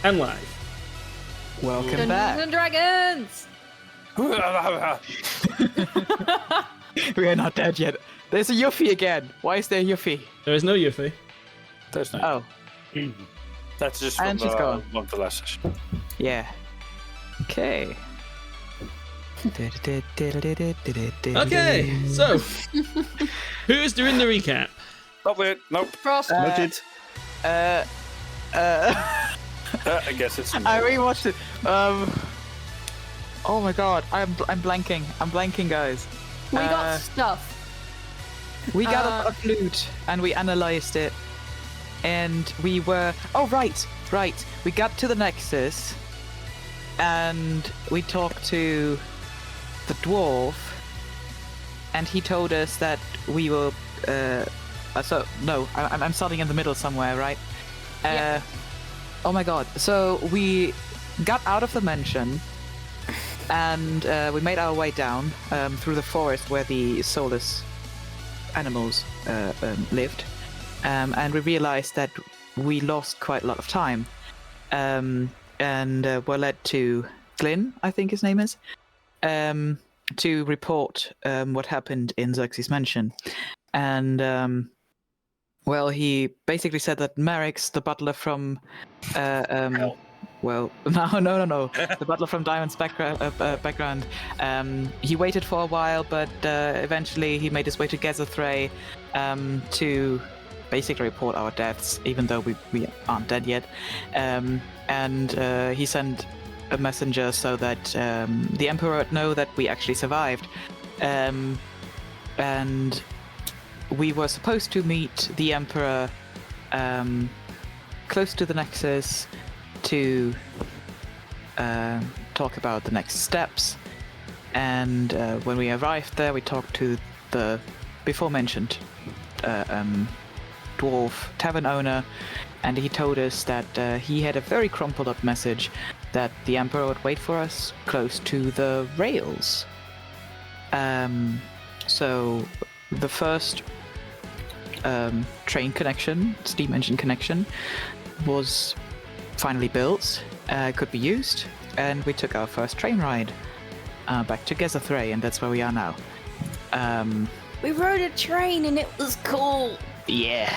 and live. Welcome back. Dungeons and Dragons! We are not dead yet. There's a Yuffie again. Why is there a Yuffie? There is no Yuffie. There's no. Oh, That's just And from she's gone. one of the last session. yeah. Okay. Okay, so who's doing the recap? Not weird. Nope. Frosth. Noted. Uh, I guess it's. I rewatched it. Oh my god, I'm blanking. I'm blanking, guys. We got stuff. We got a lot of loot and we analyzed it, and we were. Oh right. We got to the Nexus, and we talked to the dwarf, and he told us that we were. I'm starting in the middle somewhere, right? Yeah. Oh my god. So we got out of the mansion, and we made our way down through the forest where the soulless animals lived, and we realized that we lost quite a lot of time, and were led to Glyn, I think his name is, to report what happened in Xerxes' mansion. And well, he basically said that Merrick's, the butler from well, no. The butler from Diamond's background. He waited for a while, but eventually he made his way to Zaelrath to basically report our deaths, even though we aren't dead yet. And he sent a messenger so that the Emperor would know that we actually survived. And we were supposed to meet the Emperor close to the Nexus to talk about the next steps. And when we arrived there, we talked to the before-mentioned dwarf tavern owner, and he told us that he had a very crumpled up message that the Emperor would wait for us close to the rails. So the first train connection, steam engine connection, was finally built, could be used, and we took our first train ride back to Zaelrath, and that's where we are now. We rode a train and it was cool. Yeah.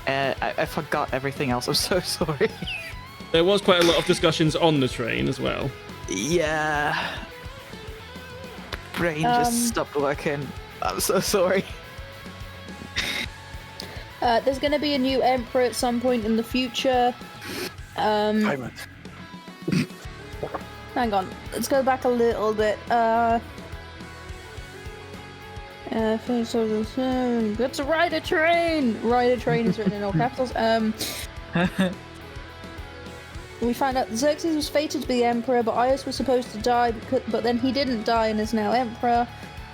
I forgot everything else. I'm so sorry. There was quite a lot of discussions on the train as well. Yeah. Brain just stopped working. I'm so sorry. There's going to be a new emperor at some point in the future. Payment. Hang on, let's go back a little bit. Let's ride a train! Ride a train is written in all capitals. We find out Xerxes was fated to be the emperor, but Aias was supposed to die, but then he didn't die and is now emperor.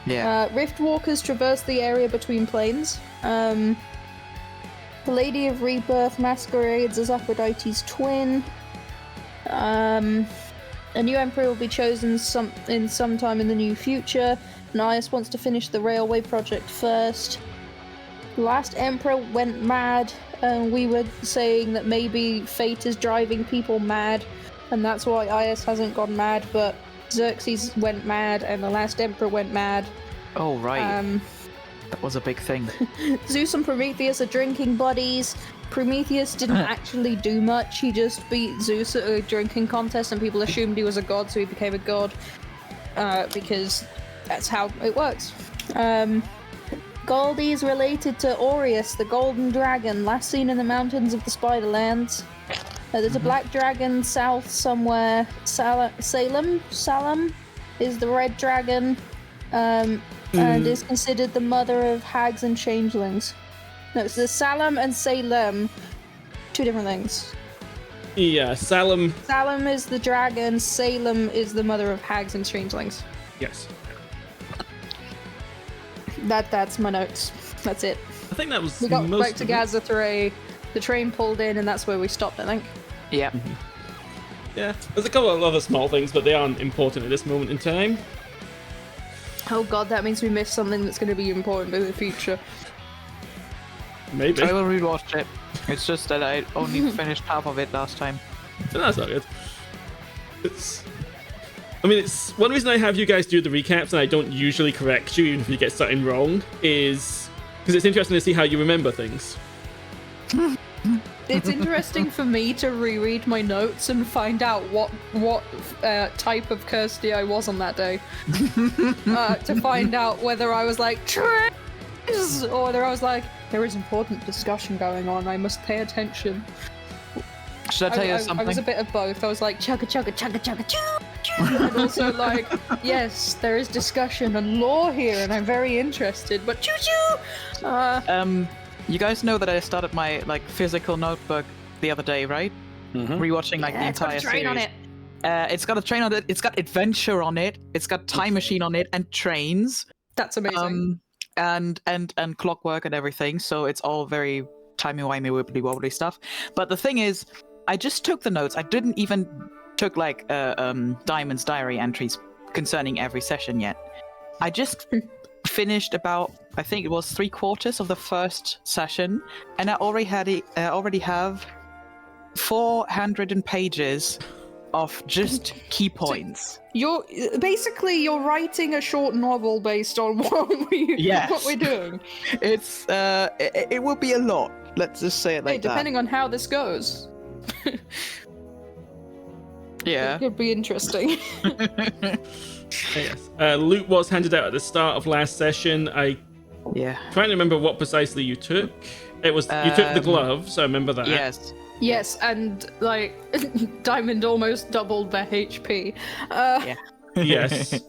Yeah. Rift walkers traverse the area between planes. The Lady of Rebirth masquerades as Aphrodite's twin. A new emperor will be chosen sometime in the near future. Aias wants to finish the railway project first. The last emperor went mad, and we were saying that maybe fate is driving people mad, and that's why Aias hasn't gone mad, but Xerxes went mad, and the last emperor went mad. Oh, right. That was a big thing. Zeus and Prometheus are drinking buddies. Prometheus didn't actually do much. He just beat Zeus at a drinking contest, and people assumed he was a god, so he became a god. Because that's how it works. Goldie is related to Aureus, the golden dragon, last seen in the mountains of the Spiderlands. There's a black dragon south somewhere. Salem is the red dragon, and is considered the mother of hags and changelings. No, it's the Salem and Salem, two different things. Yeah, Salem is the dragon, Salem is the mother of hags and changelings. Yes. That's my notes. That's it. I think that was We got most back to of it. Zaelrath, the train pulled in, and that's where we stopped, I think. Yeah. Yeah, there's a couple of other small things, but they aren't important at this moment in time. Oh god, that means we missed something that's going to be important in the future. Maybe. I will rewatch it. It's just that I only finished half of it last time. That's not good. It's one reason I have you guys do the recaps and I don't usually correct you even if you get something wrong is because it's interesting to see how you remember things. It's interesting for me to reread my notes and find out what type of Kirsty I was on that day. To find out whether I was like, "Trace," or whether I was like, there is important discussion going on, I must pay attention. Should I tell you something? I was a bit of both. I was like, chugga chugga chugga chugga choo, and also like, yes, there is discussion and lore here, and I'm very interested. But choo choo. You guys know that I started my physical notebook the other day, right? Mm-hmm. Rewatching the entire it's got a train series. on it. It's got a train on it. It's got adventure on it. It's got time machine on it and trains. That's amazing. And clockwork and everything. So it's all very timey-wimey, wibbly-wobbly stuff. But the thing is, I just took the notes. I didn't even took Diamond's diary entries concerning every session yet. I just finished about, I think it was 3/4 of the first session, and I already have 400 pages of just key points. You're writing a short novel based on what we're doing. It's it will be a lot. Let's just say it like that. Depending on how this goes. Yeah. It could be interesting. Yes. Loot was handed out at the start of last session. I'm trying to remember what precisely you took. It was you took the glove, so I remember that. Yes. Yes, and Diamond almost doubled their HP. Yes.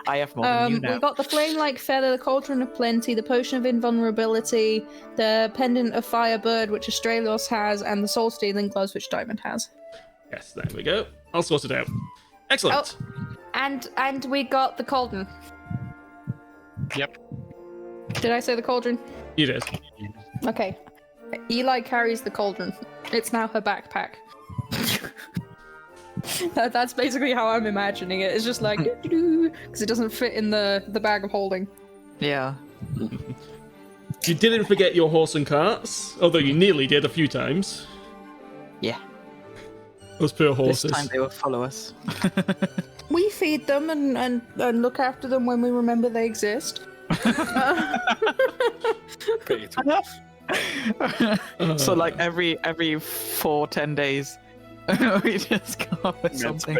I have more than you now. We got the flame-like feather, the cauldron of plenty, the potion of invulnerability, the pendant of firebird, which Astraelos has, and the soul-stealing gloves, which Diamond has. Yes, there we go. I'll sort it out. Excellent. Oh, and we got the cauldron. Yep. Did I say the cauldron? You did. Okay. Eli carries the cauldron. It's now her backpack. That's basically how I'm imagining it. It's just like because it doesn't fit in the bag of holding. Yeah. You didn't forget your horse and carts, although you nearly did a few times. Yeah. Those poor horses. This time they will follow us. We feed them and look after them when we remember they exist. Enough. So every 4-10 days we just come up with something.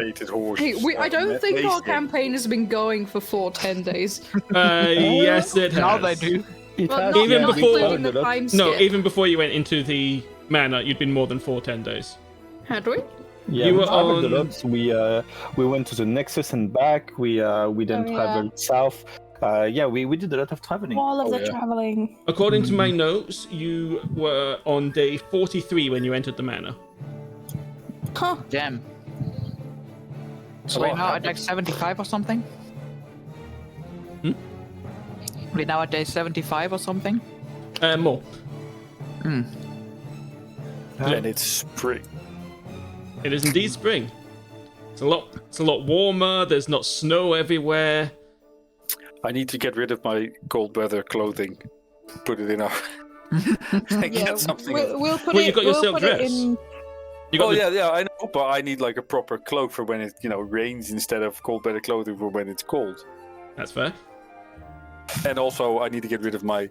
Hey, I don't think our campaign has been going for 4-10 days. Yes, it has. Now they do. Well, Even not before- including the time skip. No, even before you went into the manor, you'd been more than 4-10 days. Had we? Yeah, You we were traveled a on- lot. We went to the Nexus and back. We then traveled south. We did a lot of traveling. All of the traveling. According to my notes, you were on day 43 when you entered the manor. Huh. Damn. So we're now at day 75 or something? We're now at day 75 or something? More. And it's spring. It is indeed spring. It's a lot warmer. There's not snow everywhere. I need to get rid of my cold weather clothing. Put it in our. Get something. We'll put Well, it. you got your we'll silk put it dress. in. You got Yeah, I know, but I need a proper cloak for when it rains instead of cold weather clothing for when it's cold. That's fair. And also, I need to get rid of my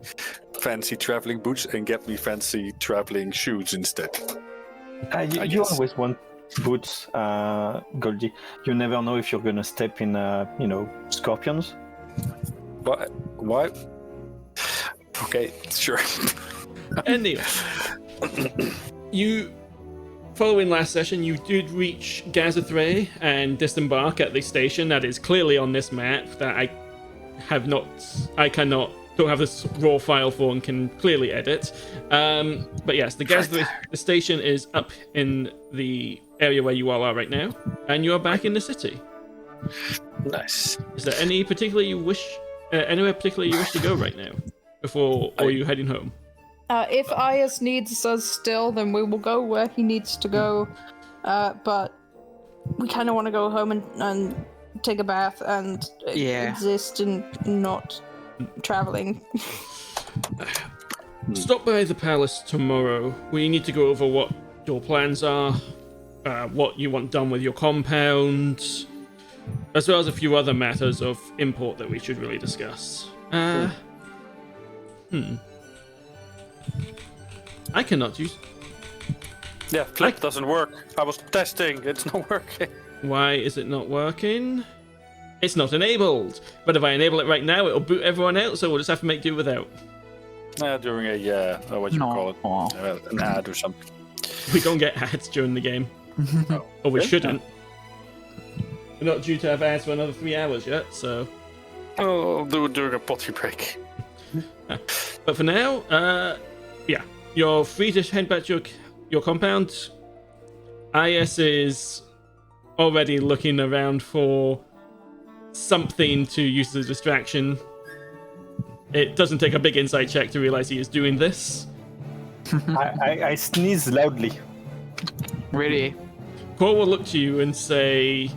fancy traveling boots and get me fancy traveling shoes instead. You always want boots, Goldie. You never know if you're gonna step in, scorpions. But why? Okay, sure. Anyway, following last session, you did reach Gazethray and disembark at the station that is clearly on this map that don't have this raw file for and can clearly edit. But yes, the station is up in the area where you all are right now, and you are back in the city. Nice. Is there anywhere particular you wish to go right now, or are you heading home? If Ayas needs us still, then we will go where he needs to go. But we kind of want to go home and take a bath and exist and not traveling. Stop by the palace tomorrow. We need to go over what your plans are. what you want done with your compound, as well as a few other matters of import that we should really discuss. I cannot use... Yeah, flip doesn't work. I was testing. It's not working. Why is it not working? It's not enabled. But if I enable it right now, it'll boot everyone out, so we'll just have to make do without. During a, what you call it, an ad or something. We don't get ads during the game. Or we shouldn't. We're not due to have ads for another 3 hours yet, so... I'll do it during a potty break. But for now, yeah. You're free to head back to your compound. IS is already looking around for something to use as a distraction. It doesn't take a big insight check to realize he is doing this. I sneeze loudly. Really? Cole will look to you and say,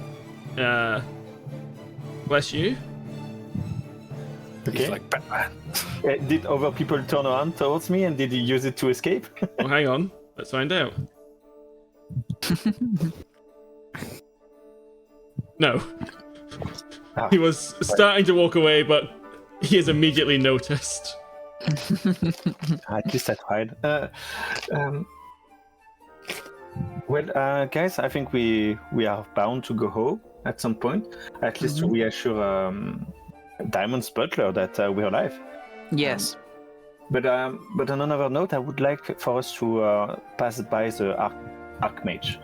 bless you. Okay. He's like Batman. Did other people turn around towards me and did he use it to escape? Well, hang on. Let's find out. No. He was starting to walk away, but he is immediately noticed. At least I tried. Well, guys, I think we are bound to go home at some point. At least to reassure Diamond's butler that we're alive. Yes. But on another note, I would like for us to pass by the Archmage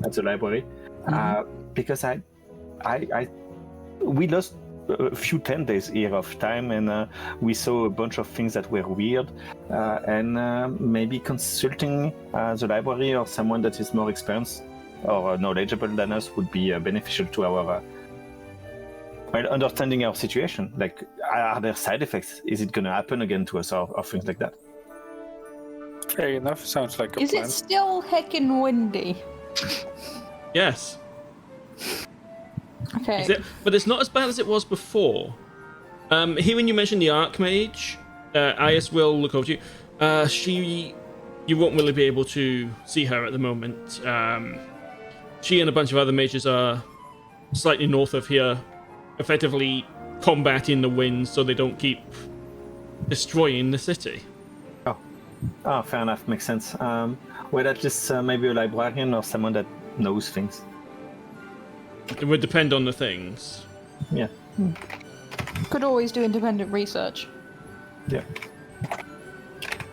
at the library, because we lost a few 10 days here of time, and we saw a bunch of things that were weird, and maybe consulting the library or someone that is more experienced or knowledgeable than us would be beneficial to our understanding our situation. Like, are there side effects? Is it going to happen again to us, or things like that? Fair enough. Sounds like a Is plan. it still heckin' windy? Yes. Okay. But it's not as bad as it was before. Hearing you mention the Archmage, Ias will look over to you. You won't really be able to see her at the moment. She and a bunch of other mages are slightly north of here, effectively combating the winds so they don't keep destroying the city. Oh, fair enough. Makes sense. Well, at least maybe a librarian or someone that knows things. It would depend on the things. Yeah. Could always do independent research. Yeah.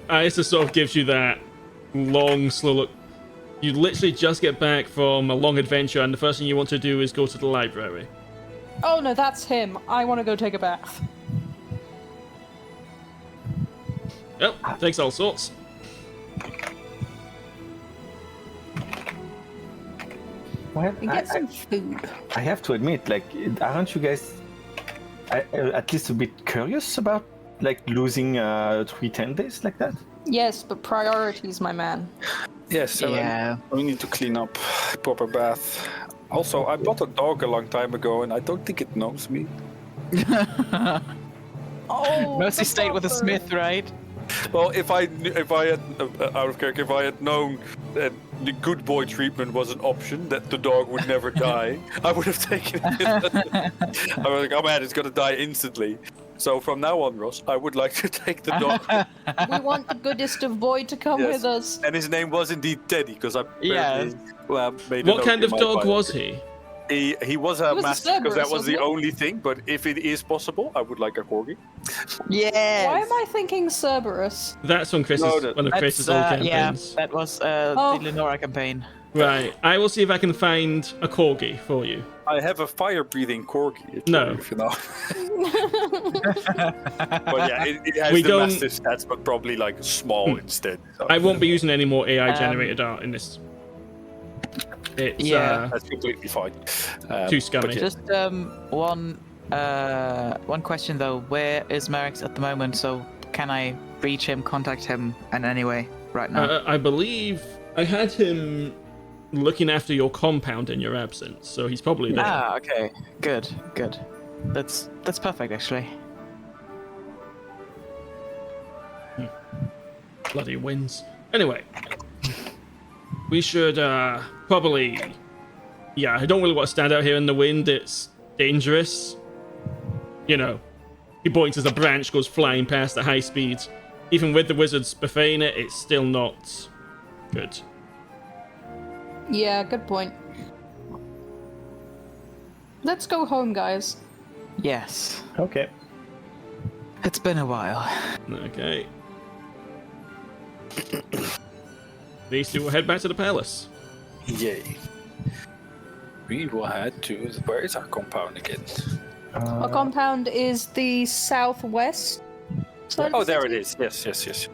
Isis sort of gives you that long, slow look. You literally just get back from a long adventure, and the first thing you want to do is go to the library. Oh no, that's him. I want to go take a bath. Yep, thanks all sorts. Well, And get some food. I have to admit, like, aren't you guys at least a bit curious about, like, losing 10 days like that? Yes, but priorities, my man. Yes, so Yeah. we need to clean up, proper bath. Also, I bought a dog a long time ago, and I don't think it knows me. Oh, Mostly the stayed with a buffer. smith, right? Well, if I had out of character, if I had known that the good boy treatment was an option, that the dog would never die, I would have taken it. I was like, oh man, it's gonna die instantly. So from now on, Ross, I would like to take the dog. We want the goodest of boy to come Yes. with us. And his name was indeed Teddy, because I Yes. made a What note kind in of my dog bio. was he? He was a was a mastiff, because that Cerberus, was the wasn't he? only thing. But if it is possible, I would like a corgi. Yes. Why am I thinking Cerberus? That's on Chris's, No, that- one of Chris's That's, old yeah, campaigns. that was Oh. the Lenora campaign. Right, I will see if I can find a corgi for you. I have a fire-breathing corgi. No. If you know. But yeah, it has We the don't- mastiff stats, but probably like small instead. So I won't be using any more AI-generated art in this. It's Yeah. that's completely fine. too scummy. but yeah. Just one question though. Where is Merrick's at the moment? So can I reach him, contact him in any way right now? I believe I had him looking after your compound in your absence, so he's probably there. Ah, okay. Good. That's perfect actually. Bloody wins. Anyway, we should probably... Yeah, I don't really want to stand out here in the wind. It's dangerous. You know, he points as a branch goes flying past at high speed. Even with the wizards buffeting it, it's still not good. Yeah, good point. Let's go home, guys. Yes. Okay. It's been a while. Okay. These two will head back to the palace. Yay. We will head to... Where is our compound again? Our compound is the southwest side of Oh, the there it city. is. Yes.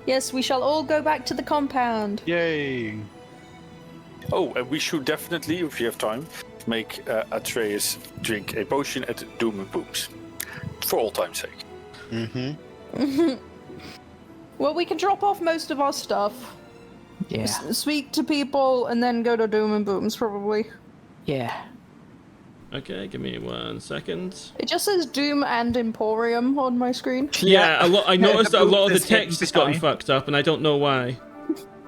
Yes, we shall all go back to the compound. Yay. Oh, and we should definitely, if you have time, make Astraelos drink a potion at Doom and Booms. For all time's sake. Mm-hmm. Well, we can drop off most of our stuff. Yeah. Speak to people and then go to Doom and Booms, probably. Yeah. Okay, give me 1 second. It just says Doom and Emporium on my screen. Yeah, I noticed that a lot of the booth is hidden text has gotten behind. fucked up, and I don't know why.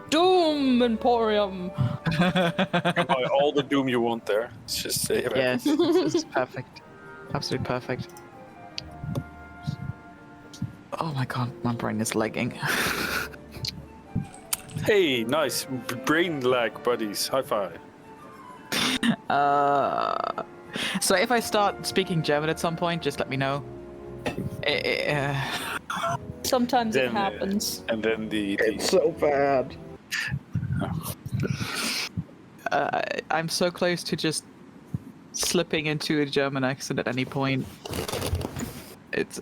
Doom Emporium. You can buy all the Doom you want there. It's just... Yes. It's perfect. Absolutely perfect. Oh my god, my brain is lagging. Hey, nice. Brain lag, buddies. High five. So if I start speaking German at some point, just let me know. Sometimes it Then, happens. And then the so bad. I'm so close to just slipping into a German accent at any point. It's.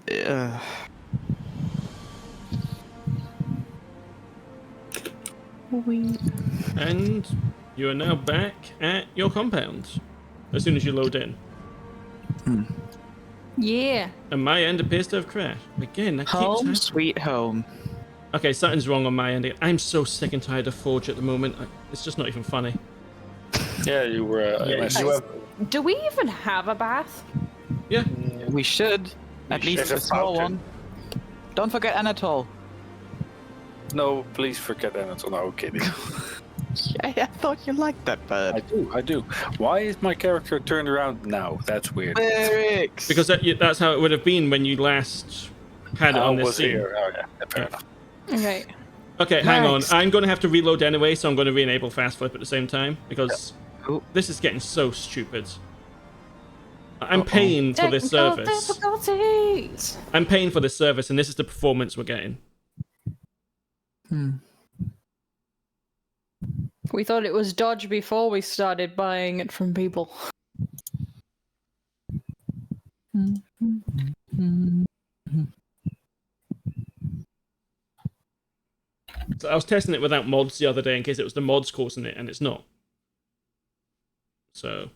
And you are now back at your compound as soon as you load in. Yeah. And my end appears to have crashed. Again, that keeps Home happening. sweet home. Okay, something's wrong on my end. I'm so sick and tired of Forge at the moment. It's just not even funny. Yeah, you were... You have Do we even have a bath? Yeah. We should. At We least should. a small one. Don't forget Anatole. No, please forget Anatole. No, kidding. I thought you liked that bird. I do. Why is my character turned around now? That's weird. Lyrics. Because that's how it would have been when you last had it I on this was scene. here. Oh, yeah. Fair enough. Okay. Okay, hang on. Nice. I'm going to have to reload anyway, so I'm going to re-enable fast flip at the same time because Ooh. this is getting so stupid. I'm paying for this Technical service. difficulties. I'm paying for this service, and this is the performance we're getting. We thought it was dodge before we started buying it from people. So I was testing it without mods the other day in case it was the mods causing it, and it's not. So.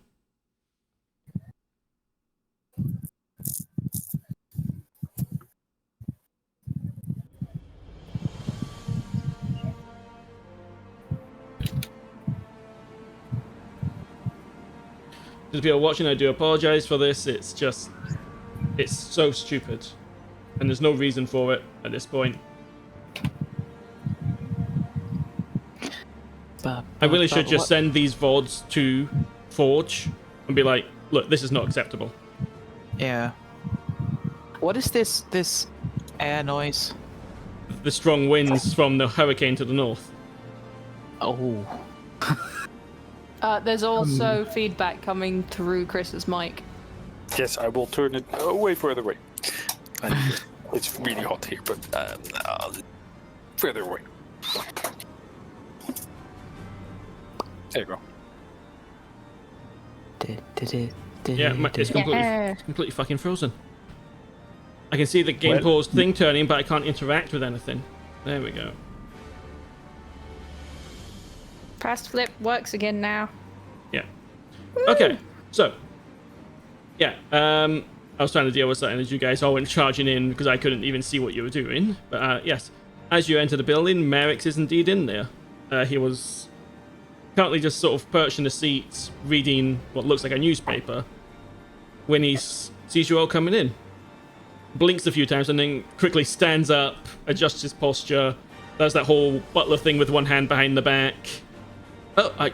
If you're watching, I do apologize for this. It's so stupid. And there's no reason for it at this point. I really should just send these VODs to Forge and be like, look, this is not acceptable. Yeah. What is this air noise? The strong winds from the hurricane to the north. Oh. There's also feedback coming through Chris's mic. Yes, I will turn it way further away. It's really hot here, but further away. There you go. Yeah, it's Yeah. completely fucking frozen. I can see the game pause thing turning, but I can't interact with anything. There we go. Fast flip works again now. Yeah. Okay, so. Yeah, I was trying to deal with something as you guys all went charging in because I couldn't even see what you were doing. But yes, as you enter the building, Merrick's is indeed in there. He was currently just sort of perched in the seat, reading what looks like a newspaper, when he sees you all coming in. Blinks a few times and then quickly stands up, adjusts his posture, does that whole butler thing with one hand behind the back, Oh,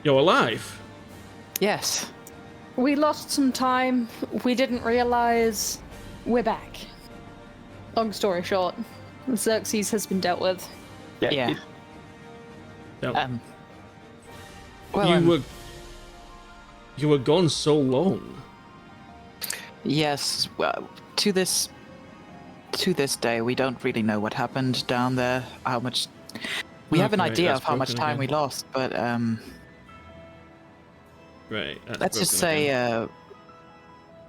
you're alive. Yes. We lost some time. We didn't realize we're back. Long story short, Xerxes has been dealt with. Yeah. No. Well, you were gone so long. yes. Well, to this day, we don't really know what happened down there. How much? We have an Okay, idea that's of how much broken time we again. lost, but Right. that's let's just broken again. say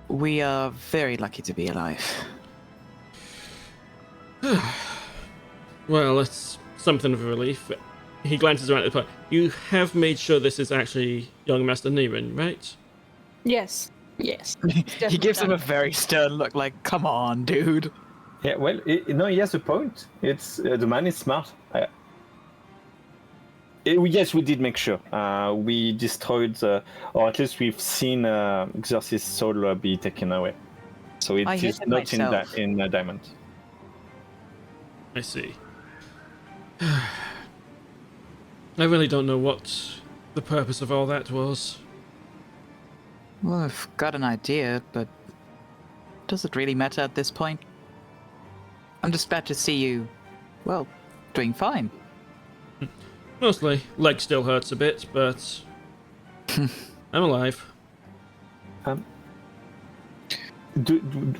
we are very lucky to be alive. Well, that's something of a relief. He glances around at the point. You have made sure this is actually young Master Niren, right? Yes. Yes. He gives him a very stern look, like, "Come on, dude." Yeah, well, no, he has a point. It's the man is smart. Yes, we did make sure. We destroyed, or at least we've seen Xerxes' soul be taken away. So it I hit is him not myself. in Diamond. I see. I really don't know what the purpose of all that was. Well, I've got an idea, but does it really matter at this point? I'm just glad to see you, well, doing fine. Mostly, leg still hurts a bit, but I'm alive.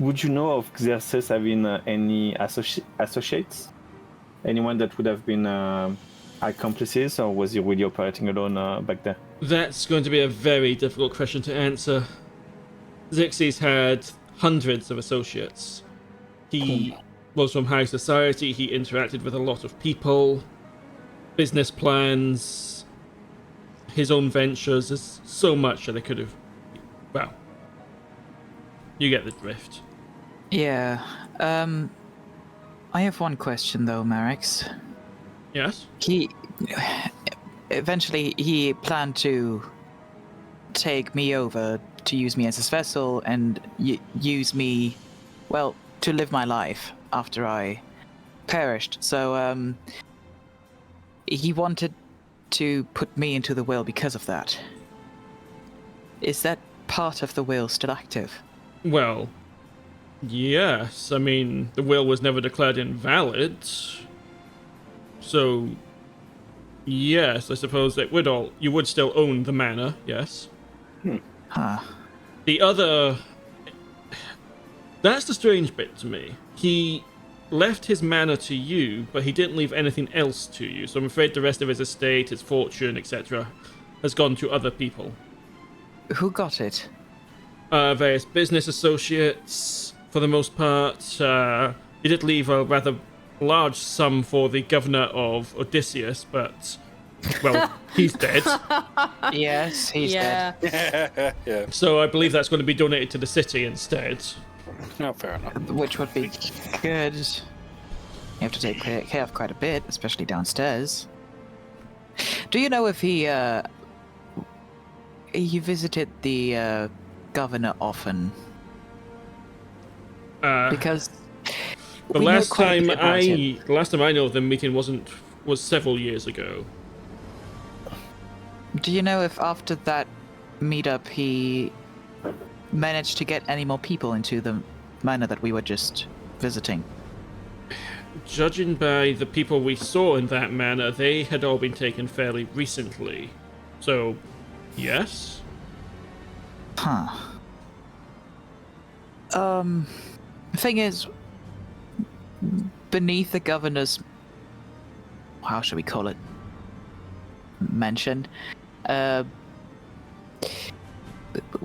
Would you know of Xerxes having any associates? Anyone that would have been accomplices, or was he really operating alone back there? That's going to be a very difficult question to answer. Xerxes had hundreds of associates. He was from high society, he interacted with a lot of people, business plans, his own ventures. There's so much that I could have... Well, you get the drift. Yeah, I have one question though, Marix. Yes? Eventually, he planned to take me over to use me as his vessel and use me, well, to live my life after I perished. So, he wanted to put me into the will because of that. Is that part of the will still active? Well, yes. I mean, the will was never declared invalid. So, yes, I suppose it would you would still own the manor, yes. Huh. The other... That's the strange bit to me. He left his manor to you, but he didn't leave anything else to you, so I'm afraid the rest of his estate, his fortune, etc. has gone to other people. Who got it? Various business associates, for the most part. He did leave a rather large sum for the governor of Odysseus, but, well, he's dead. Yes, he's Yeah. dead. Yeah. So I believe that's going to be donated to the city instead. No, fair enough. Which would be good. You have to take care of quite a bit, especially downstairs. Do you know if he visited the governor often? Because The we know last quite a time bit about him. the last time I know of the meeting was several years ago. Do you know if after that meetup he managed to get any more people into the manor that we were just visiting? Judging by the people we saw in that manor, they had all been taken fairly recently. So, yes. Huh. The thing is, beneath the governor's, how should we call it, mansion,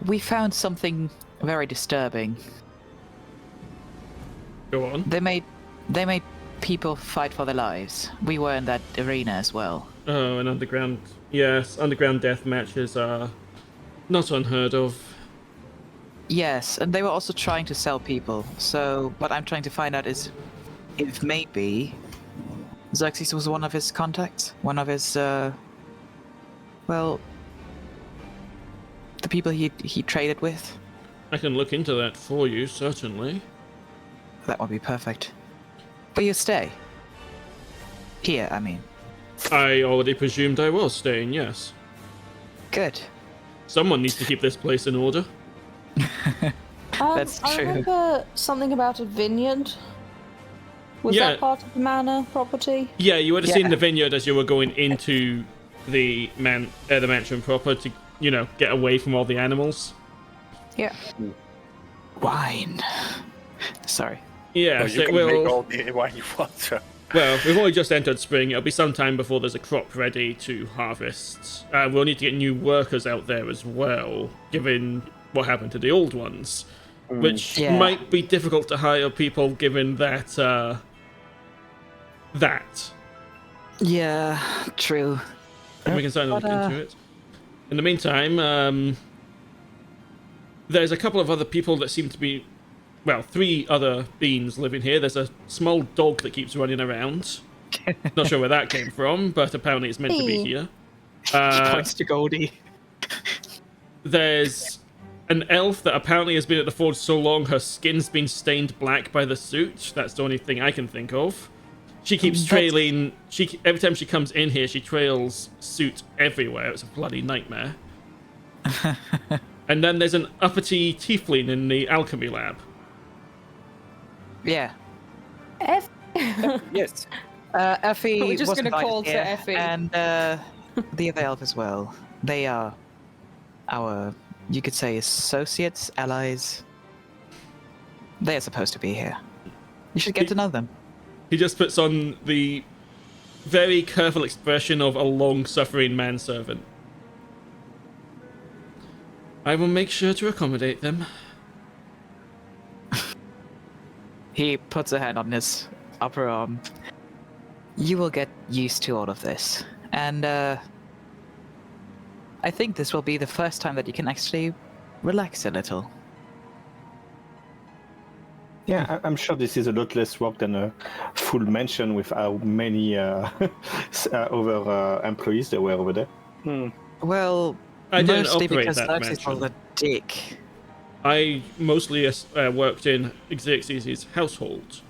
we found something very disturbing. Go on. They made people fight for their lives. We were in that arena as well. Oh, and underground. Yes, underground death matches are not unheard of. Yes, and they were also trying to sell people. So what I'm trying to find out is if maybe Xerxes was one of his contacts, one of his, well, the people he traded with. I can look into that for you, certainly. That would be perfect. But you stay. Here, I mean. I already presumed I was staying, yes. Good. Someone needs to keep this place in order. That's I true. remember something about a vineyard. Was Yeah. that part of the manor property? Yeah, you would have seen Yeah. the vineyard as you were going into the mansion proper to, get away from all the animals. Yeah. Wine. Sorry. Yeah, Well, so you it can will. make all the wine you want. So. Well, we've only just entered spring. It'll be some time before there's a crop ready to harvest. We'll need to get new workers out there as well, given what happened to the old ones, which Yeah. might be difficult to hire people given that. Yeah, true. And we can certainly look But, into it. In the meantime, there's a couple of other people that seem to be. Well, 3 other beings living here. There's a small dog that keeps running around. Not sure where that came from, but apparently it's meant to be here. Points to Goldie. There's an elf that apparently has been at the forge so long her skin's been stained black by the soot. That's the only thing I can think of. She keeps trailing. Every time she comes in here, she trails soot everywhere. It's a bloody nightmare. And then there's an uppity tiefling in the alchemy lab. Yeah. Yes. Effie Are we just was gonna invited call to here, Effie? and the other elf as well. They are our, you could say, associates, allies. They are supposed to be here. You should get to know them. He just puts on the very careful expression of a long-suffering manservant. I will make sure to accommodate them. He puts a hand on his upper arm. You will get used to all of this. And, I think this will be the first time that you can actually relax a little. Yeah, I'm sure this is a lot less work than a full mansion with how many other employees there were over there. Well, I didn't mostly operate because that Xerxes was mansion. a dick. I mostly worked in Xerxes' household.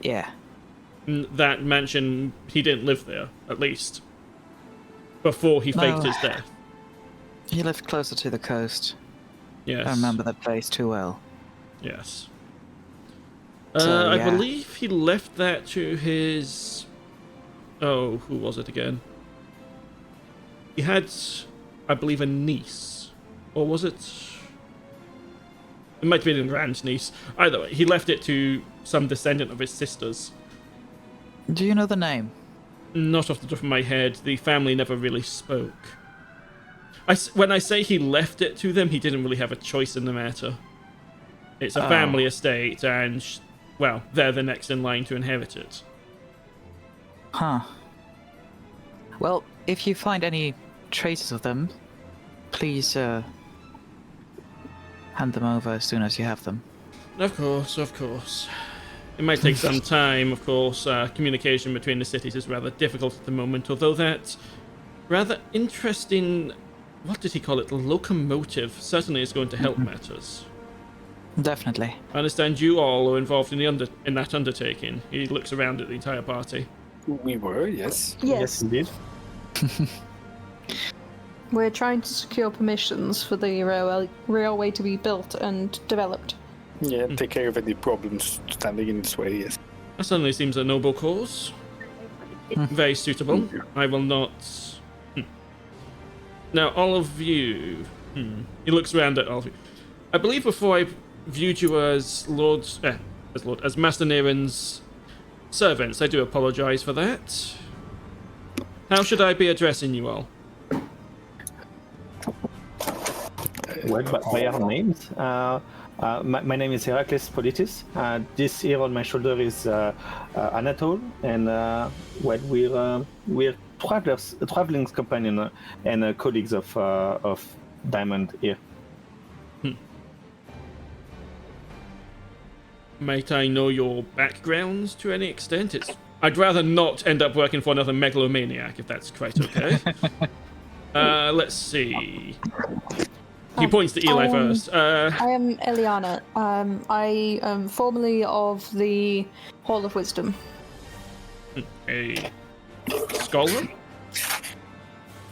Yeah. That mansion, he didn't live there, at least. Before he faked No. his death. He lived closer to the coast. Yes. I remember that place too well. Yes. So, I yeah. believe he left that to his... Oh, who was it again? He had, I believe, a niece. Or was it... It might have been Rand's niece. Either way, he left it to some descendant of his sister's. Do you know the name? Not off the top of my head. The family never really spoke. When I say he left it to them, he didn't really have a choice in the matter. It's a family estate, and, well, they're the next in line to inherit it. Huh. Well, if you find any traces of them, please, hand them over as soon as you have them. Of course, of course. It might take some time, of course. Communication between the cities is rather difficult at the moment, although that rather interesting, what did he call it, locomotive, certainly is going to help matters. Definitely. I understand you all are involved in that undertaking. He looks around at the entire party. We were, yes. Yes. Indeed. We're trying to secure permissions for the railway to be built and developed. Yeah, take care of any problems standing in its way, yes. That certainly seems a noble cause. Very suitable. I will not... Now, all of you... He looks around at all of you. I believe before I viewed you as as Master Neren's servants. I do apologize for that. How should I be addressing you all? Well, by our names. My name is Heracles Politis. This here on my shoulder is Anatole, and we're travelers, a traveling companion and colleagues of Diamond here. Might I know your backgrounds to any extent? I'd rather not end up working for another megalomaniac, if that's quite okay. Let's see. He points to Eli first. I am Eliana. I am formerly of the Hall of Wisdom. A scholar?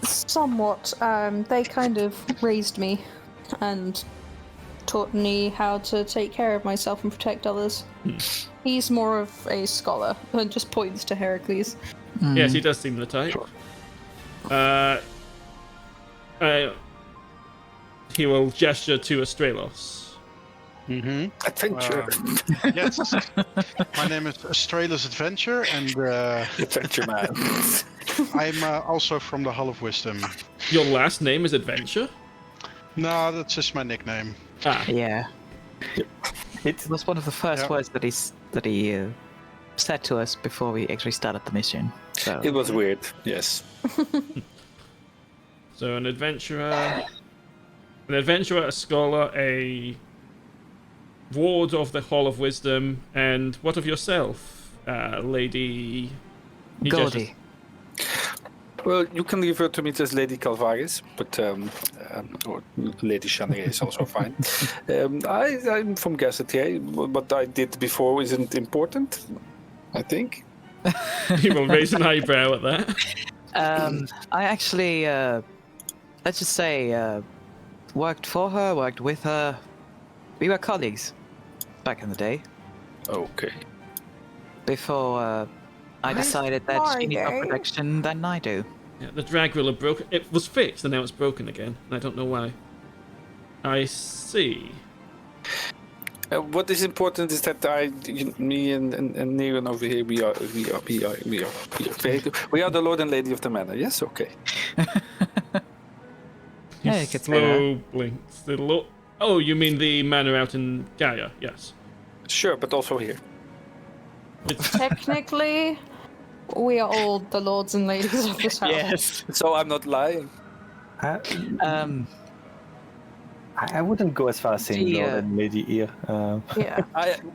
Somewhat. They kind of raised me and taught me how to take care of myself and protect others. He's more of a scholar and just points to Heracles. Yes, he does seem the type. He will gesture to Astraelos. Adventure. Yes. My name is Astraelos Adventure, and Adventure man. I'm also from the Hall of Wisdom. Your last name is Adventure? No, that's just my nickname. Ah, Yeah. It It was one of the first Yeah. words that he said to us before we actually started the mission. So It was weird. Yes. so an adventurer, a scholar, a ward of the Hall of Wisdom, and what of yourself, Lady? He Goldie. Well, you can refer to me as Lady Calvaris, but or Lady Shanarei is also fine. I'm from Gazettier. What I did before isn't important, I think. He will raise an eyebrow at that. I actually, let's just say, worked for her, worked with her. We were colleagues back in the day. Okay. Before I decided that she needs more Friday. protection than I do. Yeah, the drag wheel had broken. It was fixed, and now it's broken again. And I don't know why. I see. What is important is that me and Neron over here, we are the Lord and Lady of the Manor. Yes, okay. Yeah, you could say Slow blinks. Oh, you mean the manor out in Gaia? Yes. Sure, but also here. Technically, we are all the lords and ladies of this house. Yes. So I'm not lying. I wouldn't go as far as saying The, Lord and Lady here. Yeah.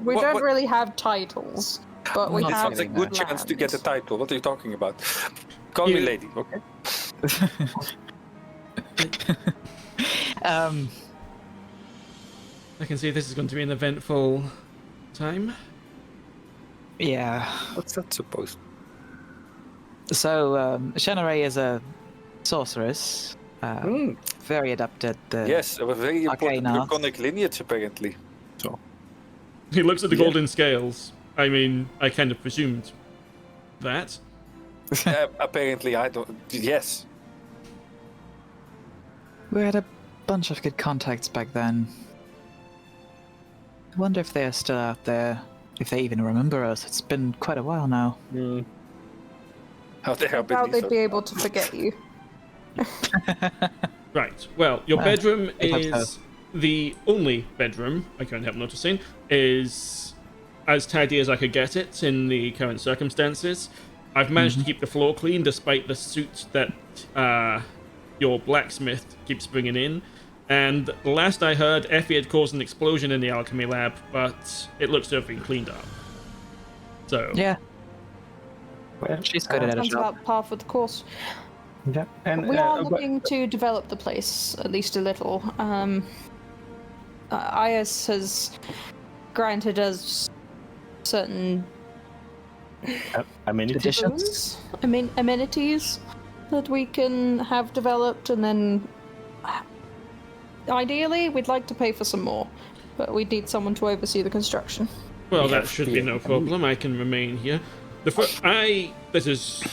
We don't really have titles, but we Not It have sounds a good chance to get a lands. title. What are you talking about? Call me You- Lady, okay? I can see this is going to be an eventful time. Yeah. What's that supposed? So, Shanarei is a sorceress, very adept at the... Yes, a very important Arcana. draconic lineage, apparently. So, He looks at the Yeah. golden scales. I mean, I kind of presumed that. apparently, I don't. Yes. We had a bunch of good contacts back then. I wonder if they're still out there, if they even remember us. It's been quite a while now. How they I have doubt been. they'd be able to forget you. Right. Well, your Ah, bedroom I hope is the only bedroom I can't help noticing is as tidy as I could get it in the current circumstances. I've managed to keep the floor clean despite the suit that your blacksmith keeps bringing in. And last I heard, Effie had caused an explosion in the alchemy lab, but it looks to have been cleaned up. So Yeah, Well, she's good at her Sounds job. about par for the course. yeah. And We are but- looking to develop the place at least a little. IS has granted us certain amenities. Additions? amenities that we can have developed, and then ideally we'd like to pay for some more, but we'd need someone to oversee the construction. well, We that have should the- be no problem. I can remain here. This is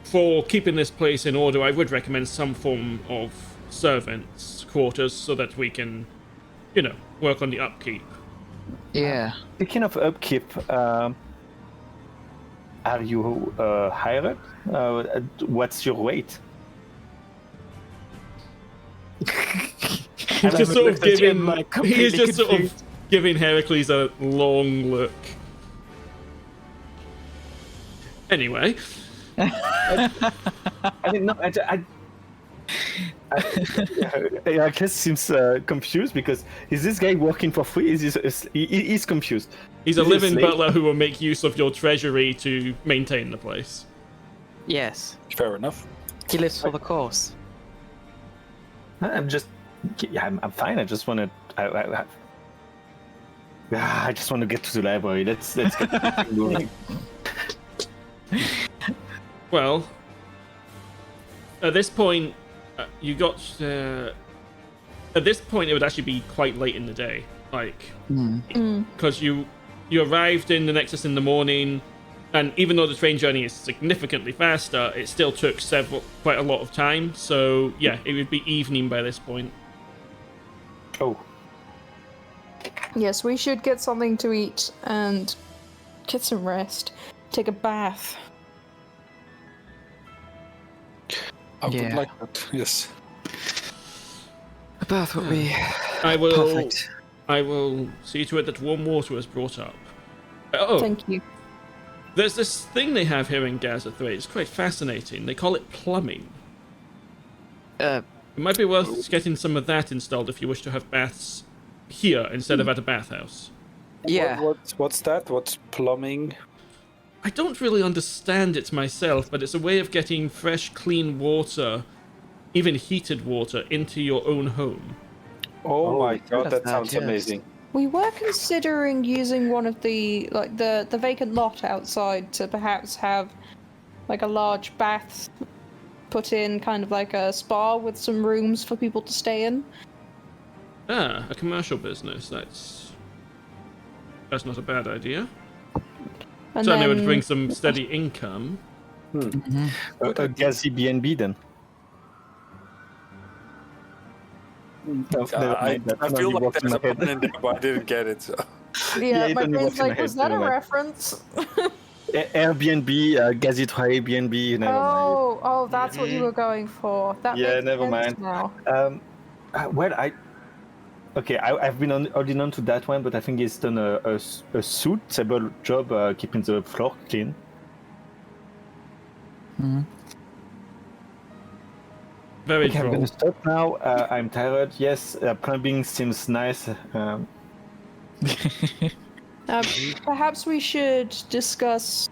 for keeping this place in order. I would recommend some form of servants' quarters so that we can, work on the upkeep. Yeah. Speaking of upkeep, are you hired? What's your weight? He's just sort of looked at him, giving. like, He's completely just sort of giving Heracles a long look. Anyway, I mean, no, Heracles seems confused because is this guy working for free? He's confused. he's a Is he living slave? butler who will make use of your treasury to maintain the place. Yes. Fair enough. He lives for the course. I'm fine. I just want to. I just want to get to the library. Let's get moving. Well, at this point, you got. At this point, it would actually be quite late in the day, like, because you arrived in the Nexus in the morning, and even though the train journey is significantly faster, it still took quite a lot of time. So yeah, it would be evening by this point. Oh, Yes, we should get something to eat and get some rest. Take a bath. I would Yeah. like that. Yes. A bath would be I will. perfect. I will see to it that warm water is brought up. Oh, Thank you. there's this thing they have here in Gaza 3. It's quite fascinating. They call it plumbing. It might be worth getting some of that installed if you wish to have baths here instead of at a bathhouse. Yeah. What's that? What's plumbing? I don't really understand it myself, but it's a way of getting fresh, clean water, even heated water, into your own home. Oh my heard god, of that that, sounds yes. amazing. We were considering using one of the the vacant lot outside to perhaps have like a large bath put in, kind of like a spa with some rooms for people to stay in. Ah, a commercial business. That's not a bad idea. And Certainly then, would bring some steady income. a gassy B&B then. No, never I mind, that feel only like works in there's a my head. pun in there, but I didn't get it. So. yeah, it my only brain's works in my like, was head, that a never mind. reference? Airbnb, Gazitray, B&B, never mind. Oh, that's what you were going for. That Yeah, makes never sense mind. now. Well, I've been holding on to that one, but I think he's done a suitable job keeping the floor clean. Very Okay, I'm droll. gonna stop now. I'm tired. Yes, plumbing seems nice. Perhaps we should discuss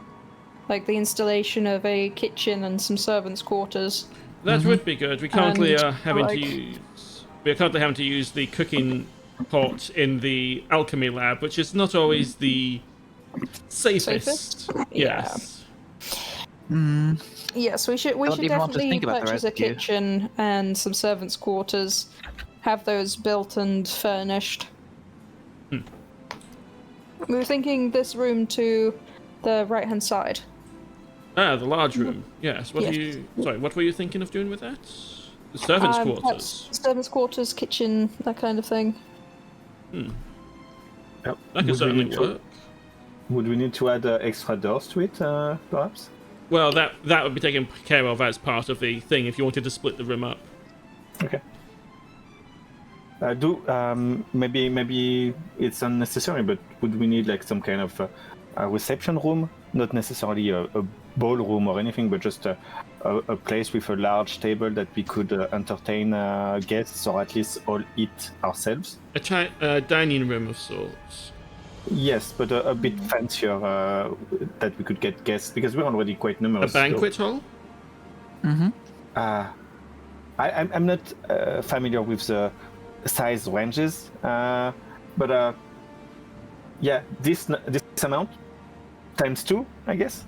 like the installation of a kitchen and some servants' quarters. That would be good. We currently And, are having to like- use. We are currently having to use the cooking pot in the alchemy lab, which is not always the safest. Yeah. Yes. Yes, we should Don't even want to definitely think about the purchase a recipe. kitchen and some servants' quarters. Have those built and furnished. We were thinking this room to the right-hand side. Ah, the large room. Yes. What Yes. are you? Sorry. What were you thinking of doing with that? The servants' Perhaps quarters. servants' quarters, kitchen, that kind of thing. Yep. That could Would we certainly need to- work. Would we need to add extra doors to it, perhaps? Well, that would be taken care of as part of the thing if you wanted to split the room up. Okay. Maybe it's unnecessary, but would we need like some kind of a reception room? Not necessarily a ballroom or anything, but just a place with a large table that we could entertain guests, or at least all eat ourselves. A dining room of sorts. Yes, but a bit fancier that we could get guests, because we're already quite A numerous. banquet hall. I'm not familiar with the size ranges, but yeah, this amount times 2, I guess.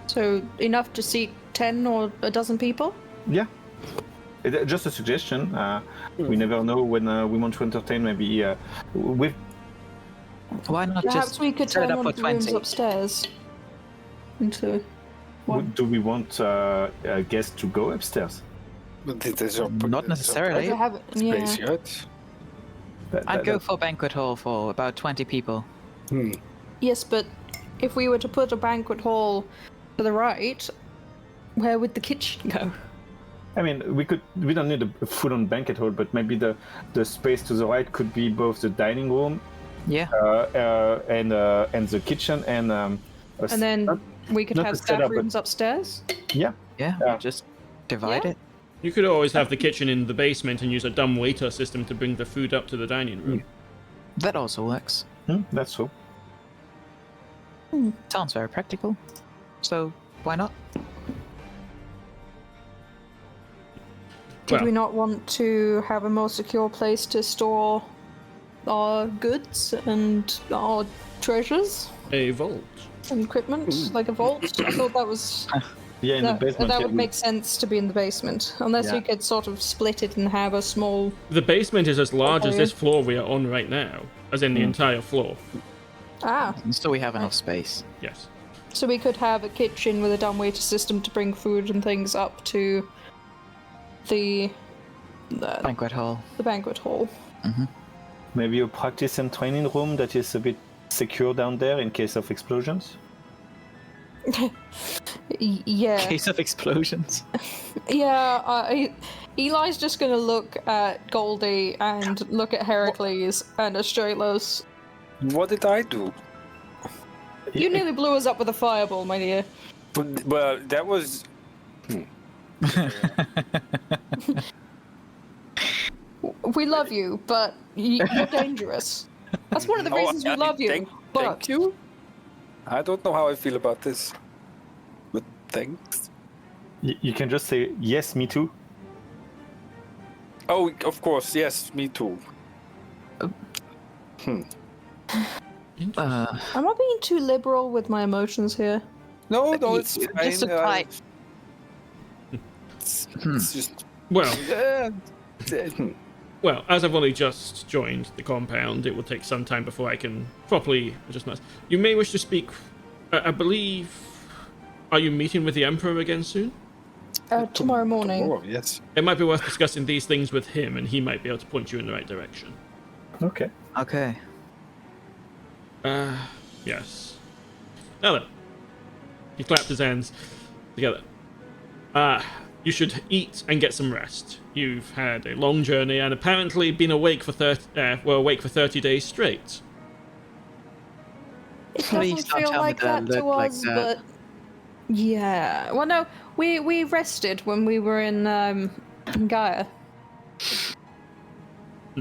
So enough to seat 10 or a dozen people? Yeah, just a suggestion. We never know when we want to entertain. Maybe with Why not Perhaps just we could set it turn up one for of the rooms 20? upstairs into one. do we want guests to go upstairs? Not necessarily. To have it- yeah. Space yet. I'd go for banquet hall for about 20 people. Yes, but if we were to put a banquet hall to the right, where would the kitchen go? I mean, we don't need a full-on banquet hall, but maybe the space to the right could be both the dining room Yeah. and the kitchen and And then we could not have a staff setup, but- rooms upstairs. yeah. Yeah. Just divide Yeah. it. You could always have the kitchen in the basement and use a dumb waiter system to bring the food up to the dining room. That also works. That's true. Sounds very practical. So why not? Did Well. we not want to have a more secure place to store our goods and our treasures A vault. and equipment, like a vault? I thought that was Yeah, in the basement. that yeah, would make sense to be in the basement, unless Yeah. you could sort of split it and have a small. The basement is as large as Okay. this floor we are on right now, as in the entire floor. Ah, So we have enough space. Yes. so we could have a kitchen with a dumbwaiter system to bring food and things up to the Banquet hall. the banquet hall. Maybe a practice and training room that is a bit secure down there in case of explosions. Yeah. Case of explosions. Yeah, Eli's just gonna look at Goldie and look at Heracles and Astraelos. What did I do? You nearly blew us up with a fireball, my dear. Well, that was. We love you, but you're dangerous. That's one of the reasons we love you. Thank you. I don't know how I feel about this, but thanks. You can just say, yes, me too. Oh, of course, yes, me too. Am I being too liberal with my emotions here? No, it's fine. Just a tight. It's just. Well, Hmm. well, as I've only just joined the compound, it will take some time before I can properly adjust myself. You may wish to speak. I believe. Are you meeting with the Emperor again soon? Tomorrow morning. Oh, yes. It might be worth discussing these things with him, and he might be able to point you in the right direction. Okay. Okay. Yes. Now then. He clapped his hands together. You should eat and get some rest. You've had a long journey and apparently been awake for 30 days straight. It Please doesn't don't feel tell me like that that I to look like us, that. but yeah. Well, no, we rested when we were in Gaia.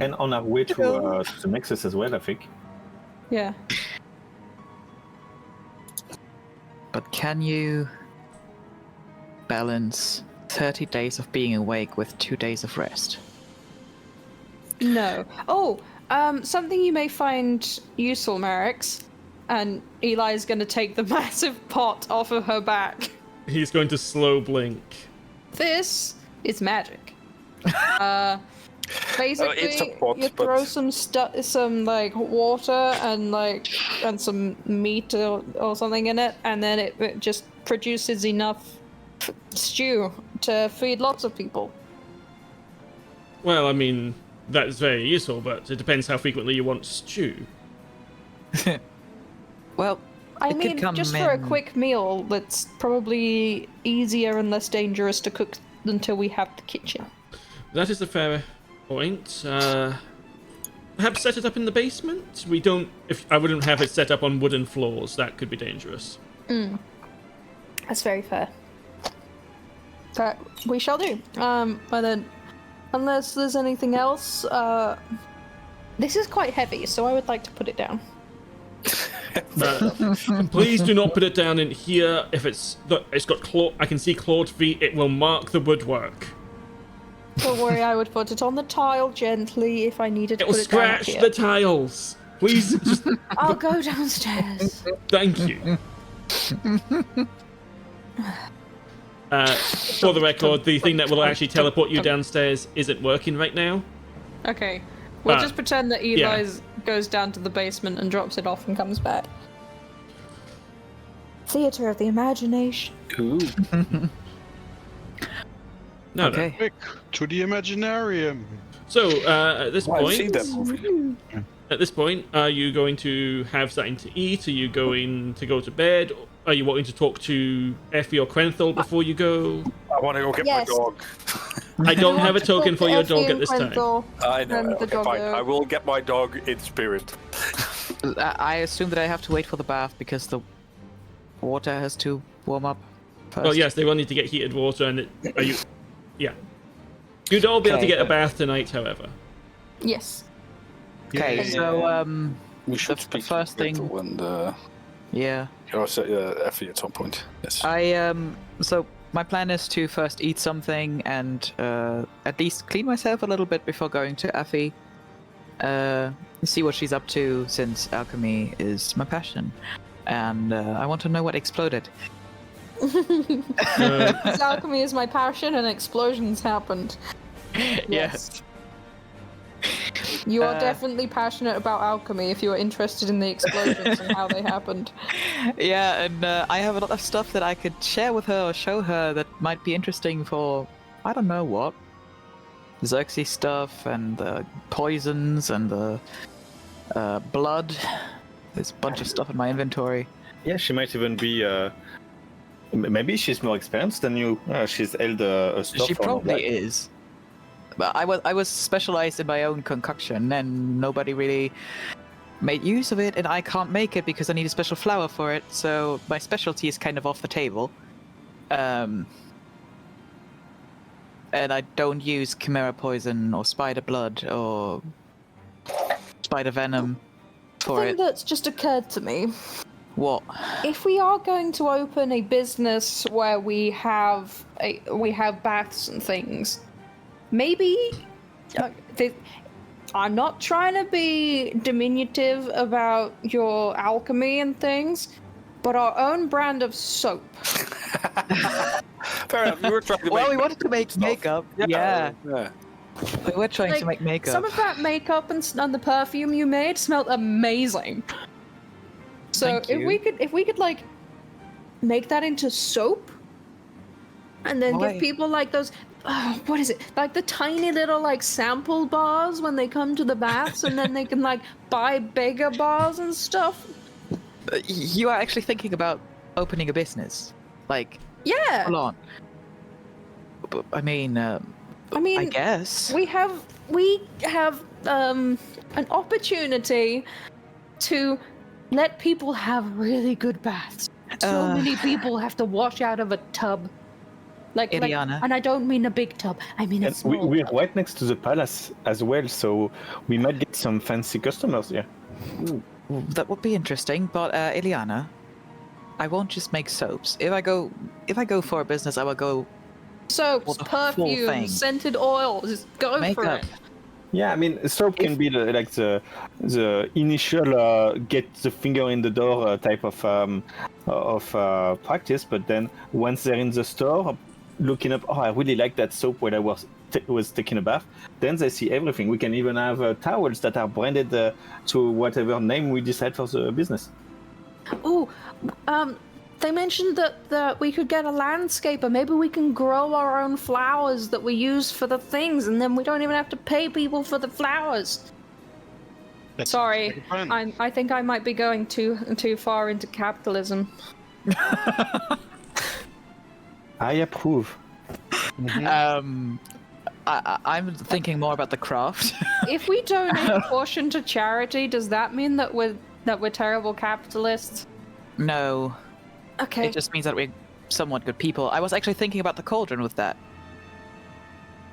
And on our way to the Nexus as well, I think. Yeah. But can you balance 30 days of being awake with 2 days of rest? No. Oh, something you may find useful, Merrick's. And Eli's gonna take the massive pot off of her back. He's going to slow blink. This is magic. Basically, It's a pot, you throw but- some like water and some meat or something in it, and then it just produces enough stew to feed lots of people. Well, I mean, that is very useful, but it depends how frequently you want stew. Well, I it could mean, come just for a in- quick meal that's probably easier and less dangerous to cook until we have the kitchen. That is a fair point. Perhaps set it up in the basement? I wouldn't have it set up on wooden floors. That could be dangerous. That's very fair. That we shall do. And then, unless there's anything else, this is quite heavy, so I would like to put it down. Please do not put it down in here. If it's got I can see clawed feet. It will mark the woodwork. Don't worry, I would put it on the tile gently if I needed to It will put it down scratch here. the tiles. Please, just I'll go downstairs. thank you. For the record, the thing that will actually teleport you downstairs isn't working right now. Okay. We'll Ah, just pretend that yeah. Eli goes down to the basement and drops it off and comes back. Theater of the imagination. Ooh. No, Okay. Quick, to the Imaginarium. So at this I've seen point, that movie. are you going to have something to eat? Are you going to go to bed? Are you wanting to talk to Effie or Quenthel before you go? I want to go get Yes. my dog. I don't have a Want to token talk for to your Effie dog at and this time. Quenthel I know. and the Okay, fine. doggo. I will get my dog in spirit. I assume that I have to wait for the bath because the water has to warm up first. Well, yes, they will need to get heated water, and yeah. You'd all be able to Okay. get a bath tonight, however. Yes. Okay, Yay. so We should The speak first to thing- Quenthel and yeah, Effie at some point. Yes. so my plan is to first eat something and at least clean myself a little bit before going to Effie. See what she's up to, since alchemy is my passion, and I want to know what exploded. Because alchemy is my passion and explosions happened. Yes. You are definitely passionate about alchemy if you are interested in the explosions and how they happened. Yeah, and I have a lot of stuff that I could share with her or show her that might be interesting for, I don't know what. Xerxes stuff and the poisons and the blood. There's a bunch of stuff in my inventory. Yeah, she might even be. Maybe she's more experienced than you. She's held a store She for long, probably right? is. But I was specialized in my own concoction, and nobody really made use of it, and I can't make it because I need a special flour for it. So my specialty is kind of off the table. And I don't use chimera poison or spider blood or spider venom for Thing it. that's just occurred to me. What? If we are going to open a business where we have baths and things, maybe I'm not trying to be diminutive about your alchemy and things, but our own brand of soap. Fair enough. You were trying to Well, make we wanted to make stuff. makeup. Yeah. Yeah. We were trying to make makeup. Some of that makeup and the perfume you made smelled amazing. So Thank you. if we could like make that into soap, and then Why? give people like those, what is it? Like the tiny little like sample bars when they come to the baths, and then they can like buy bigger bars and stuff. You are actually thinking about opening a business, like Yeah. hold on. I mean, I guess. we have an opportunity to let people have really good baths. So many people have to wash out of a tub. Like, Eliana. and I don't mean a big tub. I mean a And small we're tub. right next to the palace as well, so we might get some fancy customers here. That would be interesting, but Eliana, I won't just make soaps. If I go for a business, I will go Soaps, Well, the whole thing. perfume, scented oils. Just go for makeup. it. Yeah, I mean, soap can be the initial get the finger in the door type of practice, but then once they're in the store, looking up, oh, I really like that soap when I was taking a bath, then they see everything. We can even have towels that are branded to whatever name we decide for the business. Oh, they mentioned that we could get a landscaper. Maybe we can grow our own flowers that we use for the things, and then we don't even have to pay people for the flowers. That's Sorry, a good plan. I think I might be going too far into capitalism. I approve. I'm thinking more about the craft. If we donate a portion to charity, does that mean that we're terrible capitalists? No, Okay. it just means that we're somewhat good people. I was actually thinking about the cauldron with that.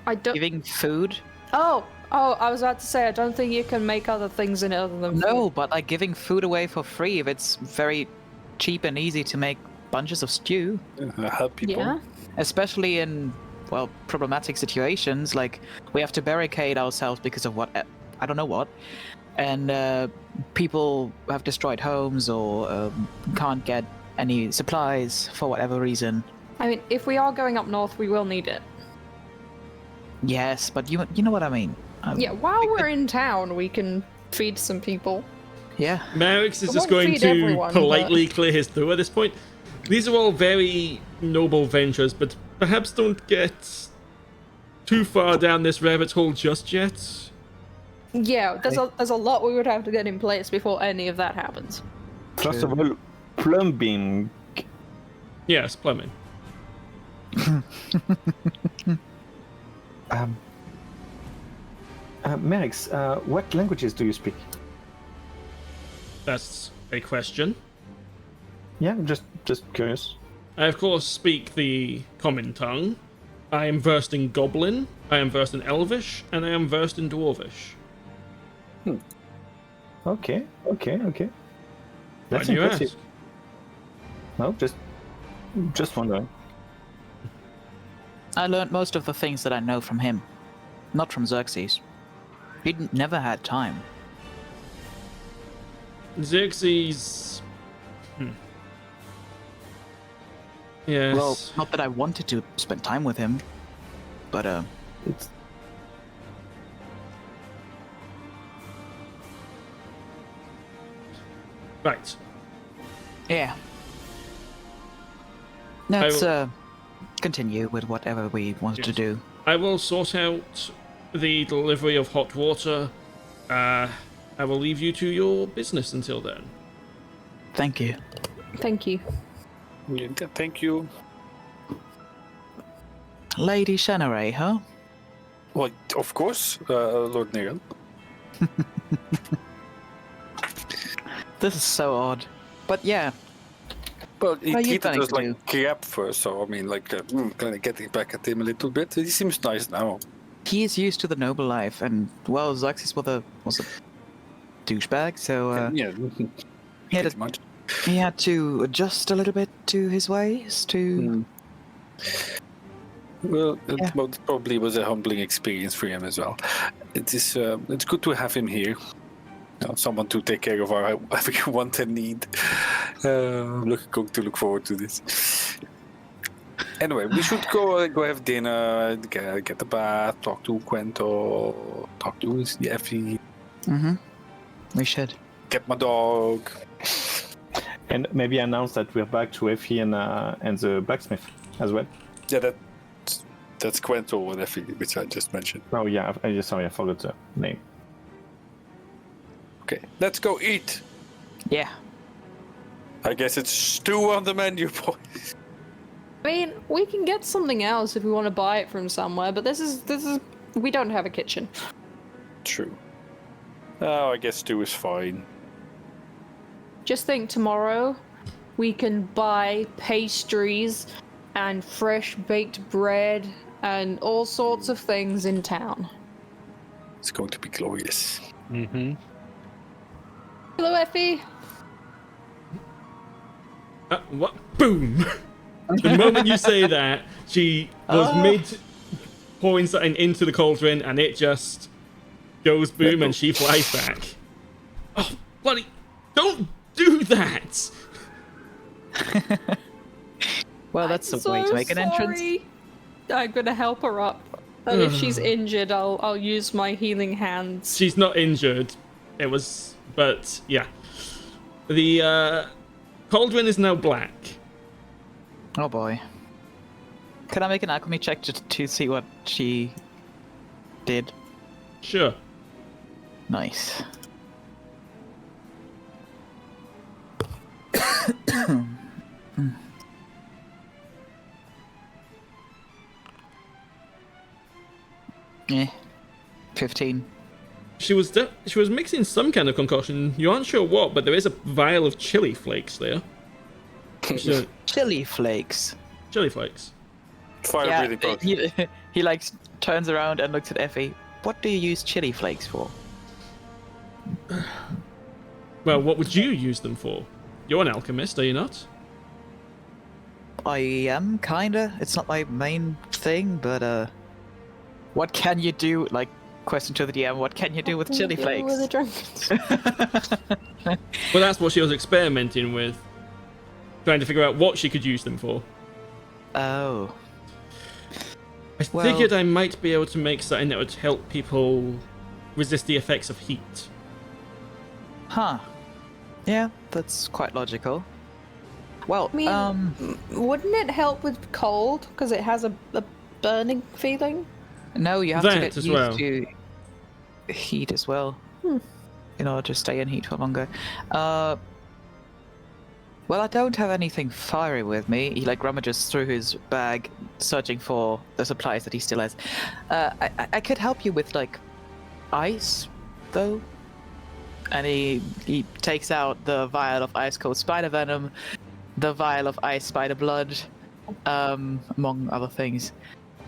I don't. Giving food? Oh, I was about to say I don't think you can make other things in it other than No, food. but like giving food away for free if it's very cheap and easy to make bunches of stew. Help people. Yeah. Especially in, well, problematic situations, like we have to barricade ourselves because of what, I don't know what, and people have destroyed homes or can't get any supplies for whatever reason. I mean, if we are going up north, we will need it. Yes, but you know what I mean. Yeah, while we're in town, we can feed some people. Yeah. Merrick's is I just won't going feed to everyone, politely clear his throat at this point. These are all very noble ventures, but perhaps don't get too far down this rabbit hole just yet. Yeah, there's a lot we would have to get in place before any of that happens. First of all, plumbing. Yes, plumbing. Merix, what languages do you speak? That's a question. Yeah, just curious. I, of course, speak the common tongue. I am versed in Goblin, I am versed in Elvish, and I am versed in Dwarvish. Okay. Why That's do you impressive. ask? No, just wondering. I learned most of the things that I know from him, not from Xerxes. He never had time. Xerxes... Yes. Well, not that I wanted to spend time with him, but It's Right. yeah. Let's will- continue with whatever we wanted to do. I will sort out the delivery of hot water. I will leave you to your business until then. Thank you. Thank you. Yeah, thank you. Lady Shanarei, huh? Well, of course, Lord Negan. This is so odd. But yeah, Well, he What are you treated going us to like do? crap first, so I mean, like, kind of getting back at him a little bit. He seems nice now. he is used to the noble life, and well, Xerxes was a douchebag, so Yeah, he had pretty much. he had to adjust a little bit to his ways. To Well, it Yeah. most probably was a humbling experience for him as well. It is. It's good to have him here. Someone to take care of our every want and need. I'm going to look forward to this. Anyway, we should go have dinner, get a bath, talk to Quento, talk to Effie, we should. get my dog. and maybe announce that we're back to Effie and the blacksmith as well. Yeah, that's Quento and Effie, which I just mentioned. Oh yeah, sorry, I forgot the name. Okay, let's go eat. Yeah. I guess it's stew on the menu, boys. I mean, we can get something else if we want to buy it from somewhere, but this is we don't have a kitchen. True. Oh, I guess stew is fine. Just think tomorrow we can buy pastries and fresh baked bread and all sorts of things in town. It's going to be glorious. Mm-hmm. Hello, Effie. What? Boom! The moment you say that, she was mid pouring something into the cauldron, and it just goes boom, and she flies back. Oh, bloody! Don't do that! Well, that's I'm a way to so make an entrance. sorry. I'm gonna help her up. And if she's injured, I'll use my healing hands. She's not injured. It was, but yeah. The cauldron is now black. Oh boy. Can I make an alchemy check to see what she did? Sure. Nice. Eh. 15. She was mixing some kind of concoction. You aren't sure what, but there is a vial of chili flakes there. So, Chili flakes. chili flakes. Fire breathing potion. he like turns around and looks at Effie. What do you use chili flakes for? Well, what would you use them for? You're an alchemist, are you not? I am kinda. It's not my main thing, but what can you do? Like, question to the DM: what can you do with chili flakes? With the dragons. Well, that's what she was experimenting with. Trying to figure out what she could use them for. Oh. I Well- figured I might be able to make something that would help people resist the effects of heat. Huh. Yeah, that's quite logical. Well, I mean, wouldn't it help with cold? Because it has a burning feeling? no, you have that to get as used well. to heat as well. In order to stay in heat for longer. Well, I don't have anything fiery with me. He like rummages through his bag, searching for the supplies that he still has. I could help you with like ice, though. And he takes out the vial of ice cold spider venom, the vial of ice spider blood, among other things.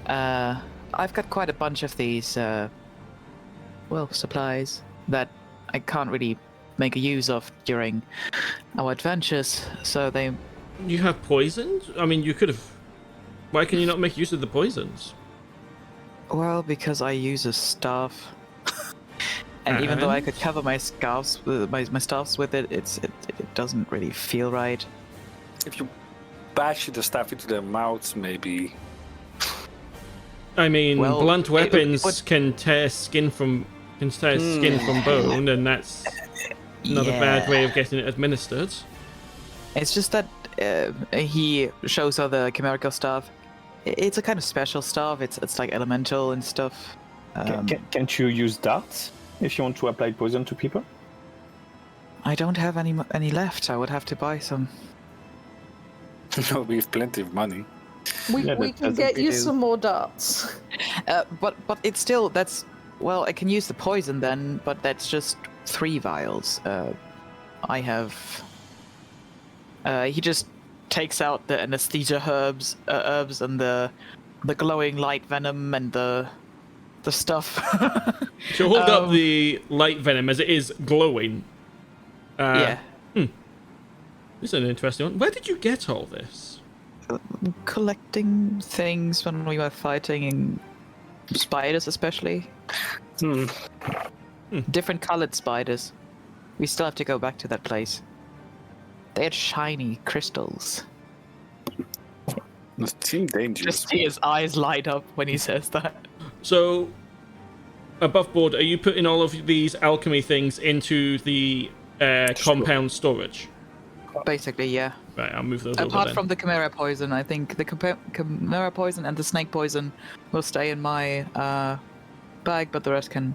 I've got quite a bunch of these, supplies that I can't really make a use of during our adventures, so they... You have poisons? I mean, you could have... Why can you not make use of the poisons? Well, because I use a staff. And even though I could cover my scarves, my staffs with it, it doesn't really feel right. If you bash the staff into their mouths, maybe. I mean, Well, blunt it weapons would- can tear skin from bone, and that's not a bad way of getting it administered. It's just that he shows her the chimerical stuff. It's a kind of special stuff. It's like elemental and stuff. Can't you use darts if you want to apply poison to people? I don't have any left. I would have to buy some. No, we have plenty of money. We Yeah, can that's get we you do. some more darts. But it's still I can use the poison then, but that's just 3 vials. I have. He just takes out the anesthesia herbs and the glowing light venom and the stuff. So hold up the light venom as it is glowing. Yeah, This is an interesting one. Where did you get all this? collecting things when we were fighting spiders, especially different colored spiders. We still have to go back to that place. They had shiny crystals. It seems dangerous. Just see his eyes light up when he says that. So, above board, are you putting all of these alchemy things into the compound storage? Basically, yeah. Right, I'll move those over Apart then. from the chimera poison, I think the chimera poison and the snake poison will stay in my bag, but the rest can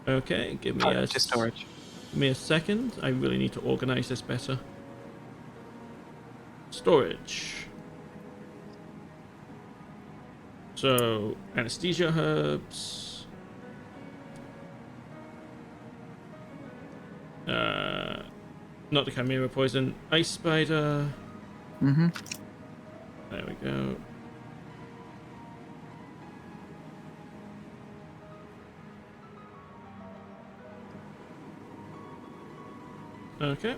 Okay, give me go to storage. Give me a second. I really need to organize this better. Storage. So, anesthesia herbs. Not the chimera poison. Ice spider. Mm-hmm. There we go. Okay.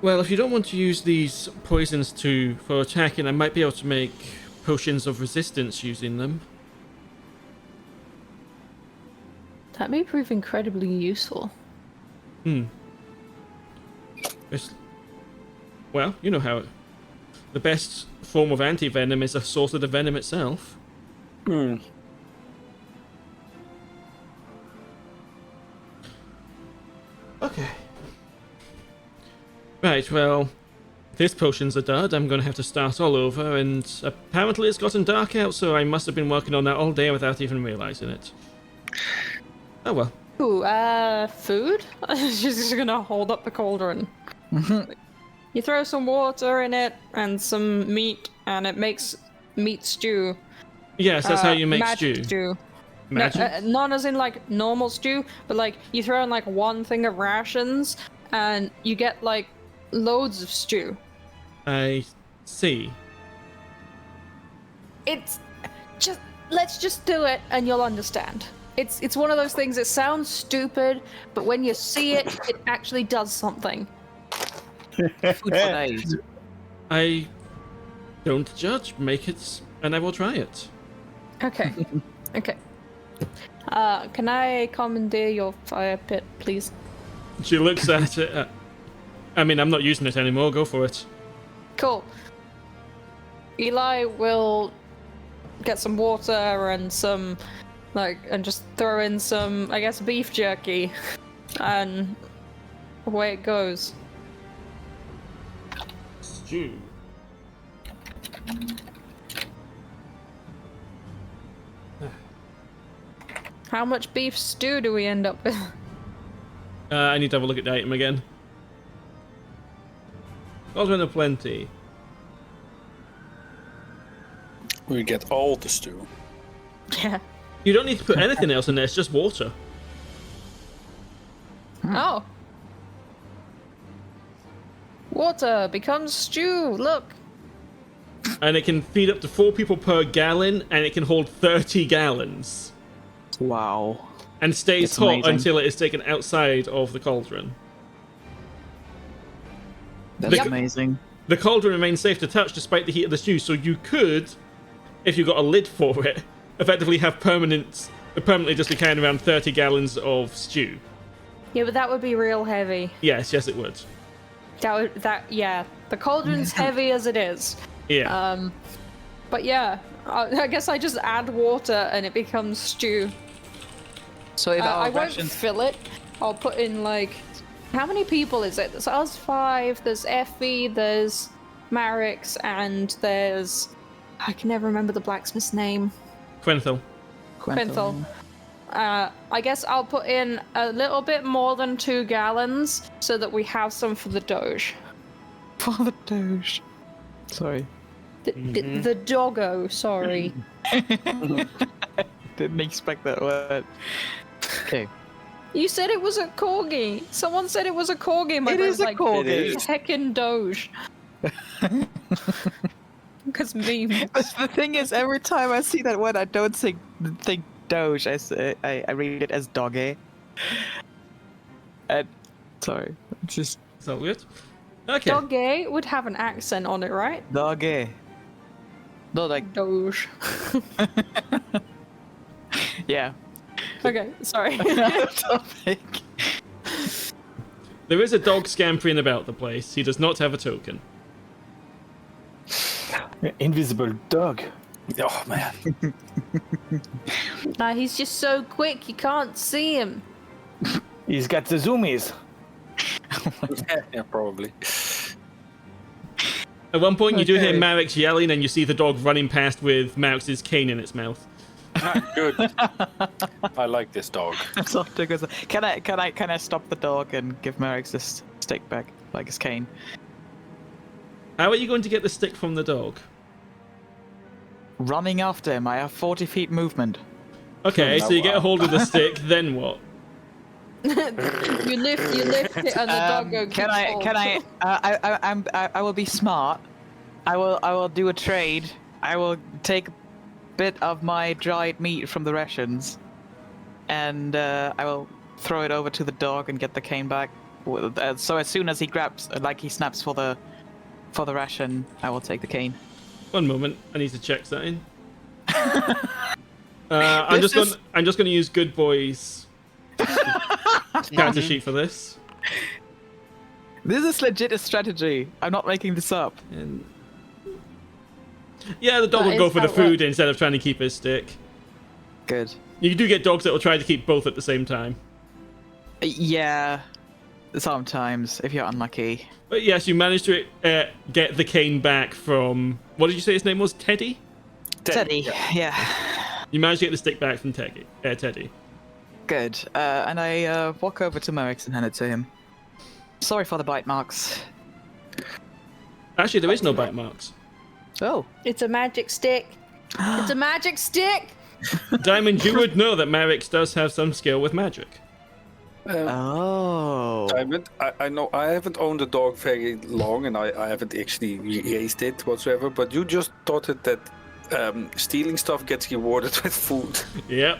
Well, if you don't want to use these poisons for attacking, I might be able to make potions of resistance using them. That may prove incredibly useful. Well, you know how the best form of anti-venom is a source of the venom itself. Okay. Right, well, this potion's a dud. I'm going to have to start all over, and apparently it's gotten dark out, so I must have been working on that all day without even realizing it. Oh well. Ooh, food? She's just gonna hold up the cauldron. You throw some water in it and some meat, and it makes meat stew. Yes, that's how you make magic stew. No, Magic? not as in like normal stew, but like you throw in like one thing of rations, and you get like loads of stew. I see. It's just let's just do it, and you'll understand. It's one of those things that sounds stupid, but when you see it, it actually does something. Food for days. I don't judge. Make it, and I will try it. Okay. Okay. Can I commandeer your fire pit, please? She looks at it. I mean, I'm not using it anymore. Go for it. Cool. Eli will get some water and some, and just throw in some, I guess, beef jerky, and away it goes. Stew. How much beef stew do we end up with? I need to have a look at the item again. Cauldron of plenty. We get all the stew. Yeah. You don't need to put anything else in there. It's just water. Oh. Water becomes stew. Look. And it can feed up to 4 people per gallon, and it can hold 30 gallons. Wow. And stays That's hot amazing. until it is taken outside of the cauldron. That's Yep. amazing. The cauldron remains safe to touch despite the heat of the stew, so you could, if you got a lid for it, effectively have permanently just be carrying around 30 gallons of stew. Yeah, but that would be real heavy. Yes, it would. The cauldron's heavy as it is. Yeah. But yeah, I guess I just add water and it becomes stew. So if our I won't rations... fill it. I'll put in like, how many people is it? There's us 5. There's Effie. There's Marix, and there's I can never remember the blacksmith's name. Quinthil. Quinthil. I guess I'll put in a little bit more than 2 gallons so that we have some for the Doge. For the Doge. Sorry. The doggo, sorry. Didn't expect that word. Okay. You said it was a corgi. Someone said it was a corgi. My It brain's is a like, corgi. It is. Heckin' Doge. Because memes. The thing is, every time I see that word, I don't think Doge. I read it as doggy. And sorry, just Is that weird? Okay. Dogge would have an accent on it, right? doggy. No, like Doge. yeah. Okay, sorry. Topic. There is a dog scampering about the place. He does not have a token. Invisible dog. Oh man. Nah, he's just so quick, you can't see him. He's got the zoomies. Yeah, probably. At one point, you do hear Okay. Marix yelling, and you see the dog running past with Marix's cane in its mouth. Good. I like this dog. That's off to a good start. Can I stop the dog and give Merrick this stick back, like his cane? How are you going to get the stick from the dog? Running after him, I have 40 feet movement. Okay, so you get a hold of the stick, then what? You lift it, and the doggo Can I will be smart. I will do a trade. I will take a bit of my dried meat from the rations, and I will throw it over to the dog and get the cane back. So as soon as he grabs, he snaps for the ration, I will take the cane. One moment, I need to check something. I'm just going to use Good Boy's character sheet for this. This is legit a strategy. I'm not making this up. And yeah, the dog That will go is for the how it food works. instead of trying to keep his stick. Good. You do get dogs that will try to keep both at the same time. Yeah. Sometimes, if you're unlucky. But yes, you managed to get the cane back from... What did you say his name was? Teddy? Teddy. Yeah. You managed to get the stick back from Teddy. Good. And I walk over to Merrick and hand it to him. Sorry for the bite marks. Actually, there is no bite marks. Oh. It's a magic stick. It's a magic stick. Diamond, you would know that Marix does have some skill with magic. Oh. Diamond, I know I haven't owned a dog very long, and I haven't actually raised it whatsoever. But you just thought it that stealing stuff gets rewarded with food. Yep.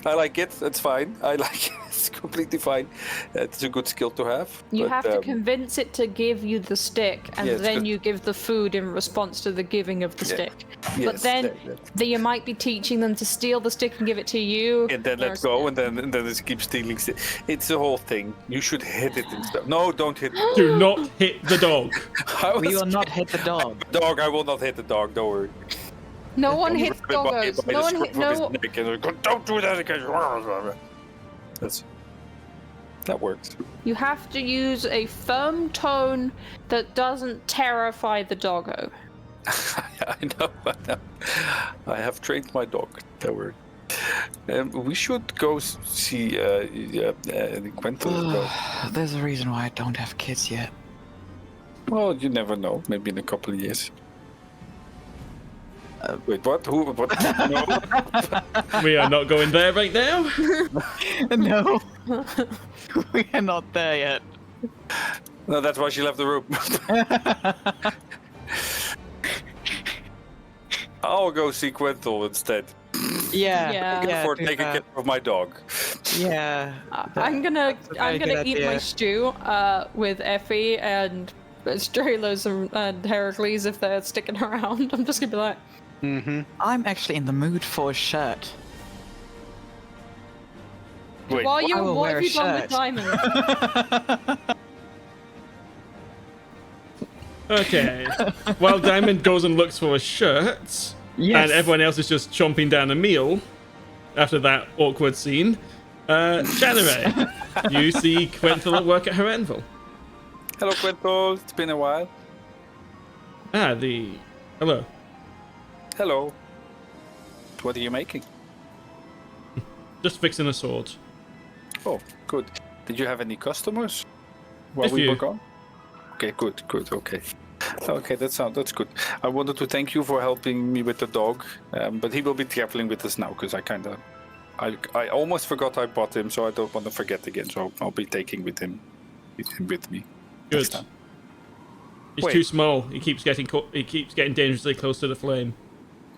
I like it. It's fine. I like it. It's completely fine. It's a good skill to have. You but, have to convince it to give you the stick, and Yes, then but- you give the food in response to the giving of the Yeah. stick. yes, But then you might be teaching them to steal the stick and give it to you. and then or let go, and then it keeps stealing. It's a whole thing. You should hit it and stuff. No, don't hit it. Do not hit the dog. We will not hit the dog. Dog, I will not hit the dog. Don't worry. No one Only hits by the doggos. No one scruff hit. of his No. neck, and go, don't do that again. That works. You have to use a firm tone that doesn't terrify the doggo. I know. I have trained my dog. That works. We should go see Quentin. There's a reason why I don't have kids yet. Well, you never know. Maybe in a couple of years. Wait, what? Who? What? No. We are not going there right now. No. We are not there yet. No, that's why she left the room. I'll go see Quentin instead. Yeah. Yeah. For do taking that. care of my dog. Yeah. I'm gonna very good eat my idea. stew with Effie and Astraelos and Heracles if they're sticking around. I'm just gonna be like, Mm-hmm. I'm actually in the mood for a shirt. Wait, "Why I will what wear have a you done with shirt." Diamond?" Okay. While Diamond goes and looks for a shirt, and everyone else is just chomping down a meal after that awkward scene, Shanarei, you see Quenthel at work at her anvil. Hello, Quenthel. It's been a while. Hello. Hello. What are you making? Just fixing a sword. Oh, good. Did you have any customers while we were gone? Okay, good, okay. Okay, that's good. I wanted to thank you for helping me with the dog, but he will be traveling with us now because I almost forgot I bought him, so I don't want to forget again. So I'll be taking him with me. Good. He's too small. He keeps getting dangerously close to the flame.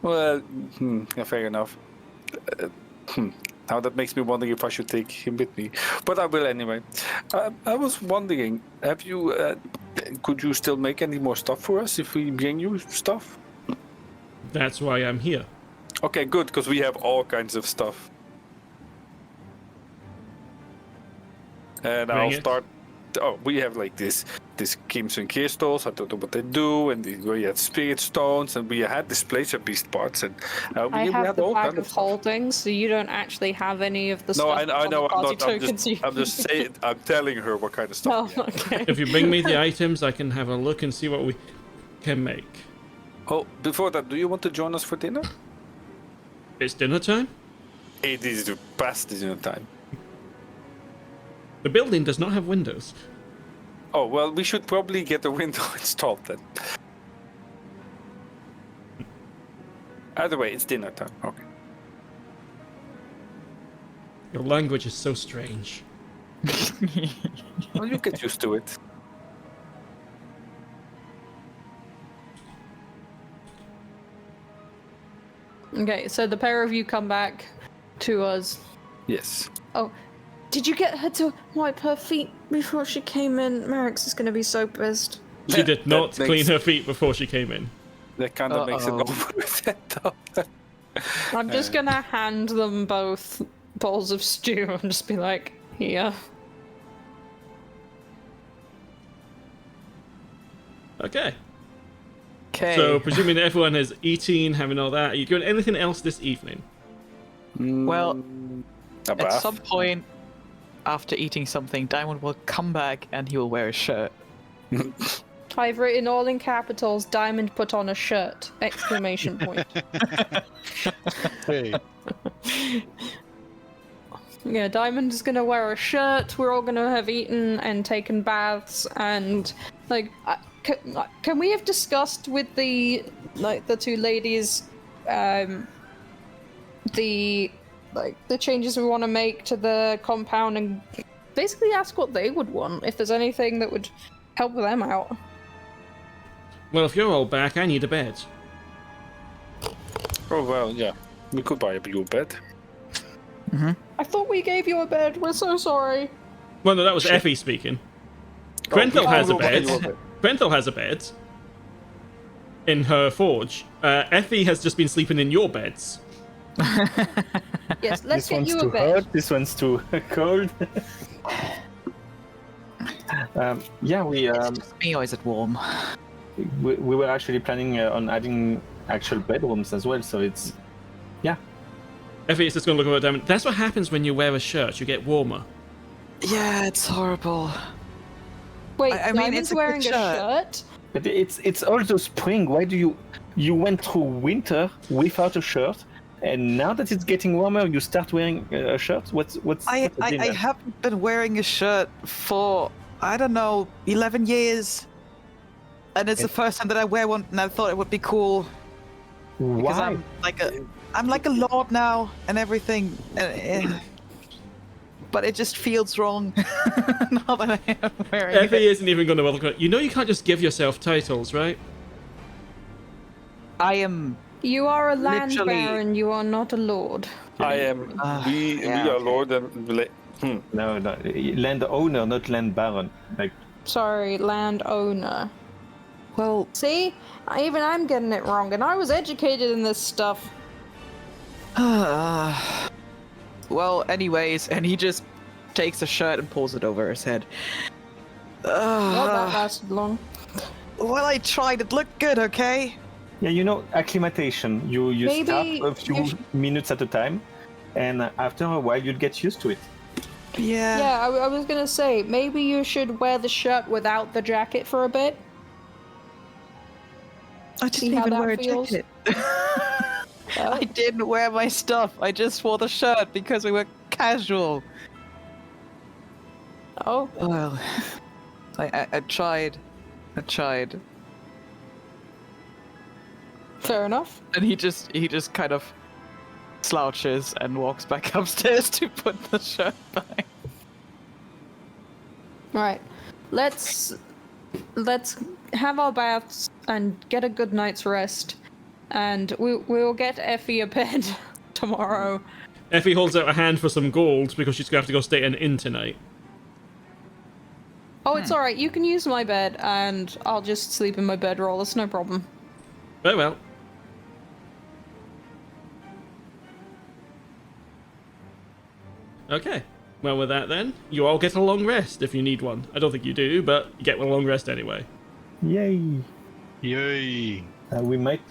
Well, yeah, fair enough. Now that makes me wondering if I should take him with me, but I will anyway. I was wondering, could you still make any more stuff for us if we bring you stuff? That's why I'm here. Okay, good, because we have all kinds of stuff. And I'll start. Oh, we have like this crimson crystals. I don't know what they do, and we had spirit stones, and we had this pleasure beast parts, and I we have had the all bag kinds of stuff. holdings, so you don't actually have any of the No, stuff. I know. On the party I'm tokens just saying. I'm telling her what kind of stuff. Oh, we have. okay. If you bring me the items, I can have a look and see what we can make. Oh, before that, do you want to join us for dinner? It's dinner time? It is past dinner time. The building does not have windows. Oh, well, we should probably get a window installed then. Either way, it's dinner time. Okay. Your language is so strange. Well, you get used to it. Okay, so the pair of you come back to us. Yes. Oh, did you get her to wipe her feet before she came in? Merrick's is gonna be so pissed. She did not makes- clean her feet before she came in. That kind of makes it over with that though. I'm just gonna hand them both bowls of stew and just be like, here. Okay. Okay. So, presuming that everyone has eaten, having all that, are you doing anything else this evening? Well, A at bath? some point after eating something, Diamond will come back and he will wear a shirt. I've written all in capitals, Diamond put on a shirt! Exclamation point. Hey. Yeah, Diamond is gonna wear a shirt, we're all gonna have eaten and taken baths, and, like, can we have discussed with the two ladies, the changes we want to make to the compound, and basically ask what they would want, if there's anything that would help them out. Well, if you're all back, I need a bed. Oh, well, yeah. We could buy a blue bed. I thought we gave you a bed, we're so sorry. Well, no, that was Effie speaking. Quenthel has a we'll buy bed. you a bed. Quenthel has a bed. In her forge. Effie has just been sleeping in your beds. Yes, let's This get one's you a too bed. hot, this one's too cold. Yeah, It's just me, or is it warm? we were actually planning on adding actual bedrooms as well, so it's... Yeah. Effie is just going to look over at Diamond. That's what happens when you wear a shirt. You get warmer. Yeah, it's horrible. Wait, I mean, Diamond's it's a good wearing a shirt. shirt? But it's also spring. Why do you went through winter without a shirt, and now that it's getting warmer, you start wearing a shirt? What's I the deal there? haven't been wearing a shirt for, I don't know, 11 years. And it's the first time that I wear one, and I thought it would be cool. Because Why? I'm like a lord now and everything. But it just feels wrong now that I am wearing Effie it. isn't even going to bother. You know you can't just give yourself titles, right? I am. You are a land Literally- baron, you are not a lord. I am. We yeah, are okay. Lord and. No, land owner, not land baron. Like, Sorry, land owner. Well, See? Even I'm getting it wrong, and I was educated in this stuff. well, anyways, and he just takes a shirt and pulls it over his head. Well, that lasted long. Well, I tried. It looked good, okay? Yeah, acclimatation. You Maybe start a few if- minutes at a time, and after a while you'll get used to it. Yeah. Yeah, I was gonna say, maybe you should wear the shirt without the jacket for a bit. I didn't See how even that wear a feels? jacket. Oh. I didn't wear my stuff. I just wore the shirt because we were casual. Oh, Well, I tried. I tried. fair enough. And he just kind of slouches and walks back upstairs to put the shirt back. Right. Let's have our baths and get a good night's rest, and we'll get Effie a bed tomorrow. Effie holds out a hand for some gold because she's gonna have to go stay an inn tonight. Oh, it's alright. You can use my bed, and I'll just sleep in my bedroll. It's no problem. Very well. Okay. Well, with that then, you all get a long rest if you need one. I don't think you do, but you get a long rest anyway. Yay! Yay. We might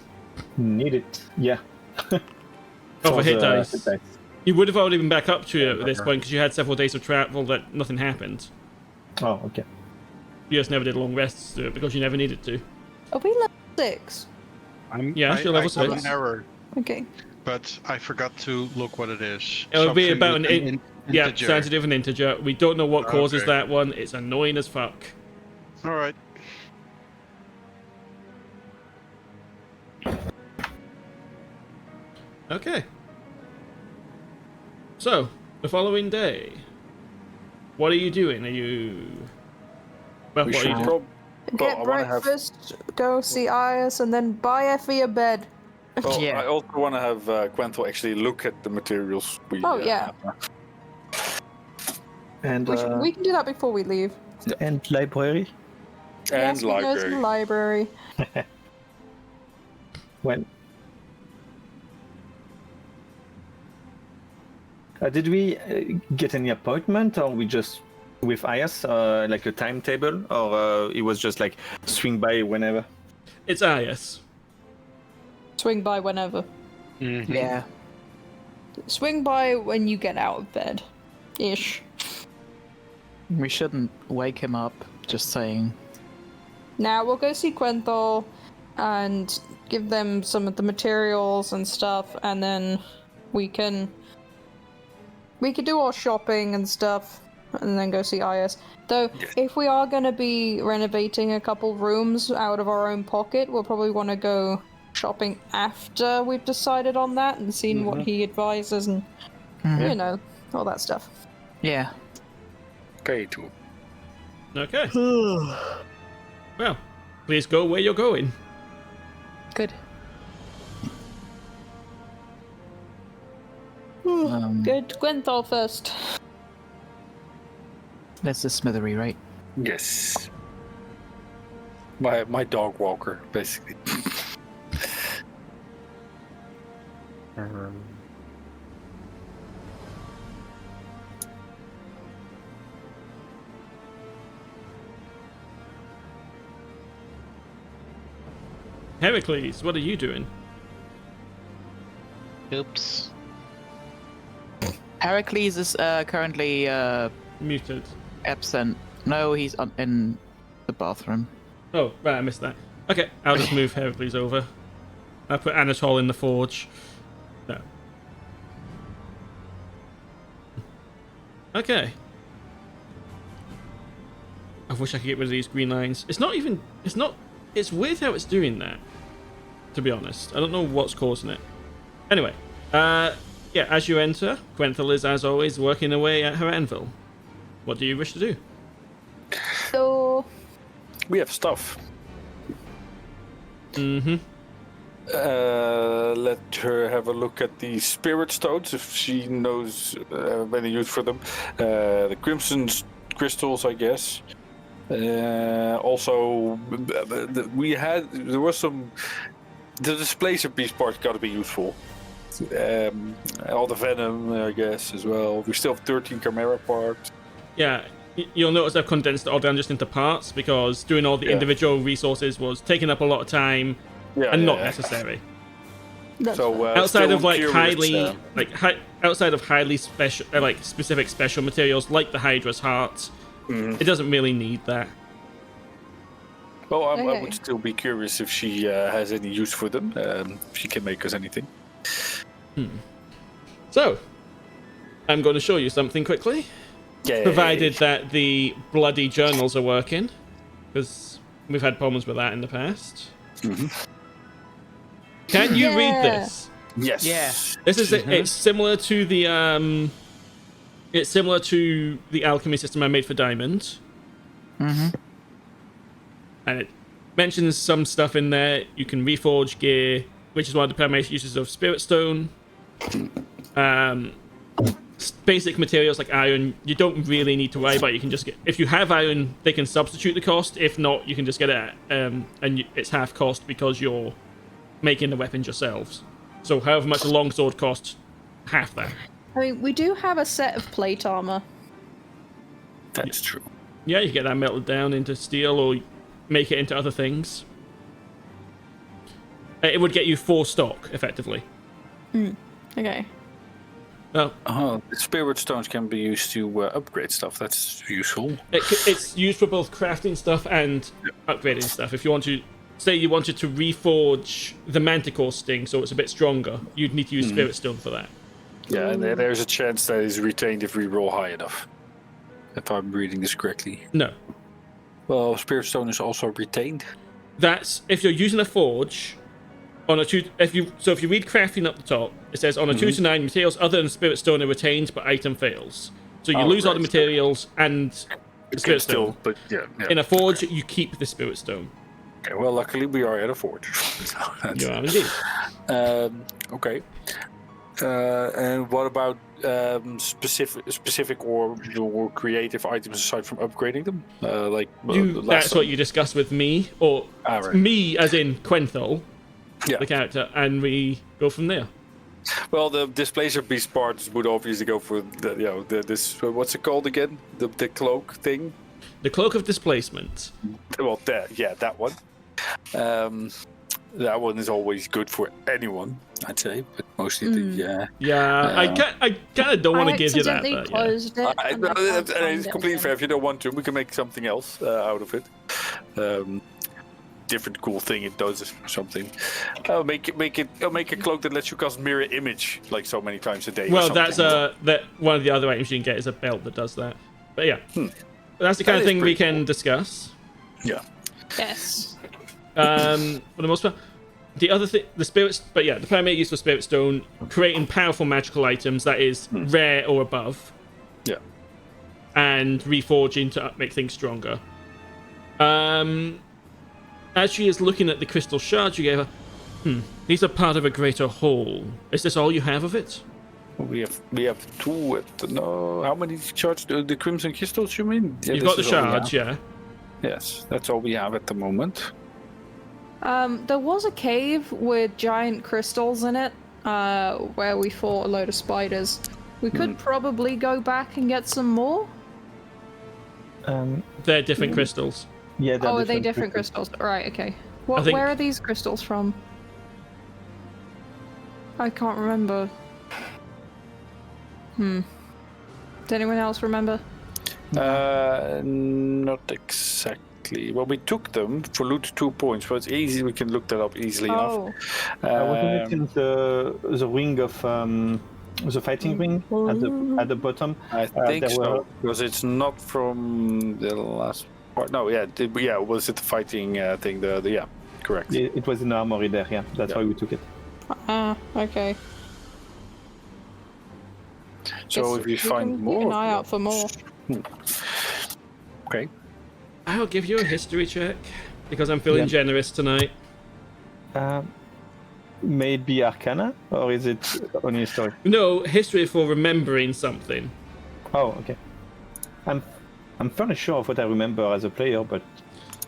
need it. Yeah. Oh, for hit the dice. hit dice. You would have already been back up to it at this point because you had several days of travel that nothing happened. Oh, okay. You just never did long rests to it because you never needed to. Are we level 6? Yeah, you're level I got 6. an error, Okay. but I forgot to look what it is. It would be Something about with an yeah, integer. something to do with an integer. We don't know what causes Okay. that one. It's annoying as fuck. All right. Okay. So, the following day, what are you doing? Are you... Well, We what are you should doing? Get I wanna have- breakfast, go see Ias, and then buy Effie a bed. Well, Yeah. I also want to have Quentin actually look at the materials we. Oh, yeah. have. And We can do that before we leave. and library. And yes, we go to the library. library. When? Did we get any appointment, or we just with Ayas, like a timetable, or it was just like swing by whenever? It's Ayas. Swing by whenever. Mhm. Yeah. Swing by when you get out of bed. Ish. We shouldn't wake him up, just saying. Now we'll go see Quenthal and give them some of the materials and stuff, and then we can do our shopping and stuff, and then go see Ias. Though, if we are going to be renovating a couple rooms out of our own pocket, we'll probably want to go shopping after we've decided on that and seen what he advises and, you know, all that stuff. Yeah. Okay, too. Okay. Well, please go where you're going. Good. Good. Quenthal first. That's the smithery, right? Yes. My dog walker, basically. Heracles, what are you doing? Oops. Heracles is currently Muted. absent. No, he's in the bathroom. Oh, right, I missed that. Okay, I'll just move Heracles over. I'll put Anatole in the forge. No. Okay. I wish I could get rid of these green lines. It's weird how it's doing that, to be honest. I don't know what's causing it. Anyway, yeah, as you enter, Quenthal is, as always, working away at her anvil. What do you wish to do? So, We have stuff. Mm-hmm. Let her have a look at the spirit stones if she knows any use for them. The crimson crystals, I guess. Also, there was some. The displacer piece part got to be useful. All the venom, I guess, as well. We still have 13 chimera parts. Yeah, you'll notice I've condensed it all down just into parts because doing all the individual resources was taking up a lot of time and not necessary. So outside of like curious, outside of highly special, like specific special materials like the Hydra's heart, it doesn't really need that. Well, I would still be curious if she has any use for them. If she can make us anything. So, I'm going to show you something quickly. Yay. Provided that the bloody journals are working, because we've had problems with that in the past. Can you read this? Yes. Yeah. This is it's similar to the alchemy system I made for Diamond. And it mentions some stuff in there. You can reforge gear, which is one of the primary uses of Spirit Stone. Basic materials like iron, you don't really need to worry about. You can just get, if you have iron, they can substitute the cost. If not, you can just get it, and it's half cost because you're making the weapons yourselves. So however much a longsword costs, half that. I mean, we do have a set of plate armor. That's true. Yeah, you get that melted down into steel or make it into other things. It would get you 4 stock, effectively. Okay. Well, The spirit stones can be used to upgrade stuff. That's useful. it's used for both crafting stuff and upgrading stuff. If you want to, say you wanted to reforge the Manticore sting so it's a bit stronger, you'd need to use Spirit Stone for that. Yeah, and there's a chance that is retained if we roll high enough. If I'm reading this correctly. No. Well, spirit stone is also retained. That's if you're using a forge on a 2. If you read crafting up the top, it says on a 2 to 9 materials other than Spirit Stone are retained, but item fails. So you lose all the materials and the Spirit Stone. But yeah. In a forge, you keep the Spirit Stone. Okay, well, luckily we are at a forge. You are indeed. Okay. And what about specific or creative items aside from upgrading them? That's what you discuss with me, or right. me as in Quenthel, the character, and we go from there. Well, the Displacer Beast parts would obviously go for this. What's it called again? The cloak thing. The Cloak of Displacement. Well, that one. That one is always good for anyone, I'd say, but mostly I kind of don't want to give you that. But, closed it. It's completely fair. If you don't want to, we can make something else out of it. Different cool thing it does or something. I'll make a cloak that lets you cast mirror image like so many times a day. Well, that's that one of the other items you can get is a belt that does that. But yeah, that's the kind of thing we can discuss. Yeah. Yes. For the most part, the other thing, the primary use for Spirit Stone, creating powerful magical items that is rare or above. Yeah. And reforging to make things stronger. As she is looking at the crystal shards you gave her, these are part of a greater whole. Is this all you have of it? We have 2. No, how many shards? The crimson crystals, you mean? Yeah, You've got the shards, yeah. Yes, that's all we have at the moment. There was a cave with giant crystals in it, where we fought a load of spiders. We could probably go back and get some more. They're different crystals. Yeah. Are they different crystals? Right. Okay. Where are these crystals from? I can't remember. Does anyone else remember? Not exactly. Well, we took them for loot 2 points, but it's easy. We can look that up easily enough. Wasn't it in the ring of the fighting ring at the bottom? I think so, because it's not from the last part. No, was it the fighting thing? Correct. It was in the armory there. Yeah, that's why we took it. Okay. So if you find more, keep an eye out for more. Okay. I'll give you a history check because I'm feeling generous tonight. Maybe Arcana, or is it only history? No, history for remembering something. Oh, okay. I'm fairly sure of what I remember as a player, but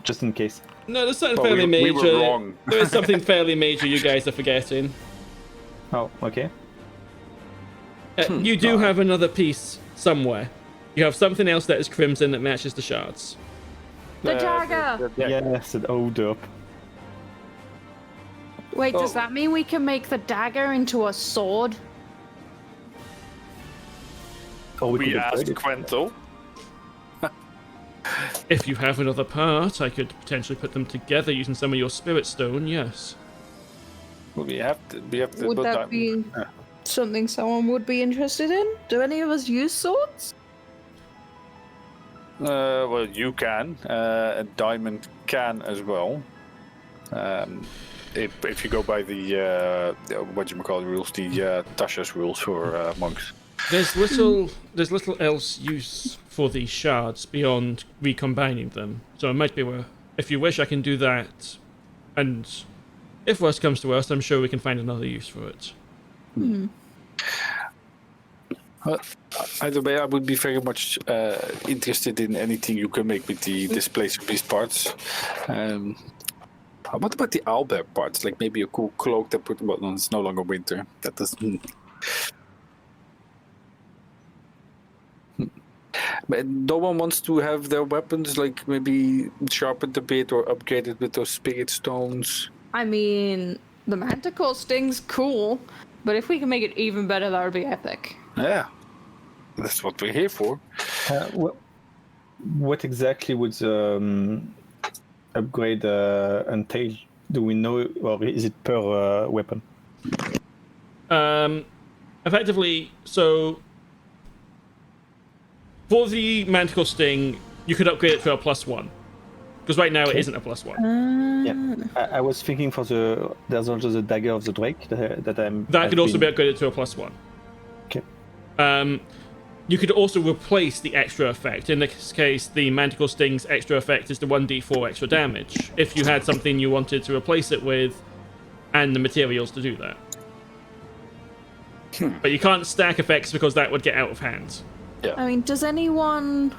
just in case. No, there's something fairly major. We were wrong. There is something fairly major you guys are forgetting. Oh, okay. You do have another piece somewhere. You have something else that is crimson that matches the shards. The dagger! Yes, it owed up. Wait, does Oh. that mean we can make the dagger into a sword? Or We could asked upgrade it. Quento. If you have another part, I could potentially put them together using some of your spirit stone, yes. We have to. Would but that be something someone would be interested in? Do any of us use swords? Well, you can, and Diamond can as well. If you go by the rules, the Tasha's rules for monks. There's little else use for these shards beyond recombining them. So it might be where, if you wish, I can do that. And if worst comes to worst, I'm sure we can find another use for it. Either way, I would be very much interested in anything you can make with the displacer beast parts. What about the owlbear parts? Like maybe a cool cloak that put. Well, no, it's no longer winter. That doesn't. But no one wants to have their weapons like maybe sharpened a bit or upgraded with those spirit stones. I mean, the manticore sting's cool, but if we can make it even better, that would be epic. Yeah, that's what we're here for. What exactly would upgrade entail? Do we know, or is it per weapon? Effectively, so for the Manticore Sting, you could upgrade it to a +1. Because right now it isn't a +1. Yeah, I was thinking there's also the dagger of the Drake that I'm. That could also be upgraded to a +1. Okay. You could also replace the extra effect. In this case, the Manticore Sting's extra effect is the 1d4 extra damage. If you had something you wanted to replace it with, and the materials to do that. But you can't stack effects because that would get out of hand. I mean, does anyone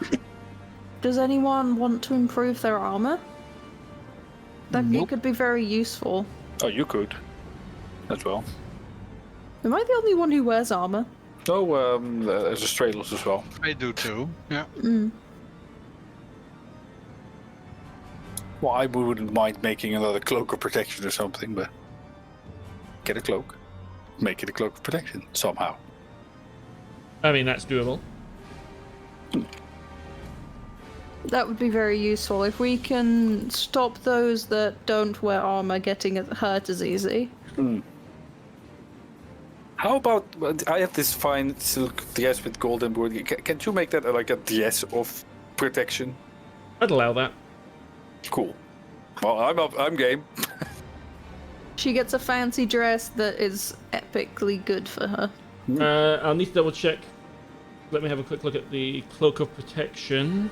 want to improve their armor? It could be very useful. Oh, you could, as well. Am I the only one who wears armor? Oh, there's Astraelos as well. I do too. Yeah. Well, I wouldn't mind making another cloak of protection or something, but get a cloak, make it a cloak of protection somehow. I mean, that's doable. That would be very useful if we can stop those that don't wear armor getting hurt as easy. How about I have this fine silk dress with gold embroidery? Can't you make that like a dress of protection? I'd allow that. Cool. Well, I'm game. She gets a fancy dress that is epically good for her. I'll need to double check. Let me have a quick look at the Cloak of Protection.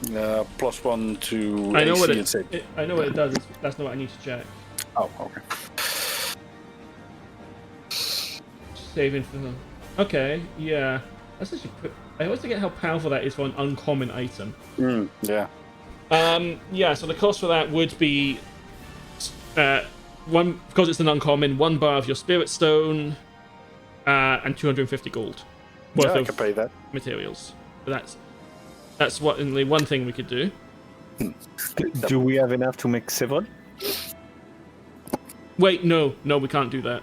+1 to I know AC what and save. I know what it does. That's not what I need to check. Oh, okay. Saving for them. Okay, yeah. That's actually I always forget how powerful that is for an uncommon item. Yeah. Yeah, so the cost for that would be one, because it's an uncommon, 1 bar of your spirit stone, and 250 gold worth I of can pay that. materials. But that's what only one thing we could do. Do we have enough to make several? Wait, no, we can't do that.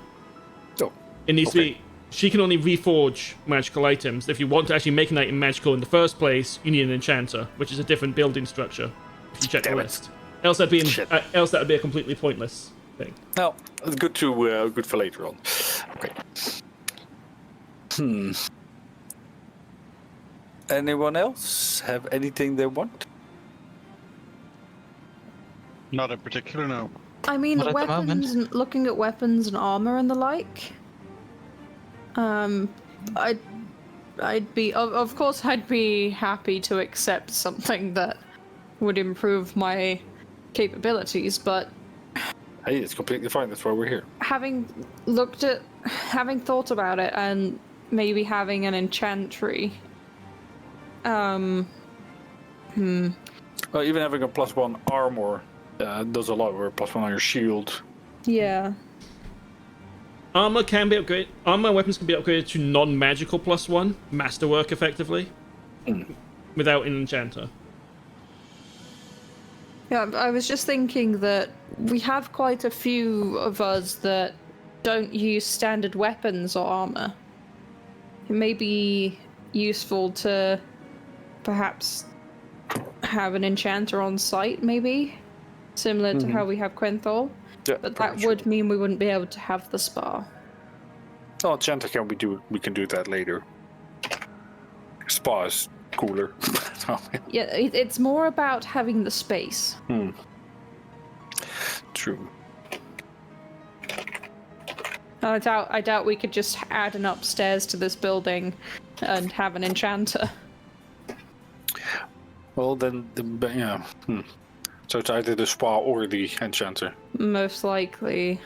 Oh, It needs to be. She can only reforge magical items. If you want to actually make an item magical in the first place, you need an enchanter, which is a different building structure. If you check the Damn it. list, else that would be a completely pointless thing. well, good for later on. Okay. Anyone else have anything they want? Not in particular, no. I mean, Not at the moment. weapons and looking at weapons and armor and the like. I'd be, of course, I'd be happy to accept something that would improve my capabilities, but Hey, it's completely fine. That's why we're here. having thought about it, and maybe having an enchantry. Well, even having a +1 armor does a lot. Or +1 on your shield. Yeah. Armor can be upgraded. Armor weapons can be upgraded to non-magical +1 masterwork, effectively. without an enchanter. Yeah, I was just thinking that we have quite a few of us that don't use standard weapons or armor. It may be useful to perhaps have an enchanter on site, maybe? Similar to how we have Quenthal. Yeah, But that would mean we wouldn't be able to have the spa. Oh, Enchanter we can do that later. Spa is cooler. Yeah, it's more about having the space. True. I doubt we could just add an upstairs to this building and have an enchanter. Well, then, yeah. So it's either the spa or the enchanter. Most likely.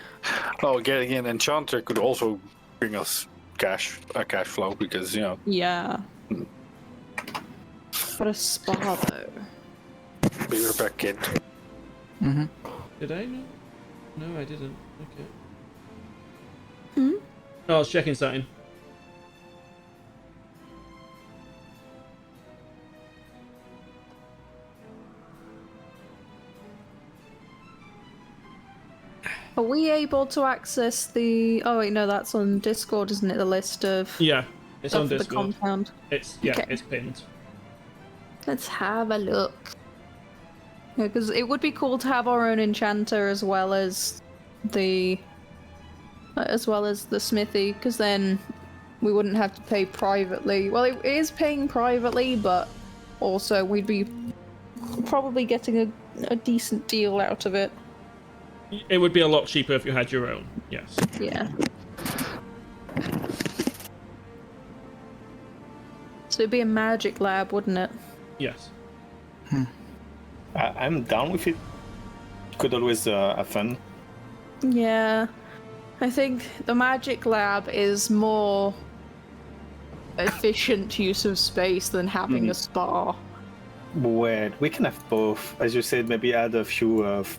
Oh, getting an enchanter could also bring us cash flow because, you know. Yeah. But a spa, though. Be right back, kid. Did I know? No, I didn't. Okay. Hmm? Oh, I was checking something. Are we able to access the... Oh wait, no, that's on Discord, isn't it? The list of Yeah, it's stuff on for the Discord. compound. It's Okay. it's pinned. Let's have a look. Yeah, because it would be cool to have our own enchanter as well as the smithy, because then we wouldn't have to pay privately. Well, it is paying privately, but also we'd be probably getting a decent deal out of it. It would be a lot cheaper if you had your own. Yes. Yeah. So it'd be a magic lab, wouldn't it? Yes. I'm down with it. Could always have fun. Yeah. I think the magic lab is more efficient use of space than having a spa. Well, we can have both. As you said, maybe add a few of...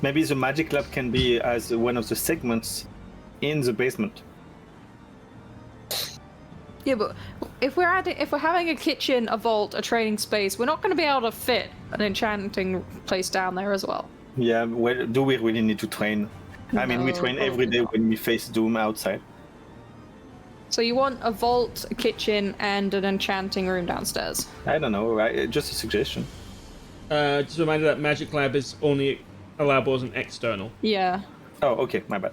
Maybe the magic lab can be as one of the segments in the basement. Yeah, but if we're having a kitchen, a vault, a training space, we're not going to be able to fit an enchanting place down there as well. Yeah, well, do we really need to train? I mean, we No, train every day probably when we face Doom outside. So you want a vault, a kitchen, and an enchanting room downstairs. I don't know, right? Just a suggestion. Just a reminder that Magic Lab is only allowable as an external. Yeah. Oh, okay, my bad.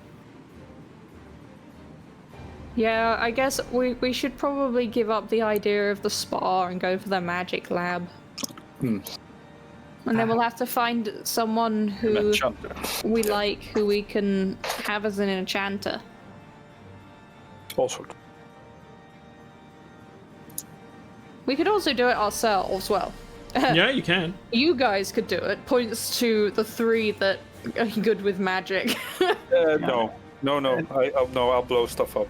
Yeah, I guess we should probably give up the idea of the spa and go for the magic lab. And then we'll have to find someone who Enchanter. we like, who we can have as an enchanter. Also. We could also do it ourselves, well. Yeah, you can. You guys could do it. Points to the three that are good with magic. No. I'll blow stuff up.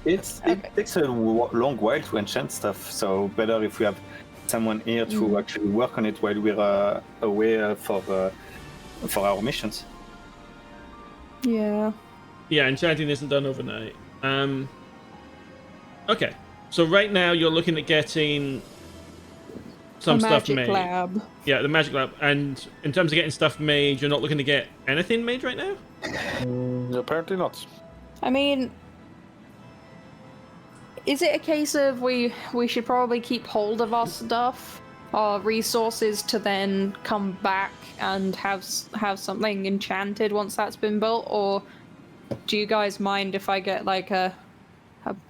It takes a long while to enchant stuff, so better if we have someone here to actually work on it while we're away for our missions. Yeah. Yeah, enchanting isn't done overnight. Okay, so right now you're looking at getting some stuff made. Magic lab. Yeah, the magic lab. And in terms of getting stuff made, you're not looking to get anything made right now? Apparently not. I mean, is it a case of we should probably keep hold of our stuff, our resources, to then come back and have something enchanted once that's been built, or do you guys mind if I get like a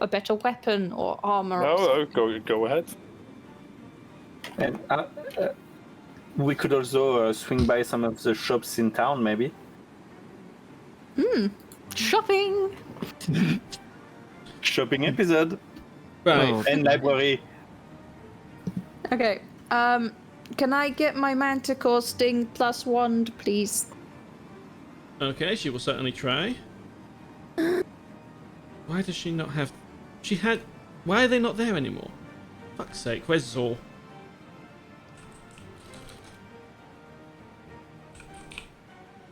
better weapon or armor? No, go ahead. And we could also swing by some of the shops in town, maybe. Shopping. Shopping episode Right. and library. Okay. Can I get my Manticore Sting plus wand, please? Okay, she will certainly try. Why does she not have... She had... Why are they not there anymore? Fuck's sake, where's Zor?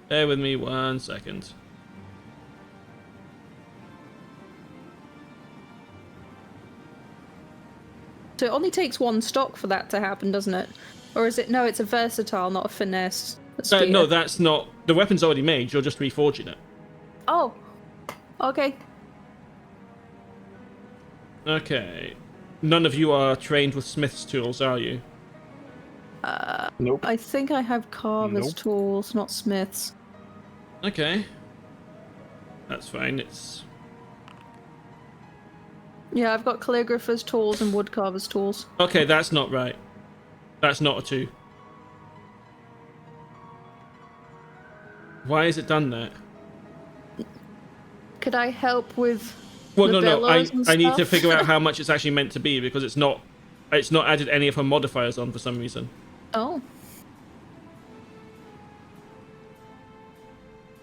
Bear with me 1 second. It only takes one stock for that to happen, doesn't it? Or is it? No, it's a versatile, not a finesse. Spear. No, that's not. The weapon's already made. You're just reforging it. Oh. Okay. Okay. None of you are trained with smith's tools, are you? Nope. I think I have carver's Nope. tools, not smith's. Okay. That's fine. It's. Yeah, I've got calligrapher's tools and woodcarver's tools. Okay, that's not right. That's not a 2. Why is it done that? Could I help with? Well, the no. bellows and I need to stuff? figure out how much it's actually meant to be because it's not added any of her modifiers on for some reason. Oh.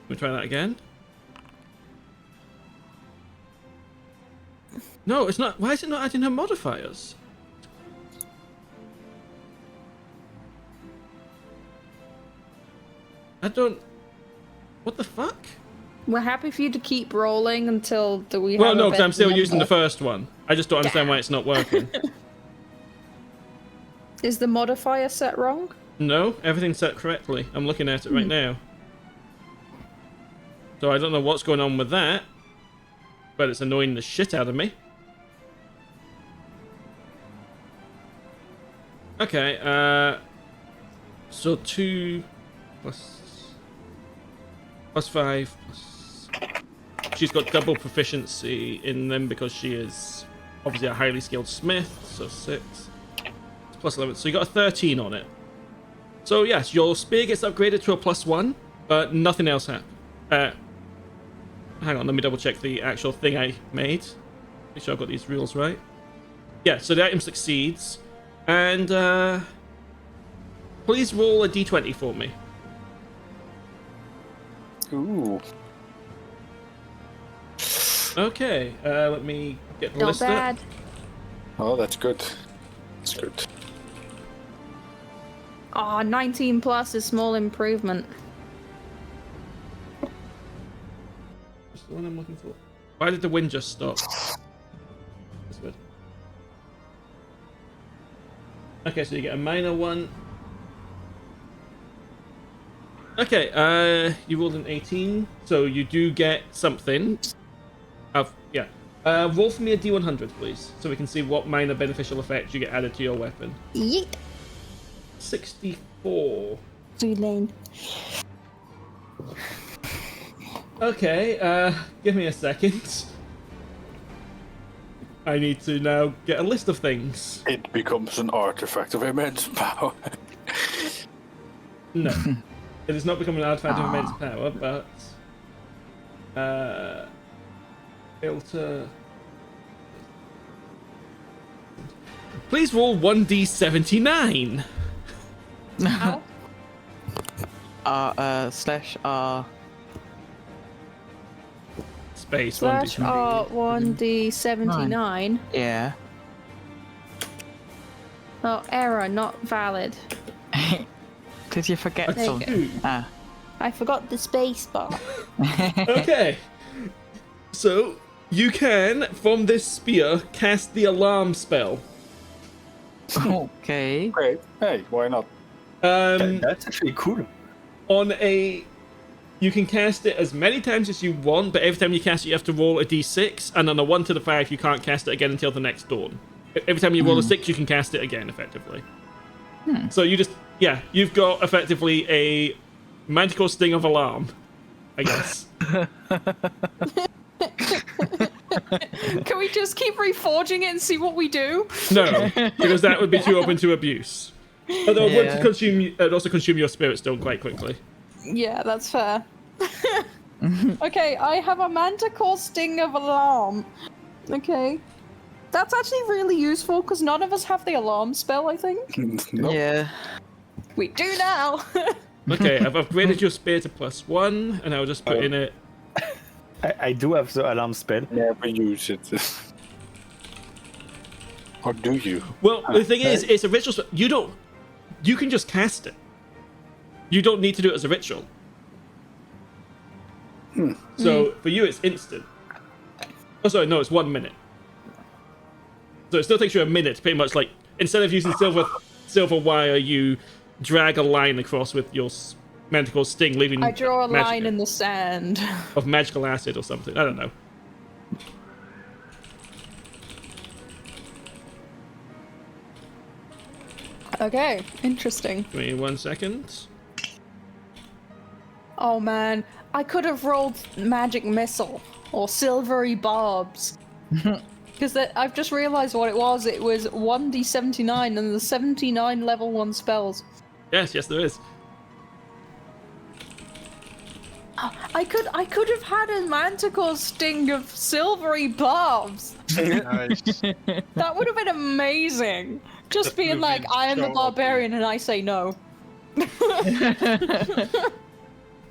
Can we try that again? No, it's not. Why is it not adding her modifiers? I don't. What the fuck? We're happy for you to keep rolling until we have Well, a no, because I'm better still using the number. first one. I just don't understand why it's not working. Is the modifier set wrong? No, everything's set correctly. I'm looking at it right now. So I don't know what's going on with that, but it's annoying the shit out of me. Okay, so 2 plus 5 plus... She's got double proficiency in them because she is obviously a highly skilled smith, so 6 plus 11, so you got a 13 on it. So yes, your spear gets upgraded to a +1, but nothing else happened. Hang on, let me double check the actual thing I made. Make sure I've got these rules right. Yeah, so the item succeeds. And please roll a d20 for me. Ooh. Okay, let me get the Not list bad. up. Oh, that's good. That's good. Oh, 19 plus is small improvement. That's the one I'm looking for. Why did the wind just stop? That's good. Okay, so you get a minor 1. Okay, you rolled an 18, so you do get something. Yeah. Roll for me a d100, please, so we can see what minor beneficial effects you get added to your weapon. Yeet. 64. Lane. Okay, give me a second. I need to now get a list of things. It becomes an artifact of immense power. No. It has not become an artifact of immense power, but... filter... Please roll 1d79. Ow. Slash R. Space Slash 1d79. R1D79. Yeah. Oh, error, not valid. Did you forget There you something? Ah. I forgot the space bar. Okay. So, you can, from this spear, cast the alarm spell. Okay. Great. Hey, why not? That's actually cool. On a... You can cast it as many times as you want, but every time you cast it, you have to roll a d6, and on a 1 to the 5, you can't cast it again until the next dawn. Every time you roll a 6, you can cast it again, effectively. So you just... Yeah, you've got, effectively, a Manticore Sting of Alarm, I guess. Can we just keep reforging it and see what we do? No, because that would be too open to abuse. Although it Yeah. would consume, it'd also consume your spirit stone quite quickly. Yeah, that's fair. Okay, I have a Manticore Sting of Alarm. Okay. That's actually really useful, because none of us have the alarm spell, I think. Nope. Yeah. We do now! Okay, I've upgraded your spear to +1, and I'll just put in it. I do have the alarm spell. Never use it. Or do you? Well, the thing is, it's a ritual spell. You can just cast it. You don't need to do it as a ritual. So, for you, it's instant. Oh, sorry, no, it's 1 minute. So it still takes you a minute, pretty much. Like instead of using silver wire, you drag a line across with your manticore sting, leaving. I draw a line in the sand. Of magical acid or something. I don't know. Okay, interesting. Give me 1 second. Oh man, I could have rolled magic missile or silvery barbs. Because I've just realized what it was. It was 1d79 and the 79 level 1 spells. Yes, there is. I could have had a manticore sting of silvery barbs. Nice. That would have been amazing. Just That being would've like, been I am so the barbarian and I say no.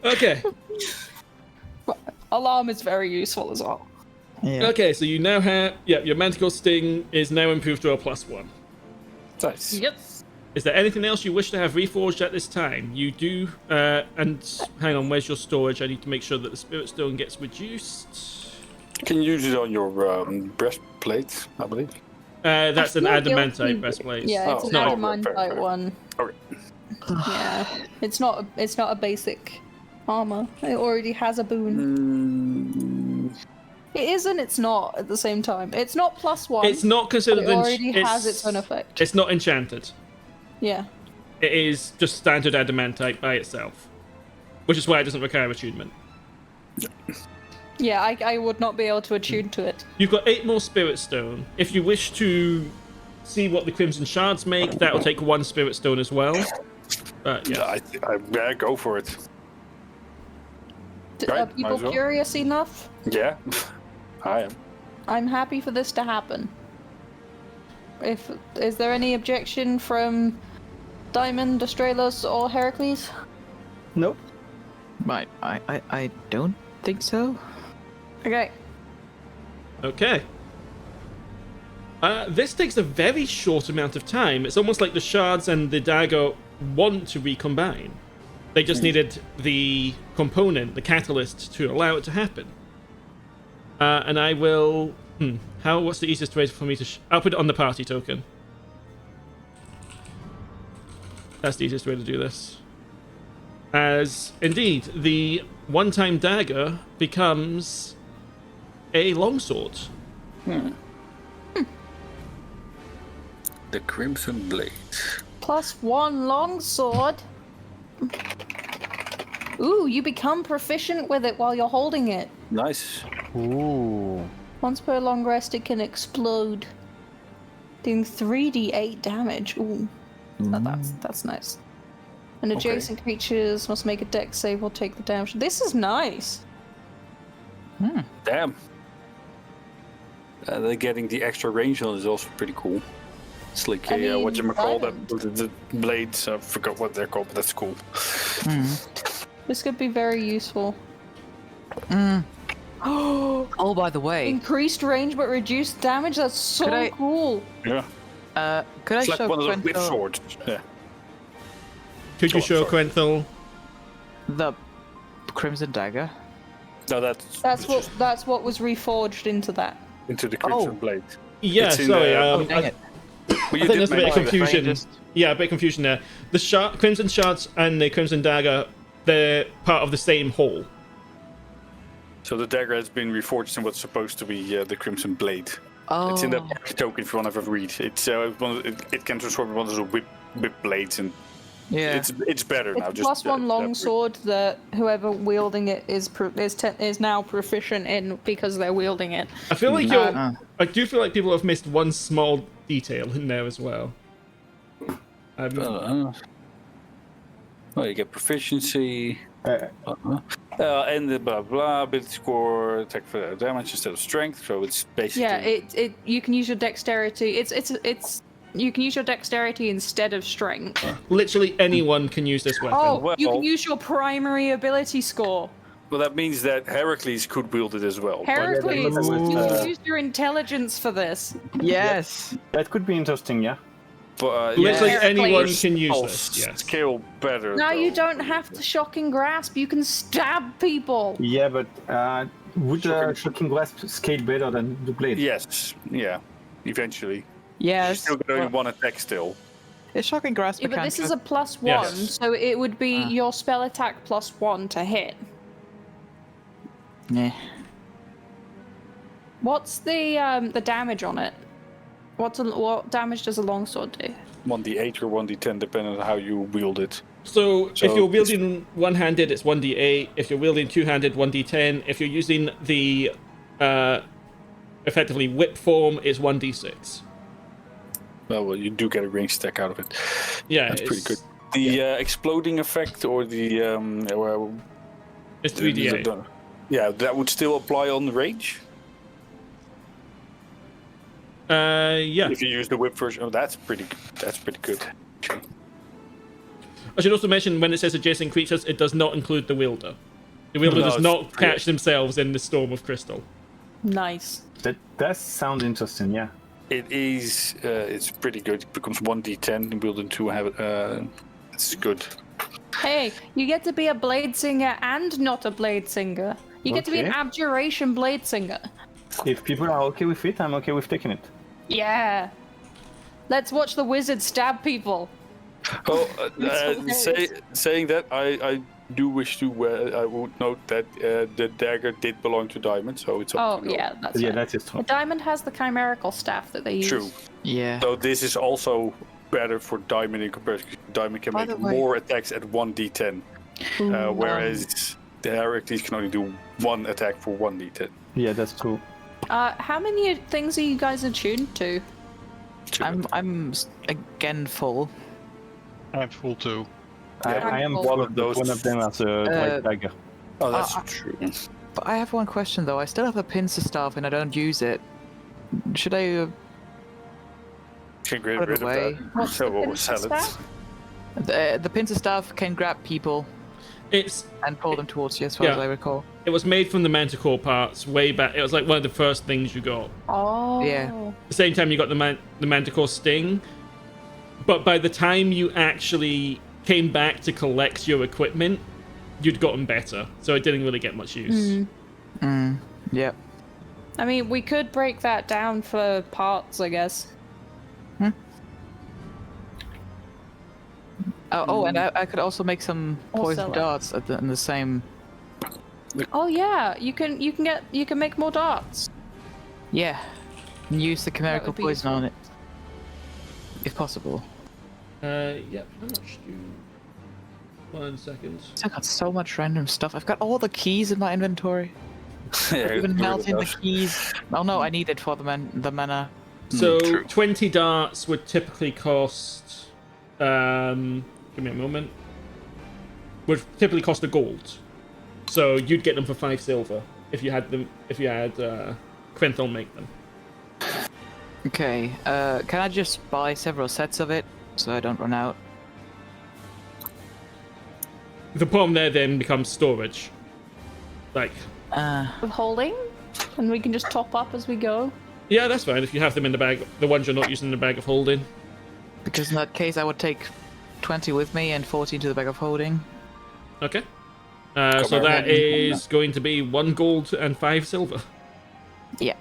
Okay. Alarm is very useful as well. Yeah. Okay, so you now have your manticore sting is now improved to a +1. Nice. Yep. Is there anything else you wish to have reforged at this time? You do, and hang on, where's your storage? I need to make sure that the spirit stone gets reduced. You can use it on your breastplate, I believe. That's an feel guilty. adamantite breastplate. Yeah, it's Oh, an no, adamantite fair. one. Okay. Yeah, it's not a basic armor. It already has a boon. It is and it's not at the same time. It's not +1. It's not considered. It already has its own effect. It's not enchanted. Yeah. It is just standard adamantite by itself, which is why it doesn't require attunement. Yeah, I would not be able to attune to it. You've got 8 more spirit stone. If you wish to see what the crimson shards make, that will take 1 spirit stone as well. Yeah. I go for it. Are Might people as well. curious enough? Yeah, I am. I'm happy for this to happen. Is there any objection from Diamond, Astraelos, or Heracles? Nope. Right. I don't think so. Okay. Okay. This takes a very short amount of time. It's almost like the shards and the dagger want to recombine. They just needed the component, the catalyst, to allow it to happen. And I will... What's the easiest way for me to... I'll put it on the party token. That's the easiest way to do this. As, indeed, the one-time dagger becomes a longsword. The Crimson Blade. +1 longsword. Ooh, you become proficient with it while you're holding it. Nice. Ooh. Once per long rest, it can explode, doing 3d8 damage. Ooh, that's nice. And adjacent creatures must make a dex save or take the damage. This is nice. Damn. They're getting the extra range on is also pretty cool. It's like I mean, what you call that? diamond. The blades. I forgot what they're called, but that's cool. This could be very useful. Oh, by the way, Increased range but reduced damage? That's so Could I- cool. Yeah. could I It's like show one of those whip Quenthel swords. Yeah. Could you Go on, show sorry. Quenthel? the crimson dagger? No, that's That's what was reforged into that. into the Crimson Blade. Yeah, It's in sorry. the- Dang it. Well, I think there's a bit of mention- confusion. Just- Yeah, a bit of confusion there. The Crimson Shards and the Crimson Dagger, they're part of the same whole. So the dagger has been reforged in what's supposed to be the Crimson Blade. Oh. It's in the party token if you want to read. It's it can transform one of those whip blades, and Yeah. it's better now. It's Just +1 longsword that whoever wielding it is now proficient in because they're wielding it. I feel like I do feel like people have missed one small detail in there as well. Well, you get proficiency. And the blah blah ability score, attack for damage instead of strength. So it's basically Yeah, you can use your dexterity. It's you can use your dexterity instead of strength. Literally anyone can use this weapon. Oh, you well- can use your primary ability score. Well, that means that Heracles could wield it as well. Heracles, Ooh. you can use your intelligence for this. Yes. That could be interesting, yeah. But Literally Yeah. anyone Heracles. can use I'll this. Yes. scale better. Now you though. don't have to shocking grasp. You can stab people. Yeah, but would Shocking Grasp scale better than the blade? Yes. Yeah. eventually. Yes. You're still going to well, one attack still. is shocking grasp Yeah, but this is a +1, Yes. so it would be Ah. your spell attack +1 to hit. Yeah. What's the damage on it? What damage does a longsword do? 1d8 or 1d10, depending on how you wield it. So if So you're it's- wielding one-handed, it's 1d8. If you're wielding two-handed, 1d10. If you're using the effectively whip form, it's 1d6. Well, you do get a range stack out of it. Yeah, That's pretty it's- good. The exploding effect or the It's 3d8. yeah, that would still apply on the range Yeah. if you use the whip version. Oh, that's pretty good. I should also mention when it says adjacent creatures, it does not include the wielder. The wielder No, does it's not pretty- catch themselves in the storm of crystal. Nice. That does sound interesting, yeah. It is. It's pretty good. It becomes 1d10 and wielding two. It's good. Hey, you get to be a blade singer and not a blade singer. You get to be an Okay. abjuration blade singer. If people are okay with it, I'm okay with taking it. Yeah. Let's watch the wizard stab people. Oh, hilarious. saying that, I do wish to. I would note that the dagger did belong to Diamond, so it's up Oh, to you. yeah, that's Yeah, right. that is The true. diamond has the chimerical staff that they use. True. Yeah. So this is also better for Diamond in comparison. Diamond can By make the way- more attacks at 1d10, whereas the Heracles can only do one attack for 1d10. Yeah, that's true. How many things are you guys attuned to? I'm again full. I'm full too. I am One one of of those- One of them has a white dagger. Oh, that's Uh, true. But I have one question though. I still have a pincer staff and I don't use it. Should I? Can get put it rid of away. that. What's So the what pincer was salad? staff? The pincer staff can grab people It's and pull them towards you, as far as Yeah. I recall. It was made from the manticore parts way back. It was like one of the first things you got. Oh. Yeah. The same time you got the manticore sting, but by the time you actually came back to collect your equipment, you'd gotten better, so it didn't really get much use. Yep. I mean, we could break that down for parts, I guess. Oh, and I could also make some Or poison sell it. darts in the same. Oh yeah, you can make more darts. Yeah. And use the chimerical would be poison useful. on it, if possible. Yep. How much do? 1 second. I got so much random stuff. I've got all the keys in my inventory. Yeah, Even get rid of melting the those. keys. Oh no, I need it for the mana. So true. 20 darts would typically cost. Give me a moment. Would typically cost a gold. So you'd get them for 5 silver if you had them. If you had Quenthel make them. Okay. Can I just buy several sets of it so I don't run out? The problem there then becomes storage. Like, With holding, and we can just top up as we go. yeah, that's fine if you have them in the bag. The ones you're not using in the bag of holding. Because in that case, I would take 20 with me and 14 to the bag of holding. Okay. So on. that is going to be 1 gold and 5 silver. Yeah.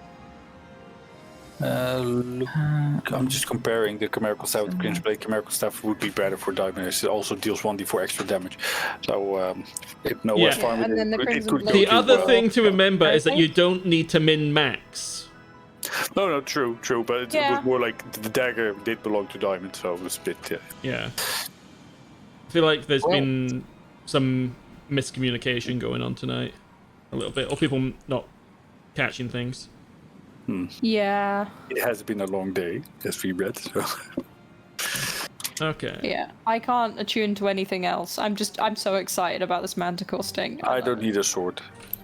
Look, I'm just comparing the chimerical staff with the Cringe Blade. Chimerical staff would be better for Diamond. It also deals 1d4 extra damage. So if no Yeah. one's fine with And then the it Crimson could go Blade. The to, other thing to remember is that Okay. you don't need to min max. No, true, but it Yeah. was more like the dagger did belong to Diamond, so it was a bit. Yeah. I feel like there's Well- been some miscommunication going on tonight. A little bit. Or people not catching things. Yeah. It has been a long day, as we read. So. Okay. Yeah. I can't attune to anything else. I'm so excited about this manticore sting. I don't need a sword.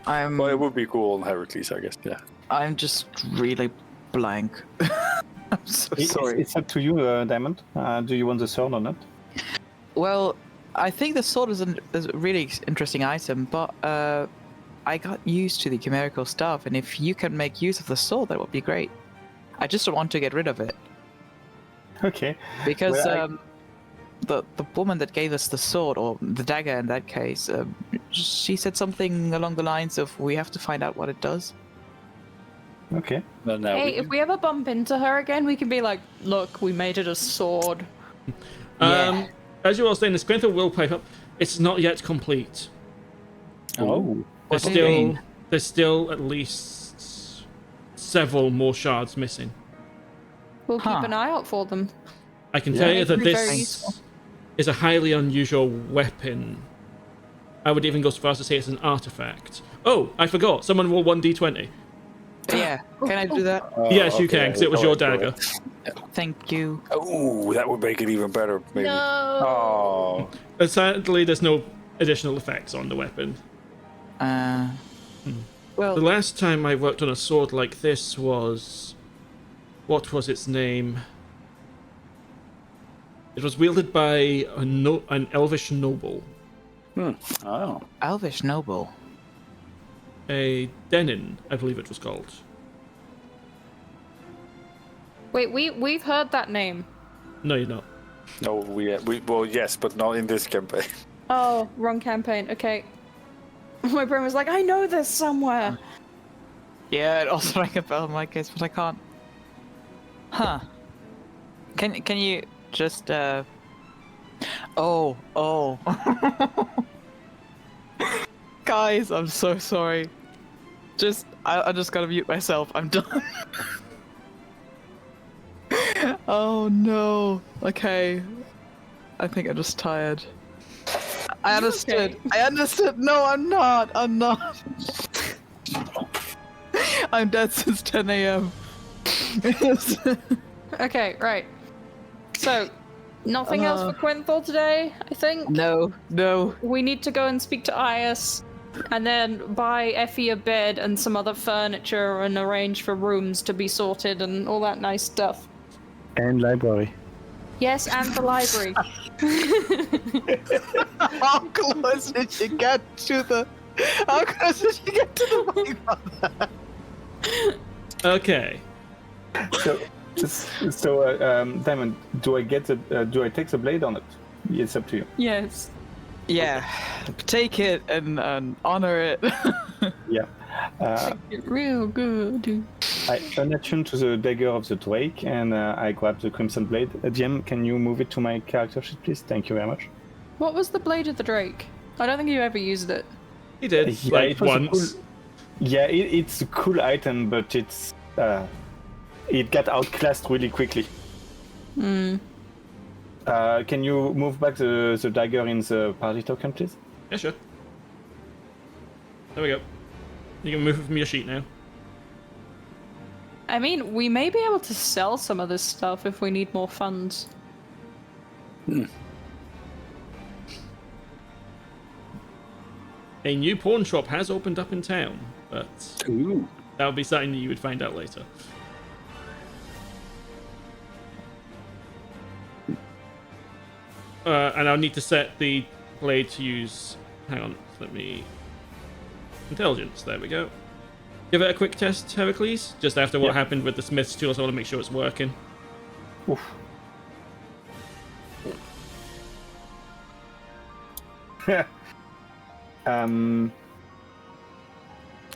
I'm Well, it would be cool on Heracles, I guess. Yeah. I'm just really blank. I'm so It's, sorry. it's up to you, Diamond. Do you want the sword or not? Well, I think the sword is a really interesting item, but I got used to the chimerical stuff, and if you can make use of the sword, that would be great. I just don't want to get rid of it Okay. because Well, the woman that gave us the sword, or the dagger in that case, she said something along the lines of, "We have to find out what it does." Okay. Well, now Hey, if we ever bump into her again, we can be like, look, we made it a sword. Yeah. As you were saying, the Sprinter will pipe up. It's not yet complete. Oh. What do you mean? There's still at least several more shards missing. We'll keep Huh. an eye out for them. I can tell you that Very this useful. is a highly unusual weapon. I would even go so far as to say it's an artifact. Oh, I forgot. Someone roll 1d20. Yeah. Can I do that? Yes, you can, because it was your dagger. Thank you. Oh, that would make it even better, maybe. No. Oh. But sadly, there's no additional effects on the weapon. Well, The last time I worked on a sword like this was... What was its name? It was wielded by an elvish noble. Oh. Elvish noble. A Denin, I believe it was called. Wait, we've heard that name. No, you're not. No, we well, yes, but not in this campaign. Oh, wrong campaign. Okay. My brain was like, I know this somewhere. Yeah, it also rang a bell in my case, but I can't. Huh. Can you just Oh. Guys, I'm so sorry. I just gotta mute myself. I'm done. Oh no. Okay. I think I'm just tired. I understood. okay? I understood. No, I'm not. I'm not. I'm dead since 10 a.m. Okay, right. So, nothing else for Quinthal today, I think? No. We need to go and speak to Ias, and then buy Effie a bed and some other furniture and arrange for rooms to be sorted and all that nice stuff. And library. Yes, and the library. How close did you get to the? How close did you get to the microphone? Okay. So, Diamond, do I take the blade or not? It's up to you. Yes. Yeah, take it and honor it. Yeah. Real good. I unattune to the dagger of the Drake and I grab the Crimson Blade. GM, can you move it to my character sheet, please? Thank you very much. What was the blade of the Drake? I don't think you ever used it. He did, Yeah, like, it was a once. cool- Yeah, it's a cool item, but it got outclassed really quickly. Can you move back the dagger in the party token, please? Yeah, sure. There we go. You can move it from your sheet now. I mean, we may be able to sell some of this stuff if we need more funds. A new pawn shop has opened up in town, but Ooh. that would be something that you would find out later. And I'll need to set the blade to use... Hang on, let me... Intelligence, there we go. Give it a quick test, Heracles. Just after what happened with the Smith's tool, so I want to make sure it's working. Oof.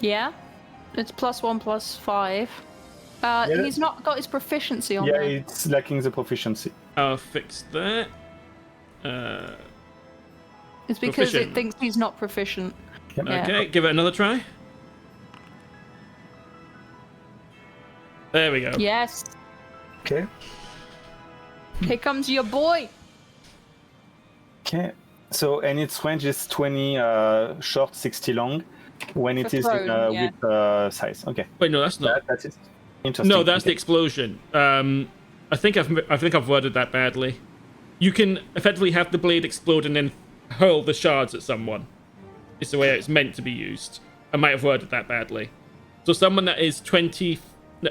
Yeah? It's +1/+5. He's not got his proficiency on Yeah, there. it's lacking the proficiency. I'll fix that. It's because proficient. it thinks he's not proficient. Yeah. Okay, give it another try. There we go. Yes. Okay. Here comes your boy. Okay. So, and its range is 20 short, 60 long, when it For is thrown, yeah. with size. Okay. Wait, no, that's not. That's it. Interesting. No, that's the Okay. explosion. I think I've worded that badly. You can effectively have the blade explode and then hurl the shards at someone. It's the way it's meant to be used. I might have worded that badly. So someone that is 20... No,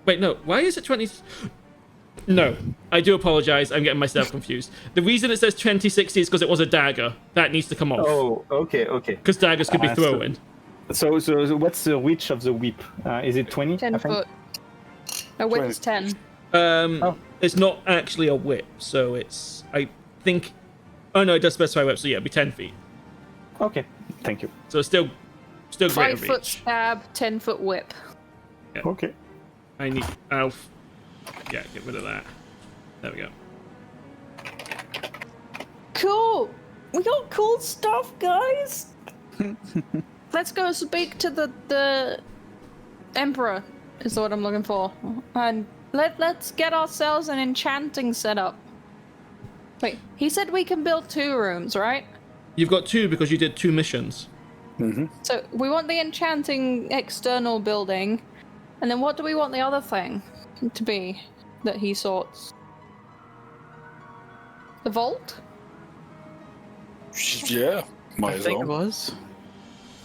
wait, no. Why is it 20... No, I do apologize. I'm getting myself confused. The reason it says 2060 is because it was a dagger. That needs to come off. Oh, okay. Because daggers could be so- thrown. So, what's the reach of the whip? Is it 20? 10 I think? foot. A whip is 10. It's not actually a whip, so it's... I think... Oh, no, it does specify whip, so yeah, it'd be 10 feet. Okay, thank you. So it's still greater 5 foot reach. stab, 10 foot whip. Okay. I need Alf. Yeah, get rid of that. There we go. Cool. We got cool stuff, guys. Let's go speak to the Emperor. Is what I'm looking for, and let's get ourselves an enchanting setup. Wait, he said we can build 2 rooms, right? You've got 2 because you did 2 missions. So we want the enchanting external building, and then what do we want the other thing to be that he sorts? The vault? Yeah, might I as think it well. was.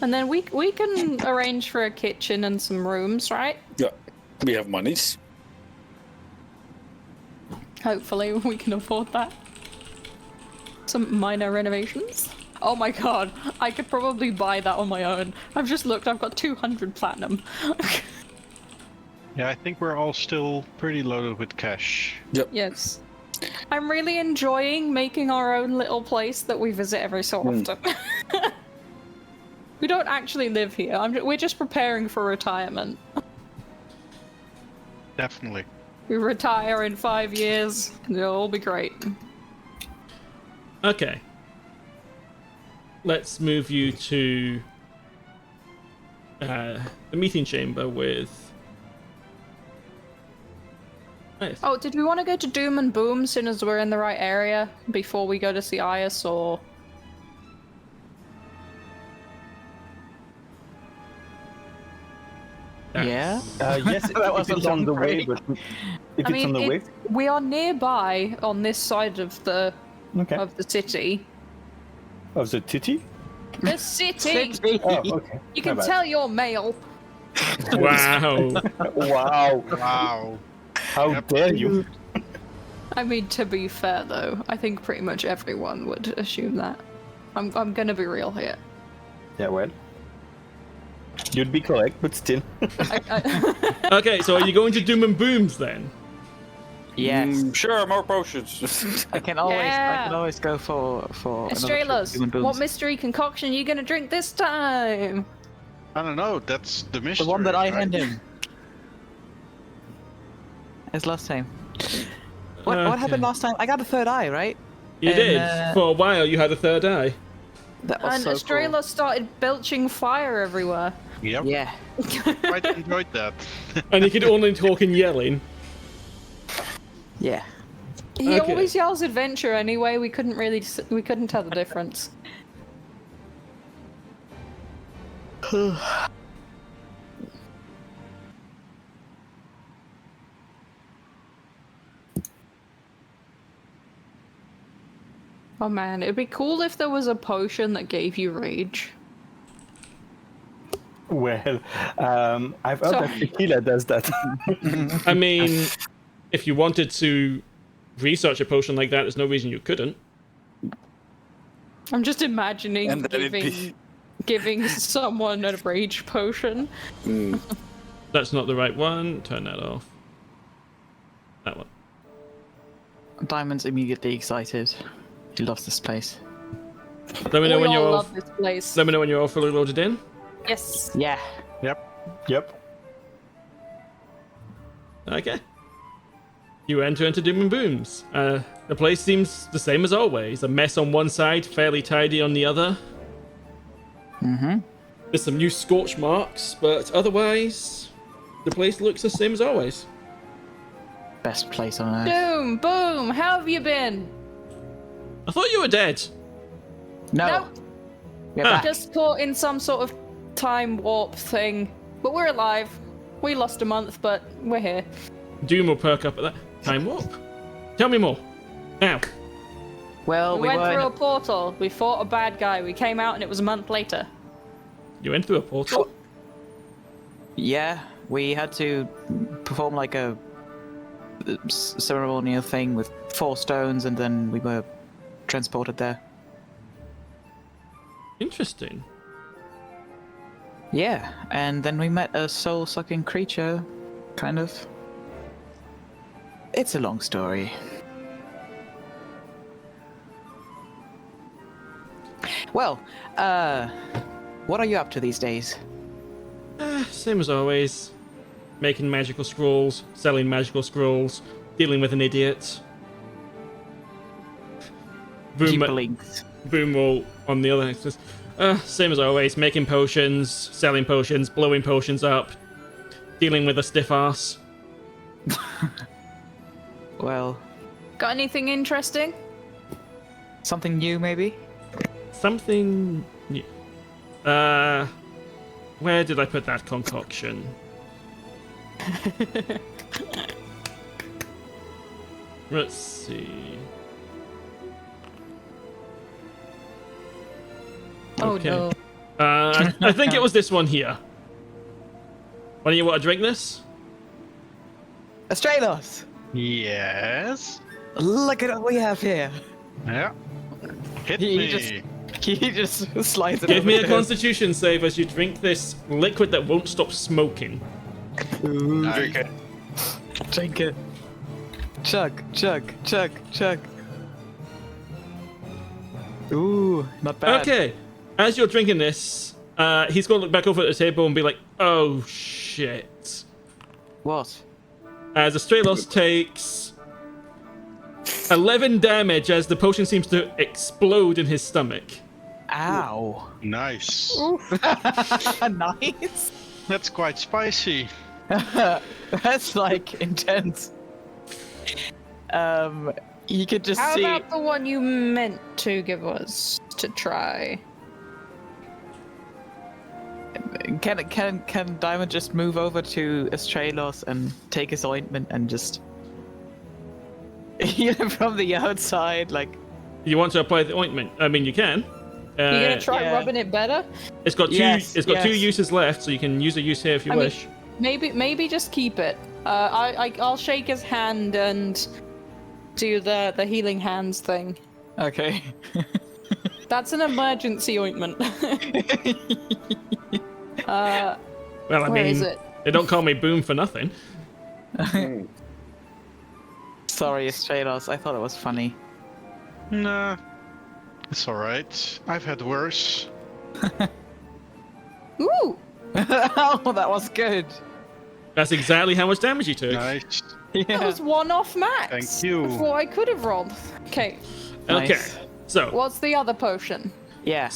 And then we can arrange for a kitchen and some rooms, right? Yeah, we have monies. Hopefully we can afford that. Some minor renovations. Oh my god, I could probably buy that on my own. I've just looked, I've got 200 platinum. Yeah, I think we're all still pretty loaded with cash. Yes. I'm really enjoying making our own little place that we visit every so often. We don't actually live here. We're just preparing for retirement. Definitely. We retire in 5 years, and it'll all be great. Okay. Let's move you to the meeting chamber with... Nice. Oh, did we want to go to Doom and Boom as soon as we're in the right area before we go to see Ias, or... Yeah. Yes, That was if a it's on long the way, break. but if it's on the way, we are nearby on this side of the okay. of the city. Of the titty? The city. Oh, okay. You My can bad. tell you're male. Wow. Wow. Wow. How dare you? I mean, to be fair though, I think pretty much everyone would assume that. I'm gonna be real here. Yeah, well. You'd be correct, but still. Okay, so are you going to Doom and Booms then? Yes. Sure, more potions. I can always Yeah. go for another Astraelos, human booms. what mystery concoction are you gonna drink this time? I don't know, that's the mystery. The one that I right? hand him. As last time. What Okay. happened last time? I got a 3rd eye, right? You And, did. For a while, you had a 3rd eye. That was And so Astraelos started belching fire everywhere. Yep, cool. Yeah. quite enjoyed that. And he could only talk and yelling. Yeah. He Okay. always yells adventure anyway. We couldn't tell the difference. Oh man, it'd be cool if there was a potion that gave you rage. Well, I've heard that Sorry. tequila does that. I mean, if you wanted to research a potion like that, there's no reason you couldn't. I'm just imagining And then it'd be- giving someone a rage potion. That's not the right one. Turn that off. That one. Diamond's immediately excited. He loves this place. Let me know We when all you're. love this place. Let me know when you're all fully loaded in. Yes. Yeah. Yep. Okay. You enter into Doom and Booms. The place seems the same as always. A mess on one side, fairly tidy on the other. Mm-hmm. There's some new scorch marks, but otherwise, the place looks the same as always. Best place on earth. Doom, boom, how have you been? I thought you were dead. No. Nope. We're Ah. back. Just caught in some sort of time warp thing. But we're alive. We lost a month, but we're here. Doom will perk up at that. Time warp? Tell me more. Now. Well, We we went were. through a portal. We fought a bad guy. We came out and it was a month later. You went through a portal? Yeah, we had to perform like a ceremonial thing with 4 stones, and then we were transported there. Interesting. Yeah, and then we met a soul-sucking creature, kind of. It's a long story. Well, what are you up to these days? Same as always. making magical scrolls, selling magical scrolls, dealing with an idiot. He Boom, blinks. boom roll on the other axis. Same as always, making potions, selling potions, blowing potions up, dealing with a stiff ass. Well, Got anything interesting? something new maybe? Something new. Where did I put that concoction? Let's see. Oh Okay. no. I think it was this one here. Why don't you want to drink this? Astraelos! Yes. Look at what we have here. Yeah. Hit He me. just slides it Give over me a to constitution save as you drink this liquid that won't stop smoking. Drink it. Drink it. Chug, chug, chug, chug. Ooh, not bad. Okay, as you're drinking this, he's going to look back over at the table and be like, oh shit. What? As Astraelos takes 11 damage as the potion seems to explode in his stomach. Ow. Nice. Nice. That's quite spicy. That's like intense. You could just How see. about the one you meant to give us to try? Can Diamond just move over to Astraelos and take his ointment and just from the outside, like You want to apply the ointment? I mean, you can. You gonna try yeah. rubbing it better? It's got two. Yes, It's got two yes. uses left, so you can use a use here if you I mean- wish. Maybe just keep it. I'll shake his hand and do the healing hands thing. okay. That's an emergency ointment. Well, I Where mean, is it? they don't call me Boom for nothing. Sorry, Astraelos. I thought it was funny. Nah. It's alright. I've had worse. Ooh! Oh, that was good. That's exactly how much damage you took. Nice. That Yeah. was one off max. Thank you. Before I could have rolled. Okay, Okay, Nice. so what's the other potion? Yeah.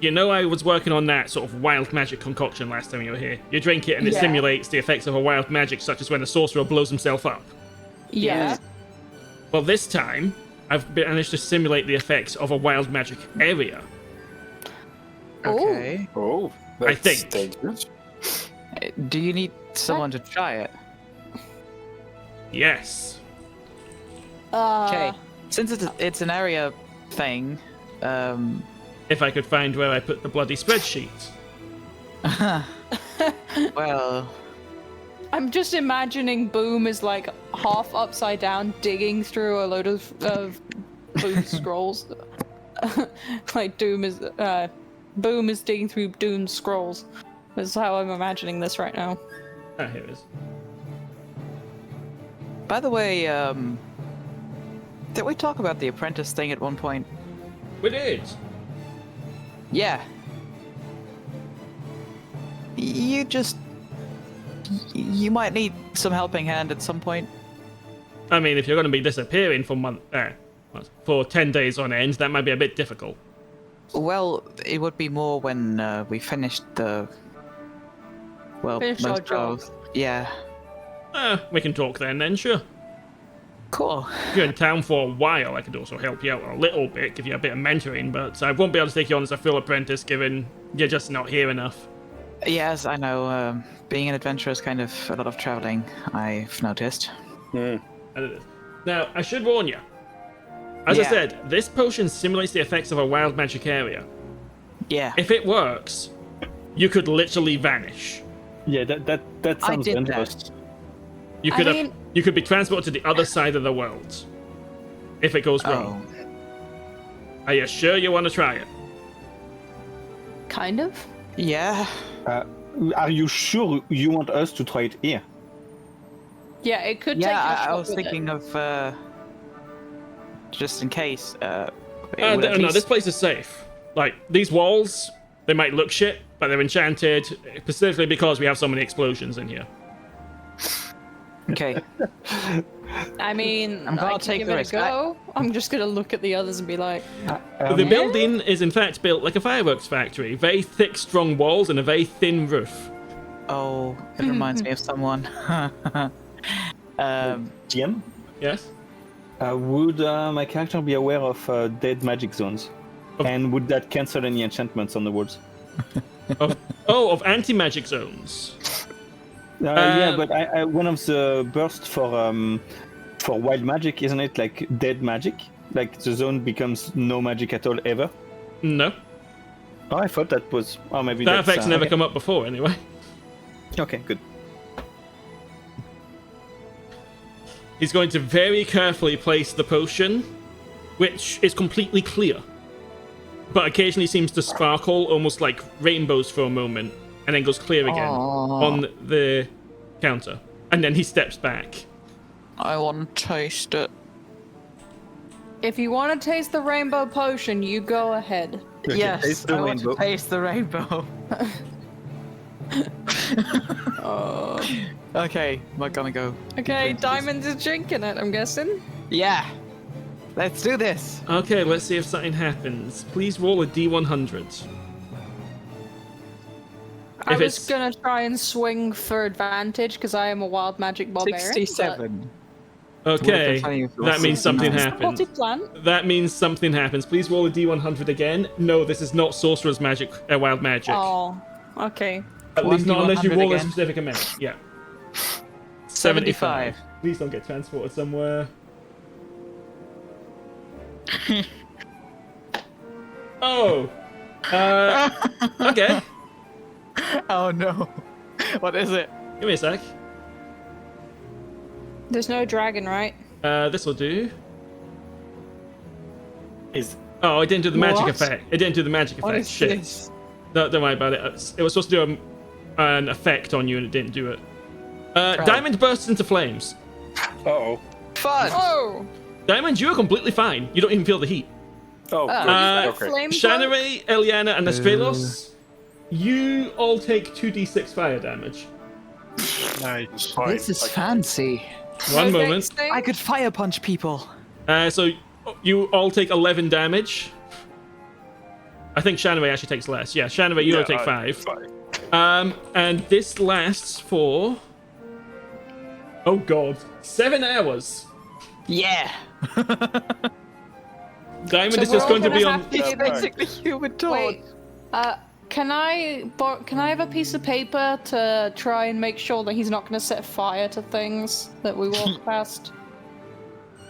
you know I was working on that sort of wild magic concoction last time you were here. You drink it and it Yeah. simulates the effects of a wild magic, such as when a sorcerer blows himself up. Yeah. Well, this time I've managed to simulate the effects of a wild magic area. Okay. Oh, I that's think. dangerous. Do you need someone to try it? Yes. Okay. Since it's an area thing, If I could find where I put the bloody spreadsheet. well, I'm just imagining Boom is like half upside down, digging through a load of Boom scrolls. Like Boom is digging through Doom's scrolls. That's how I'm imagining this right now. Ah, here it is. by the way, did we talk about the apprentice thing at one point? We did. Yeah. You might need some helping hand at some point. I mean, if you're going to be disappearing for 10 days on end, that might be a bit difficult. Well, it would be more when we finished the. Well, Finish our most job. of. Yeah. We can talk then, sure. Cool. If you're in town for a while, I could also help you out a little bit, give you a bit of mentoring, but I won't be able to take you on as a full apprentice, given you're just not here enough. Yes, I know. Being an adventurer is kind of a lot of traveling, I've noticed. And it is. Now, I should warn you. As I Yeah. said, this potion simulates the effects of a wild magic area. Yeah. If it works, you could literally vanish. Yeah, that I sounds did dangerous. You I could mean- you could be transported to the other side of the world. If it goes wrong. Oh. Are you sure you want to try it? Kind of. Yeah. Are you sure you want us to try it here? Yeah, it could take Yeah, a I shot was with it. thinking of just in case. It would at No, this least- place is safe. Like, these walls, they might look shit, but they're enchanted, specifically because we have so many explosions in here. Okay. I mean, I'm gonna I can take give the it a risk. go. I'm just gonna look at the others and be like, The building is in fact built like a fireworks factory. Very thick, strong walls and a very thin roof. Oh, it reminds me of someone. GM, Yes? would my character be aware of dead magic zones? And would that cancel any enchantments on the walls? Of anti-magic zones. Yeah, but one of the bursts for wild magic, isn't it like dead magic? Like the zone becomes no magic at all ever? No. Oh, I thought that was... Oh, maybe That that's... effect's never okay. come up before, anyway. Okay, good. He's going to very carefully place the potion, which is completely clear, but occasionally seems to sparkle almost like rainbows for a moment, and then goes clear again on the counter. And then he steps back. I want to taste it. if you want to taste the rainbow potion, you go ahead. Yes, taste the I want to rainbow. taste the rainbow. Okay, we're gonna go. Okay, Diamond is drinking it, I'm guessing. Yeah, let's do this. Okay, let's see if something happens. Please roll a D100. I If was it's- gonna try and swing for advantage because I am a wild magic barbarian. 67. Okay, Would've been funny if it was that means something 69. happens. Potted plant. That means something happens. Please roll a D100 again. No, this is not sorcerer's magic, wild magic. Oh, okay. At least not unless you 1D100 roll a again. specific amount. Yeah. 75. Please don't get transported somewhere. Oh. Okay. Oh no. What is it? Give me a sec. There's no dragon, right? This will do. Is Oh, it didn't do the magic What? effect. It didn't do the magic effect. What is Shit. this? Don't worry about it. It was supposed to do an effect on you, and it didn't do it. Diamond bursts into flames. Uh-oh. Fun! Oh! Diamond, you are completely fine. You don't even feel the heat. Oh, Uh, okay. Shanarei, Eliana, and Astraelos, you all take 2d6 fire damage. Nice. Fine. This is fancy. One moment. I could fire punch people. So you all take 11 damage. I think Shanarei actually takes less. Yeah, Shanarei, you all take 5. Fine. And this lasts for... Oh god. 7 hours. Yeah. Diamond So is just we're all going to be gonna on... have to- It's Yeah, right. basically human torch. Wait. Can I have a piece of paper to try and make sure that he's not going to set fire to things that we walk past?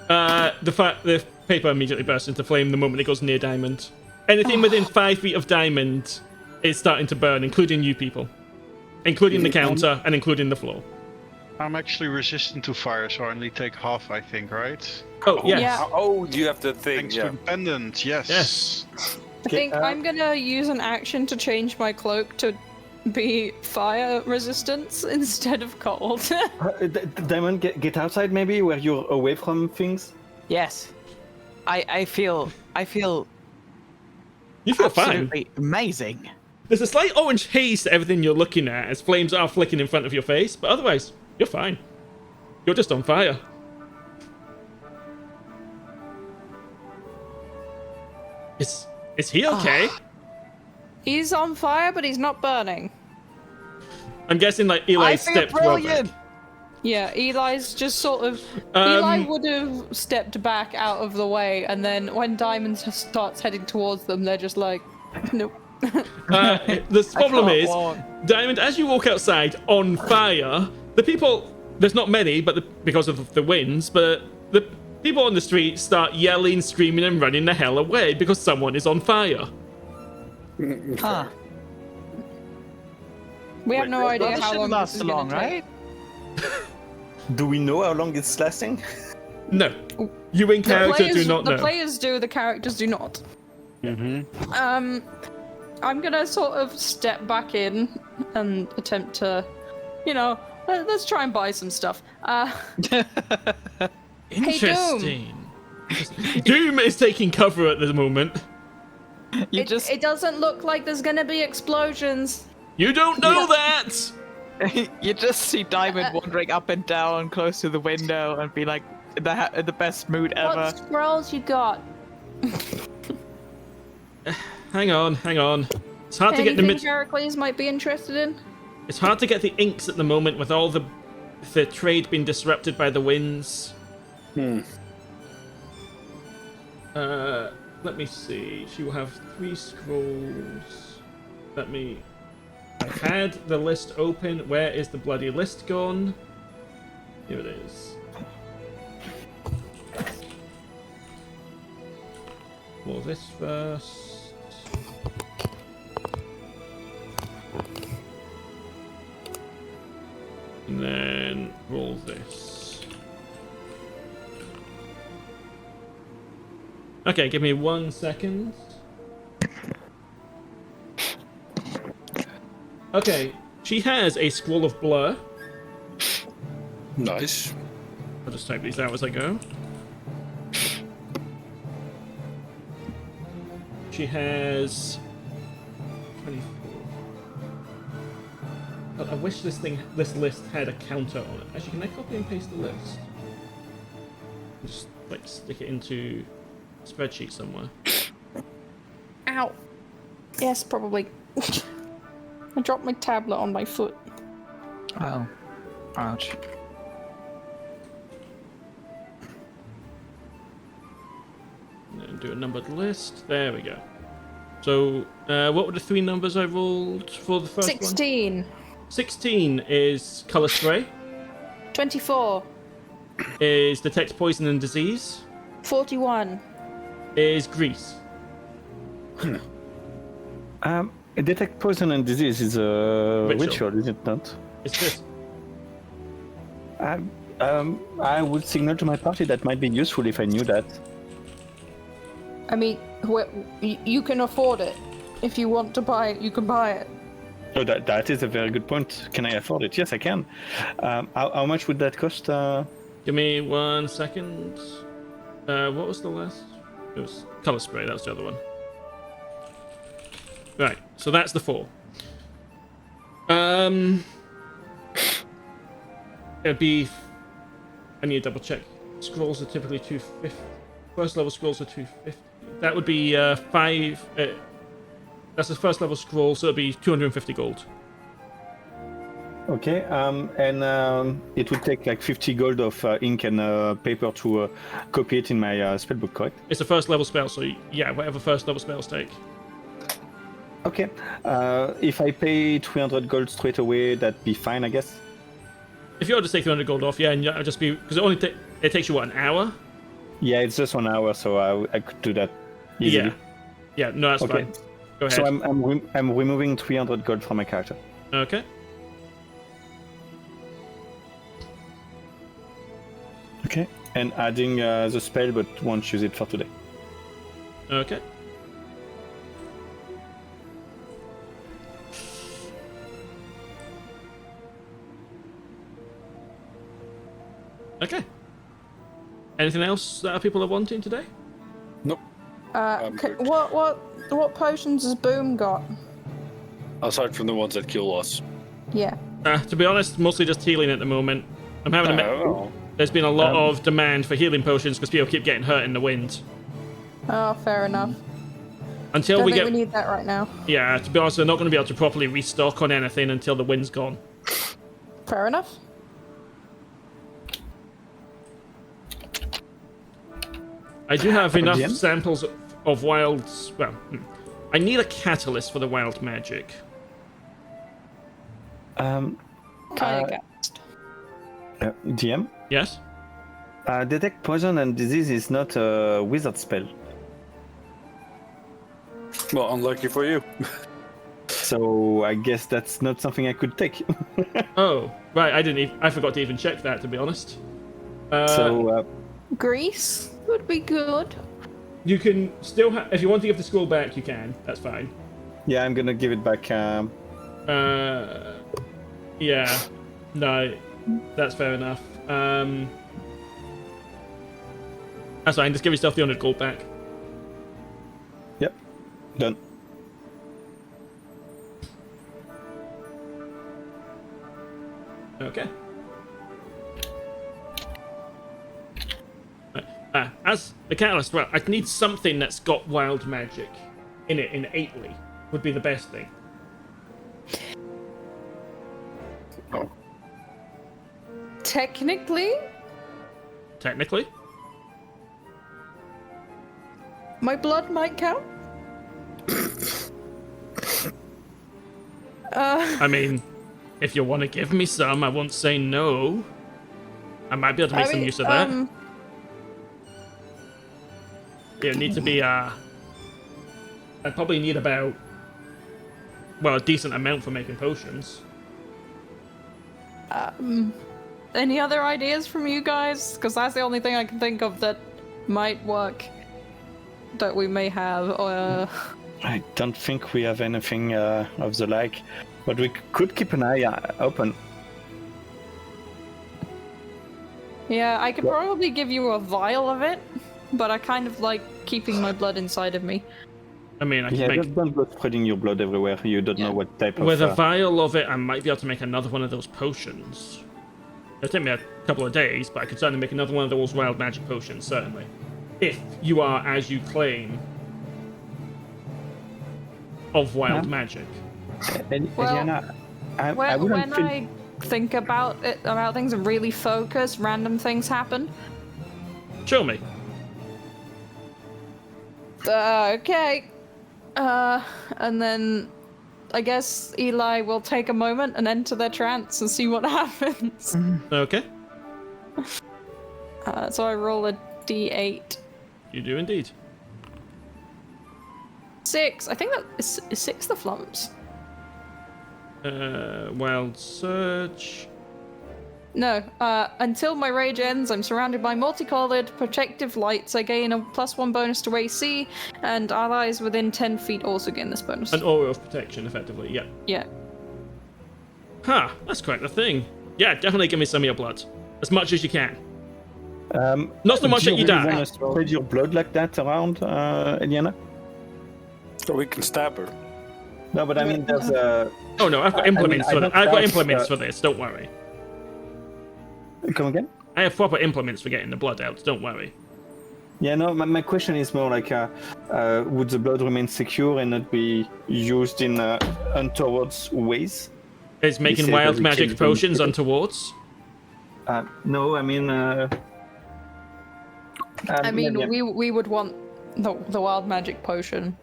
The paper immediately bursts into flame the moment it goes near Diamond. Anything within 5 feet of Diamond is starting to burn, including you people. Including the counter and including the floor. I'm actually resistant to fire, so I only take half, I think, right? Oh, yes. Yeah. Oh, you have the thing, Thanks yeah. to the pendant, yes. Yes. I think I'm going to use an action to change my cloak to be fire resistance instead of cold. Diamond, get outside maybe, where you're away from things? Yes. I feel You feel fine. absolutely amazing. There's a slight orange haze to everything you're looking at as flames are flicking in front of your face, but otherwise, you're fine. You're just on fire. Is he okay? He's on fire, but he's not burning. I'm guessing like Eli I feel stepped well brilliant. back. Yeah, Eli's just sort of... Eli would have stepped back out of the way, and then when Diamond starts heading towards them, they're just like, nope. The problem can't is, walk. Diamond, as you walk outside on fire, the people, there's not many, but because of the winds, but the people on the street start yelling, screaming, and running the hell away because someone is on fire. Huh. We have no Well, idea this how shouldn't long last this is so long, gonna take. right? Do we know how long it's lasting? No. You in The character players, do not the know. players do, the characters do not. Mm-hmm. I'm gonna sort of step back in and attempt to, let's try and buy some stuff. Interesting. Doom is taking cover at the moment. You just It doesn't look like there's gonna be explosions. You don't know that! You just see Diamond wandering up and down close to the window and be like in the best mood ever. What scrolls you got? Hang on. It's hard to get Anything Heracles might be interested in? It's hard to get the inks at the moment with all the trade being disrupted by the winds. Let me see. She will have 3 scrolls. I had the list open. Where is the bloody list gone? Here it is. Roll this first. And then roll this. Okay, give me 1 second. Okay, she has a scroll of blur. Nice. I'll just type these out as I go. She has 24. But I wish this list had a counter on it. Actually, can I copy and paste the list? Just like stick it into a spreadsheet somewhere. Ow. Yes, probably. I dropped my tablet on my foot. Oh. Ouch. And then do a numbered list. There we go. So, what were the 3 numbers I rolled for the first 16. one? 16 is color spray. 24. Is detect poison and disease. 41. Is grease. Detect poison and disease is a ritual, is it not? It's this. I would signal to my party that might be useful if I knew that. I mean, you can afford it. If you want to buy it, you can buy it. Oh, that is a very good point. Can I afford it? Yes, I can. How much would that cost? Give me 1 second. What was the last? It was color spray. That was the other one. Right. So that's the 4. It'd be. I need to double check. Scrolls are typically 250. First level scrolls are 250. That would be 5. That's the first level scroll, so it'd be 250 gold. Okay, and it would take like 50 gold of ink and paper to copy it in my spellbook, correct? It's a first level spell, so yeah, whatever first level spells take. Okay, if I pay 300 gold straight away, that'd be fine, I guess. If you were to take 300 gold off, yeah, and I'll just be because it takes you what, an hour? Yeah, it's just 1 hour, so I could do that easily. Yeah, no, that's Okay. fine. Go ahead. So I'm removing 300 gold from my character. Okay. Okay, and adding the spell, but won't use it for today. Okay. Okay. Anything else that people are wanting today? Nope. I'm good. What potions has Boom got? Aside from the ones that kill us. Yeah. To be honest, mostly just healing at the moment. I'm having There's been a lot of demand for healing potions because people keep getting hurt in the wind. Oh, fair enough. Until Don't we think get, we need that right now. yeah, to be honest, they're not going to be able to properly restock on anything until the wind's gone. Fair enough. I do have enough DM? samples of wild. Well, I need a catalyst for the wild magic. Kind of gassed. DM? Yes. Detect poison and disease is not a wizard spell. Well, unlucky for you. So I guess that's not something I could take. Oh, right. I forgot to even check that, to be honest. Grease would be good. You can still if you want to give the scroll back, you can. That's fine. Yeah, I'm gonna give it back. Yeah. No, that's fair enough. That's fine. Just give yourself the 100 gold back. Yep, done. Okay. As the catalyst, well, I need something that's got wild magic in it innately. Would be the best thing. Technically, my blood might count. I mean, if you want to give me some, I won't say no. I might be able to make some use of that. It need to be, I'd probably need about, well, a decent amount for making potions. Any other ideas from you guys? Because that's the only thing I can think of that might work. That we may have. I don't think we have anything of the like, but we could keep an eye open. Yeah, I could probably give you a vial of it, but I kind of like keeping my blood inside of me. I mean, I can Yeah, make... just don't go spreading your blood everywhere. You don't know what type of... With a vial of it, I might be able to make another one of those potions. It'll take me a couple of days, but I could certainly make another one of those wild magic potions, certainly. If you are, as you claim, of wild magic. Eliana, I When wouldn't feel... I think about things and really focus, random things happen. Show me. Okay. And then I guess Eli will take a moment and enter their trance and see what happens. Okay. So I roll a d8. You do indeed. 6. I think that is 6 the flumps. Wild Surge. No, until my rage ends, I'm surrounded by multicolored protective lights. I gain a +1 bonus to AC, and allies within 10 feet also gain this bonus. An aura of protection, effectively, yeah. Yeah. Huh, that's quite the thing. Yeah, definitely give me some of your blood. As much as you can. Not so much do that you really die. want to spread your blood like that around, Eliana? So we can stab her. No, but I mean, there's a... Oh no, I've got implements for that. I've got doubt, implements for this, don't worry. Come again? I have proper implements for getting the blood out, don't worry. Yeah, no, my question is more like, would the blood remain secure and not be used in untowards ways? Is making say wild that we magic kill potions them. untowards? No, I mean... I mean, yeah. we would want the wild magic potion.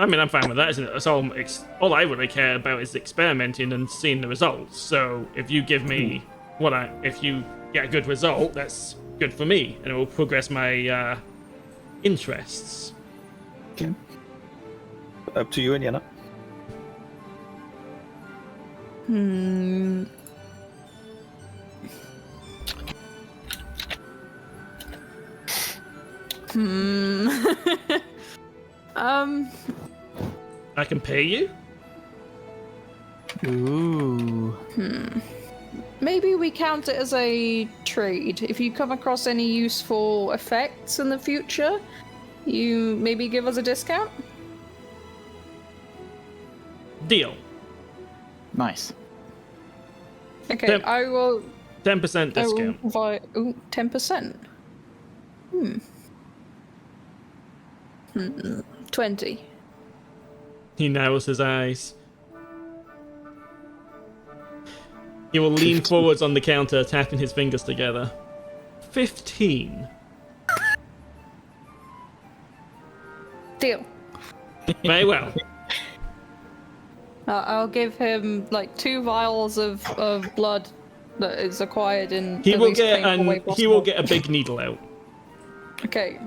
I mean, I'm fine with that, isn't it? That's all I really care about is experimenting and seeing the results. So if you give me if you get a good result, that's good for me, and it will progress my interests. Okay. Up to you, Eliana. I can pay you? Ooh. Maybe we count it as a trade. If you come across any useful effects in the future, you maybe give us a discount? Deal. Nice. Okay, I will... 10% discount. 10%. 20. He narrows his eyes. He will lean forwards on the counter, tapping his fingers together. 15. Deal. Very well. I'll give him like 2 vials of blood that is acquired in He the will least painful way possible. get a big needle out, Okay.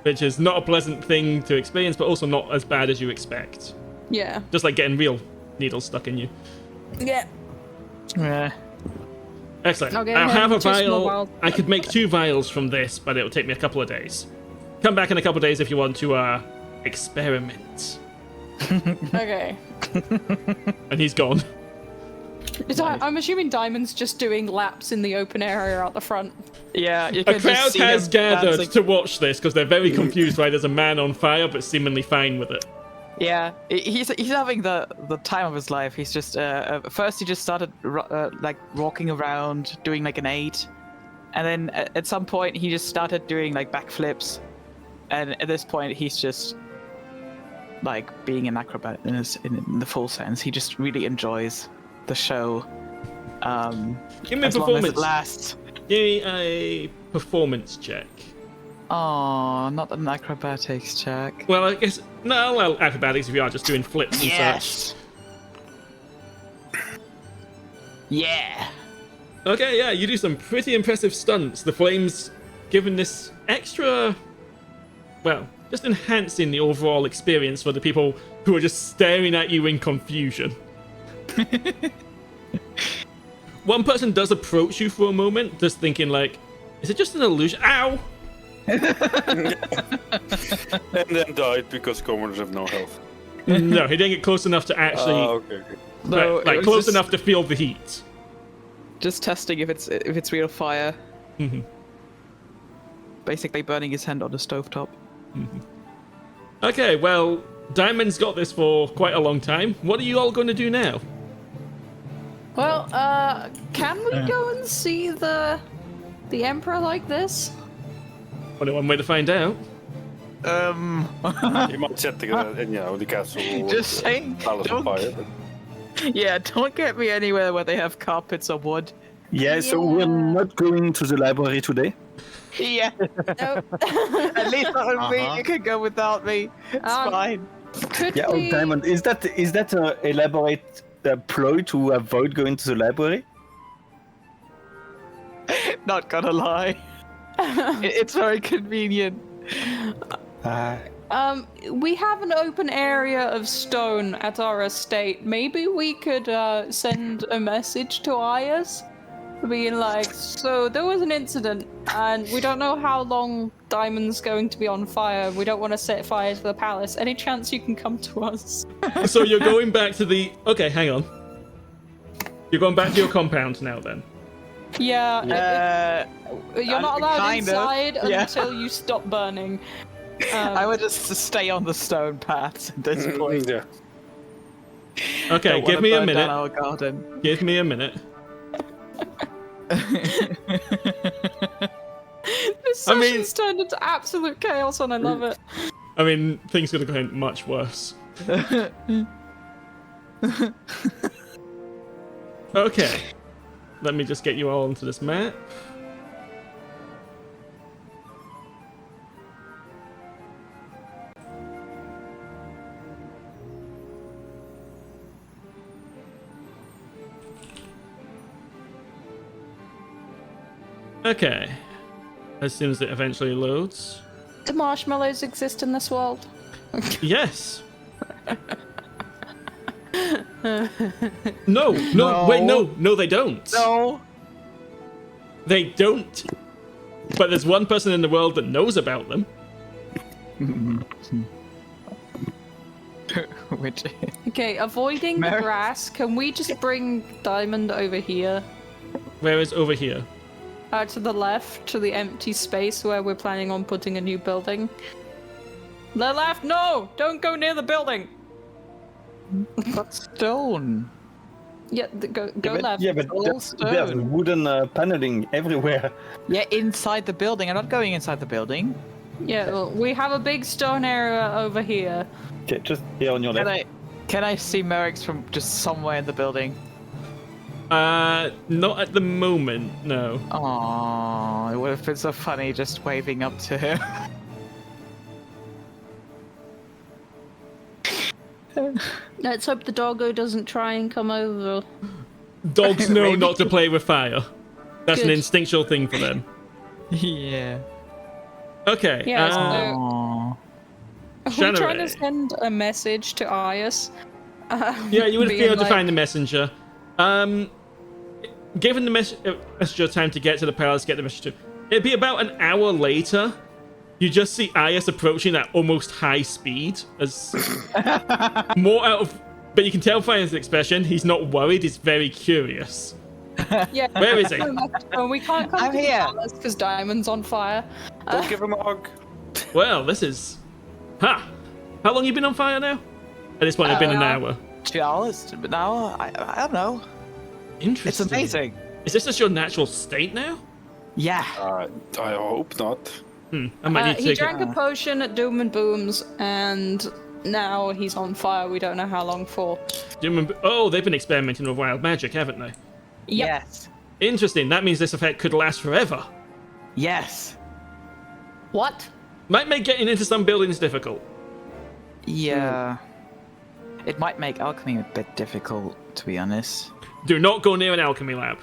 which is not a pleasant thing to experience, but also not as bad as you expect. Yeah. Just like getting real needles stuck in you. Yeah. Excellent. I'll get I'll have a him 2 small vial. vials. I could make 2 vials from this, but it'll take me a couple of days. Come back in a couple of days if you want to experiment. Okay. And he's gone. I'm assuming Diamond's just doing laps in the open area out the front. Yeah, you A can just crowd see has him gathered dancing. to watch this because they're very confused why there's a man on fire but seemingly fine with it. Yeah, he's having the time of his life. He's just first he just started like walking around, doing like an 8, and then at some point he just started doing like backflips, and at this point he's just like being an acrobat in the full sense. He just really enjoys the show. Give me a as long as it performance. lasts. Give me a performance check. Oh, not an acrobatics check. Well, I guess no. Well, acrobatics if you are just doing flips and such. Yeah. Okay, yeah, you do some pretty impressive stunts. The flames giving this extra, well, just enhancing the overall experience for the people who are just staring at you in confusion. One person does approach you for a moment, just thinking like, is it just an illusion? Ow! And then died because commoners have no health. No, he didn't get close enough to actually, Okay. No, like it was close just- enough to feel the heat. Just testing if it's real fire. Mhm. Basically burning his hand on the stovetop. Okay, well, Diamond's got this for quite a long time. What are you all going to do now? Well, can we go and see the Emperor like this? Only one way to find out. You might set the castle. Just saying, Palace on don't- fire. But... Yeah, don't get me anywhere where they have carpets or wood. Yeah, so we're not going to the library today. Yeah, No. at least not with me. Uh-huh. You can go without me. It's fine. Could Yeah, we? oh, Diamond, is that an elaborate ploy to avoid going to the library? Not gonna lie. It's very convenient. We have an open area of stone at our estate. Maybe we could send a message to Ayas, being like, so there was an incident, and we don't know how long Diamond's going to be on fire. We don't want to set fire to the palace. Any chance you can come to us? So you're going back to the... Okay, hang on. You're going back to your compound now, then. Yeah. You're not allowed kind of, inside yeah. until you stop burning. I would just stay on the stone paths at this point. Yeah. Okay, Don't give wanna me a burn down minute. our garden. Give me a minute. This I mean- session's turned into absolute chaos, and I love it. I mean, things could have gone much worse. Okay. Let me just get you all onto this map. Okay. As soon as it eventually loads. Do marshmallows exist in this world? Yes. No, wait, no, they don't. No. They don't. But there's one person in the world that knows about them. Which? Okay, avoiding the Mer- grass, can we just bring Diamond over here? Where is over here? To the left, to the empty space where we're planning on putting a new building. The left, no! Don't go near the building! That's stone. Yeah, go left. Yeah, but all there's stone. wooden paneling everywhere. Yeah, inside the building. I'm not going inside the building. Yeah, well, we have a big stone area over here. Okay, just here on your left. Can I see Merrick's from just somewhere in the building? Not at the moment, no. Aww, it would have been so funny just waving up to him. Let's hope the doggo doesn't try and come over. Dogs know Maybe. not to play with fire. That's an Good. instinctual thing for them. Yeah. Okay. Yeah, so- Aww. We're trying to Shanarei. send a message to Ayas. Yeah, you would be being able to like- find the messenger. Given the messenger time to get to the palace, get the message to... It'd be about an hour later. You just see Ayas approaching at almost high speed. As more out of... But you can tell by his expression, he's not worried, he's very curious. Yeah. Where is he? Oh, we can't come I'm to the here. palace because Diamond's on fire. Don't give him a hug. Well, this is... Ha! How long you been on fire now? At this point, it'd been an yeah. hour. 2 hours? An hour? I don't know. It's Interesting. amazing. Is this just your natural state now? Yeah. I hope not. I might need to He take drank a potion at Doom and Boom's, and now he's on fire. We don't know how long for. Oh, they've been experimenting with wild magic, haven't they? Yes. Interesting. That means this effect could last forever. Yes. What? Might make getting into some buildings difficult. Yeah. It might make alchemy a bit difficult, to be honest. Do not go near an alchemy lab.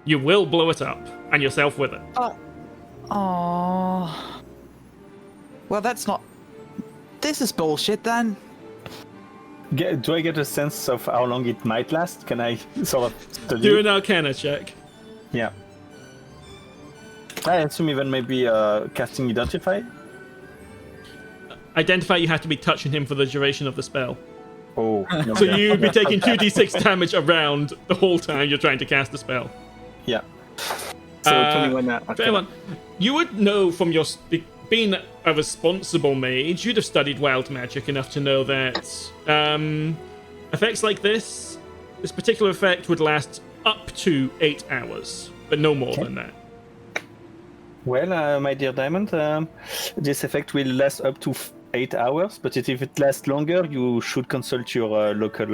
You will blow it up, and yourself with it. Oh. Well, that's not. This is bullshit then. Do I get a sense of how long it might last? Can I sort of study? Do an Arcana check. Yeah. I assume even maybe casting Identify? Identify, you have to be touching him for the duration of the spell. Oh. No, So yeah. you'd be taking 2d6 damage around the whole time you're trying to cast the spell. Yeah. So 21 Fair one. You would know from your being a responsible mage, you'd have studied wild magic enough to know that effects like this particular effect would last up to 8 hours, but no more than that. Well, my dear Diamond, this effect will last up to 8 hours, but if it lasts longer, you should consult your local...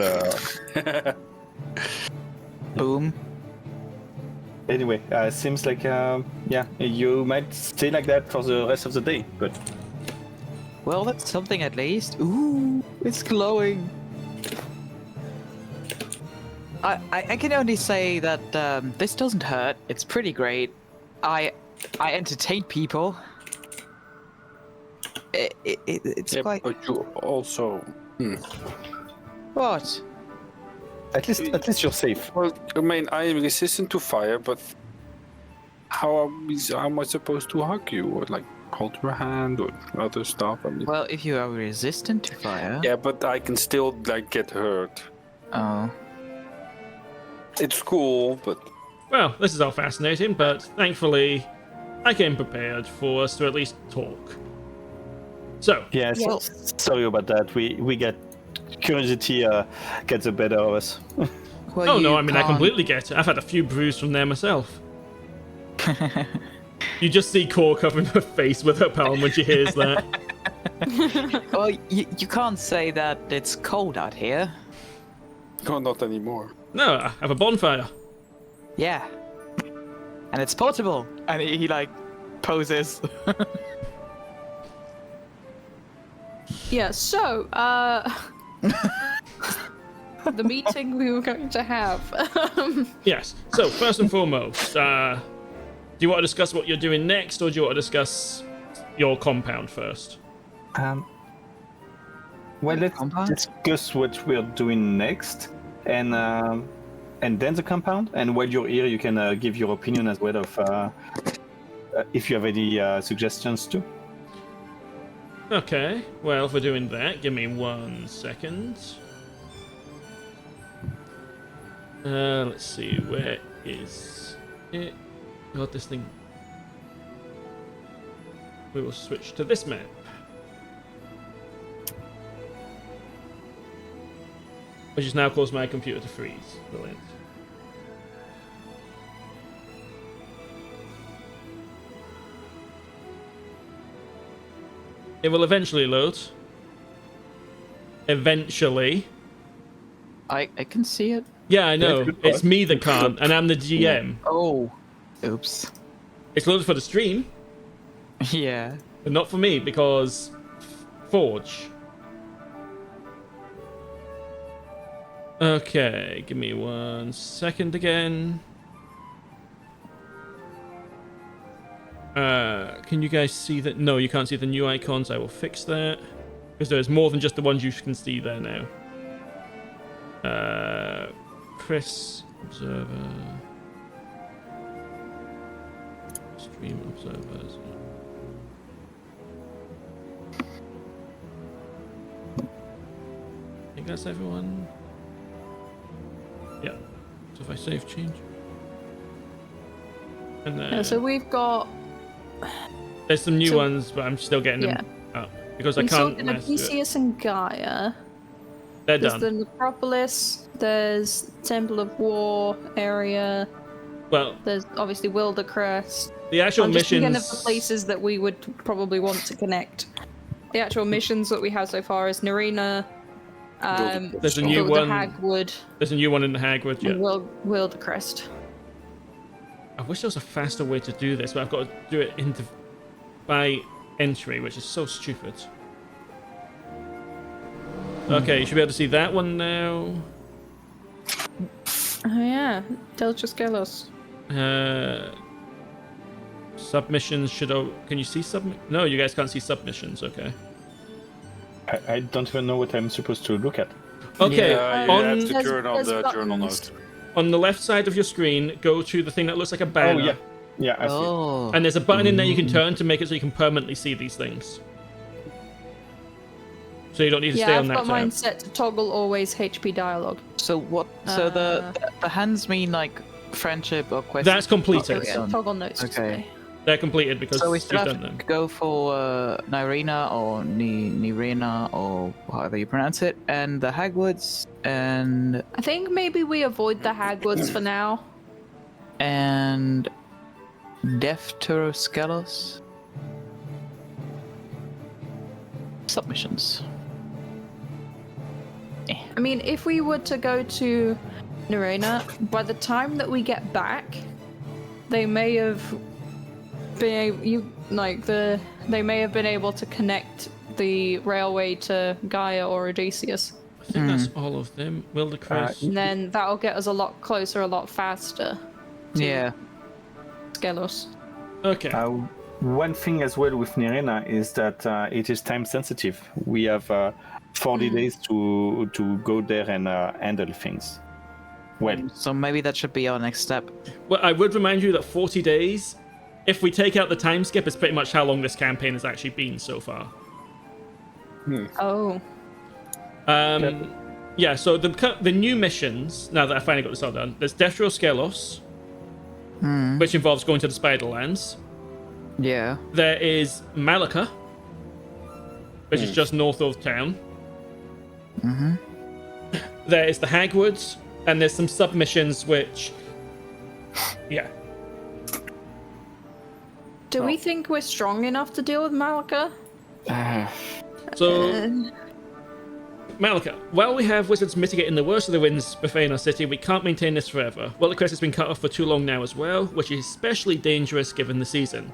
Boom. Anyway, seems like, yeah, you might stay like that for the rest of the day, but... Well, that's something at least. Ooh, it's glowing. I can only say that this doesn't hurt. It's pretty great. I entertain people. It's quite. But you also. What? At least you're safe. Well, I mean, I am resistant to fire, but how am I supposed to hug you, or like hold your hand, or other stuff? I mean, Well, if you are resistant to fire. yeah, but I can still like get hurt. Oh. It's cool, but Well, this is all fascinating, but thankfully, I came prepared for us to at least talk. So, Yes, Well- sorry about that. We get curiosity gets the better of us. Well, oh no, you I mean, I can't- completely get it. I've had a few brews from there myself. You just see Core covering her face with her palm when she hears that. Well, you can't say that it's cold out here. no, not anymore. No, I have a bonfire. Yeah. And it's portable. And he like poses. Yeah, so, the meeting we were going to have. Yes. So, first and foremost, do you want to discuss what you're doing next, or do you want to discuss your compound first? Well, let's Compound? discuss what we're doing next, and then the compound. And while you're here, you can give your opinion as well of if you have any suggestions too. Okay. Well, if we're doing that, give me 1 second. Let's see. Where is it? Got this thing. We will switch to this map. Which has now caused my computer to freeze. Brilliant. It will eventually load. Eventually. I can see it. Yeah, I know. good It's point. me that can't, and I'm the GM. Oh. Oops. It's loaded for the stream, Yeah. but not for me because Forge. Okay, give me 1 second again. Can you guys see that? No, you can't see the new icons. I will fix that because there's more than just the ones you can see there now. Chris Observer, Stream Observers. I think that's everyone. Yeah. So if I save change, and then Yeah, so we've got. there's some new so- ones, but I'm still getting them up because I We saw can't mess with it. Odysseus and Gaia. They're There's done. the necropolis. There's Temple of War area. Well, There's obviously Wildercrest. the actual I'm just thinking missions. of the places that we would probably want to connect. The actual missions that we have so far is Narina. There's a new the one. Hagwood. There's a new one in the Hagwood. Yeah. And Wildercrest. I wish there was a faster way to do this, but I've got to do it by entry, which is so stupid. Okay, you should be able to see that one now. Oh yeah, Delchaskelos. Submissions should. Can you see No, you guys can't see submissions. Okay. I don't even know what I'm supposed to look at. Okay. You On have to turn on there's the journal buttons. note. on the left side of your screen, go to the thing that looks like a banner. Oh yeah, yeah, I see. Oh. And there's a button in there you can turn to make it so you can permanently see these things. So you don't need to stay Yeah, on I've that got tab. mine set to toggle always HP dialogue. So what? So the hands mean like friendship or quest. That's completed. Okay. Yeah, toggle notes. Okay. Display. They're completed because So we you've still have done to them. go for Nirina or Nirina or however you pronounce it, and the Hagwoods and I think maybe we avoid the Hagwoods for now. Defteroskelos. Submissions. I mean, if we were to go to Narena, by the time that we get back, they may have been they may have been able to connect the railway to Gaia or Odysseus. I think that's all of them. Wildercrest. And then that'll get us a lot closer, a lot faster. Yeah. Skelos. Okay. One thing as well with Nirena is that it is time sensitive. We have 40 days to go there and handle things. Well, So maybe that should be our next step. Well, I would remind you that 40 days, if we take out the time skip, is pretty much how long this campaign has actually been so far. Oh. Yeah, so the new missions, now that I finally got this all done, there's Defteroskelos, which involves going to the Spiderlands. Yeah. There is Malika, which is just north of town. There is the Hagwoods, and there's some submissions which... Yeah. Do we think we're strong enough to deal with Malika? So... Malika, while we have wizards mitigating the worst of the winds befalling our city, we can't maintain this forever. Wildercrest has been cut off for too long now as well, which is especially dangerous given the season.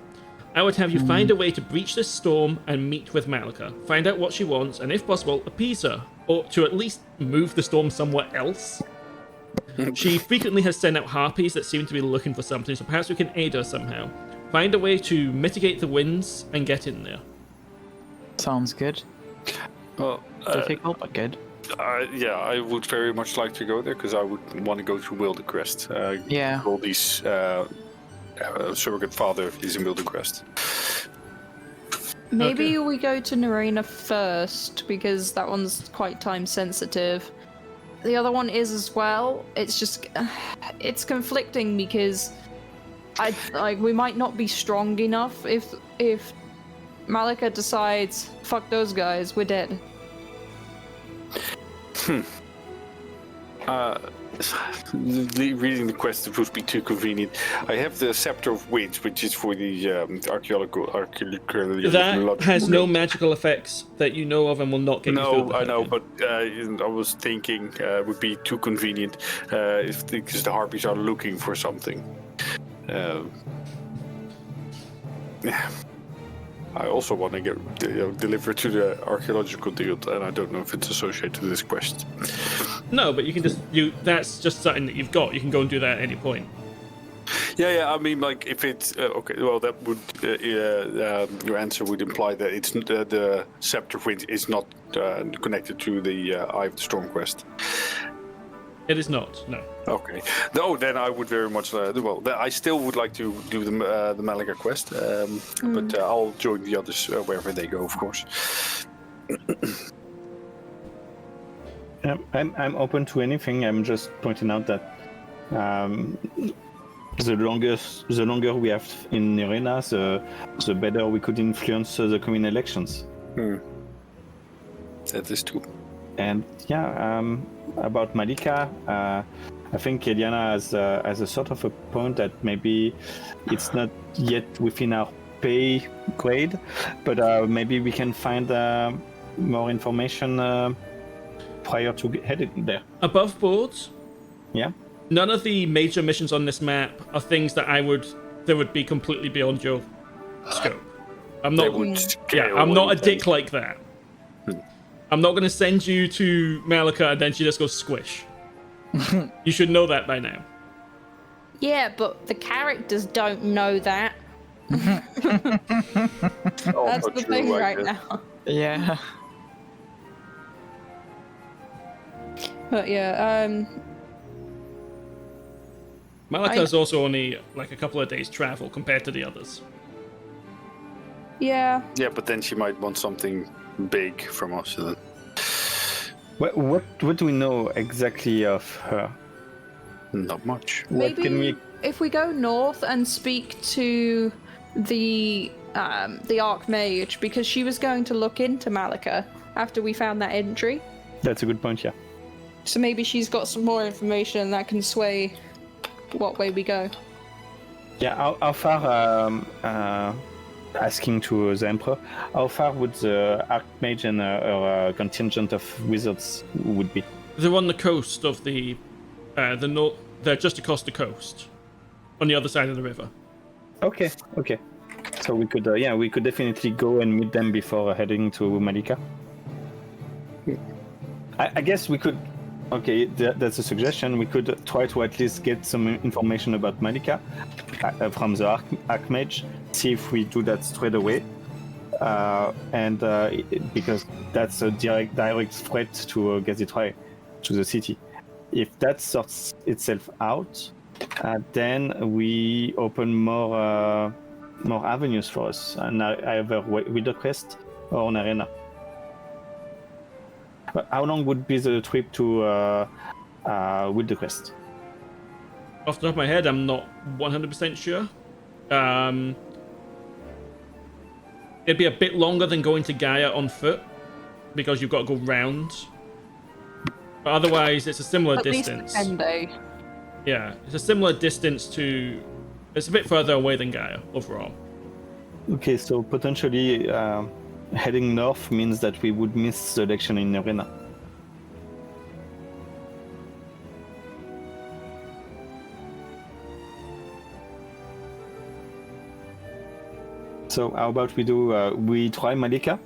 I would have you find a way to breach this storm and meet with Malika. Find out what she wants, and if possible, appease her. Or to at least move the storm somewhere else. She frequently has sent out harpies that seem to be looking for something, so perhaps we can aid her somehow. Find a way to mitigate the winds and get in there. Sounds good. Well, Difficult, but good. yeah, I would very much like to go there because I would want to go to Wildercrest. Yeah. All these surrogate father is in Wildercrest. Maybe we go to Narena first, because that one's quite time sensitive. The other one is as well. It's just... it's conflicting because... we might not be strong enough if Malika decides, fuck those guys, we're dead. Reading the quest would be too convenient. I have the Scepter of Winds, which is for the archaeological. That has no magical effects that you know of and will not get you through No, the I know, campaign. but I was thinking it would be too convenient because the harpies are looking for something. I also want to get delivered to the archaeological guild, and I don't know if it's associated to this quest. No, but you can that's just something that you've got. You can go and do that at any point. Yeah. I mean, like if it's okay. Well, that would your answer would imply that it's the Scepter of Wind is not connected to the Eye of the Storm quest. It is not. No. Okay. No, then I would very much. I still would like to do the Malika quest, but I'll join the others wherever they go, of course. I'm open to anything. I'm just pointing out that the longer we have in Arena, the better we could influence the coming elections. That is true. And about Malika, I think Eliana has a sort of a point that maybe it's not yet within our pay grade, but maybe we can find more information prior to heading there. Above board, Yeah. none of the major missions on this map are things that would be completely beyond your scope. I'm not. I'm not a dick like that. I'm not going to send you to Malika and then she just goes squish. You should know that by now. Yeah, but the characters don't know that. That's the thing right now. Yeah. But yeah, Malika's also only like a couple of days travel compared to the others. yeah. Yeah, but then she might want something big from us. Then. What do we know exactly of her? Not much. What can we? If we go north and speak to the Archmage, because she was going to look into Malika after we found that entry. That's a good point. Yeah. So maybe she's got some more information that can sway what way we go. Yeah. How far? Asking to the Emperor, how far would the Archmage and her contingent of wizards would be? They're on the coast of the north. They're just across the coast, on the other side of the river. Okay. So we could, we could definitely go and meet them before heading to Malika. I guess we could. Okay, that's a suggestion. We could try to at least get some information about Malika from the Archmage. See if we do that straight away, because that's a direct threat to Gazitrai, to the city. If that sorts itself out, then we open more avenues for us, and either with the quest or an arena. But how long would be the trip to with the quest? Off the top of my head, I'm not 100% sure. It'd be a bit longer than going to Gaia on foot, because you've got to go round. But otherwise, it's a similar distance. At least 10 day. Yeah, it's a similar distance to... It's a bit further away than Gaia, overall. Okay, so potentially heading north means that we would miss the election in arena. So how about we try Malika,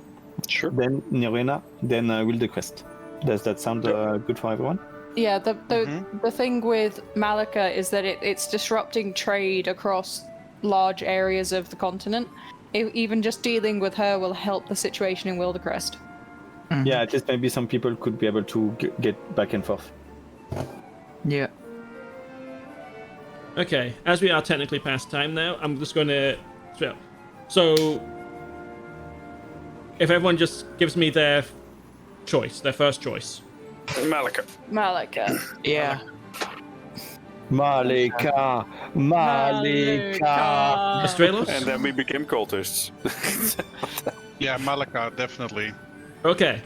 Sure. then Nirena, then Wild Quest. Does that sound good for everyone? Yeah, the thing with Malika is that it's disrupting trade across large areas of the continent. Even just dealing with her will help the situation in Wildercrest. Mm-hmm. Yeah, at least maybe some people could be able to get back and forth. Yeah. Okay, as we are technically past time now, I'm just going to... So, if everyone just gives me their first choice. Malika. Malika. Yeah. Malika! Astraelos? And then we became cultists. Yeah, Malika, definitely. Okay.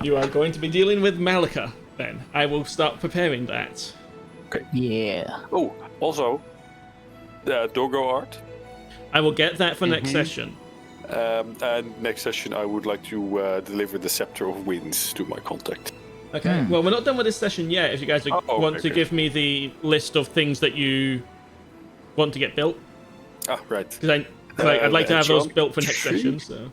You are going to be dealing with Malika, then. I will start preparing that. Yeah. Oh, also, Doggo art. I will get that for next session. And next session, I would like to deliver the Scepter of Winds to my contact. Okay. Well, we're not done with this session yet. If you guys want to give me the list of things that you want to get built, Ah, right. because I'd like to have those enchant built for next tree? session. So.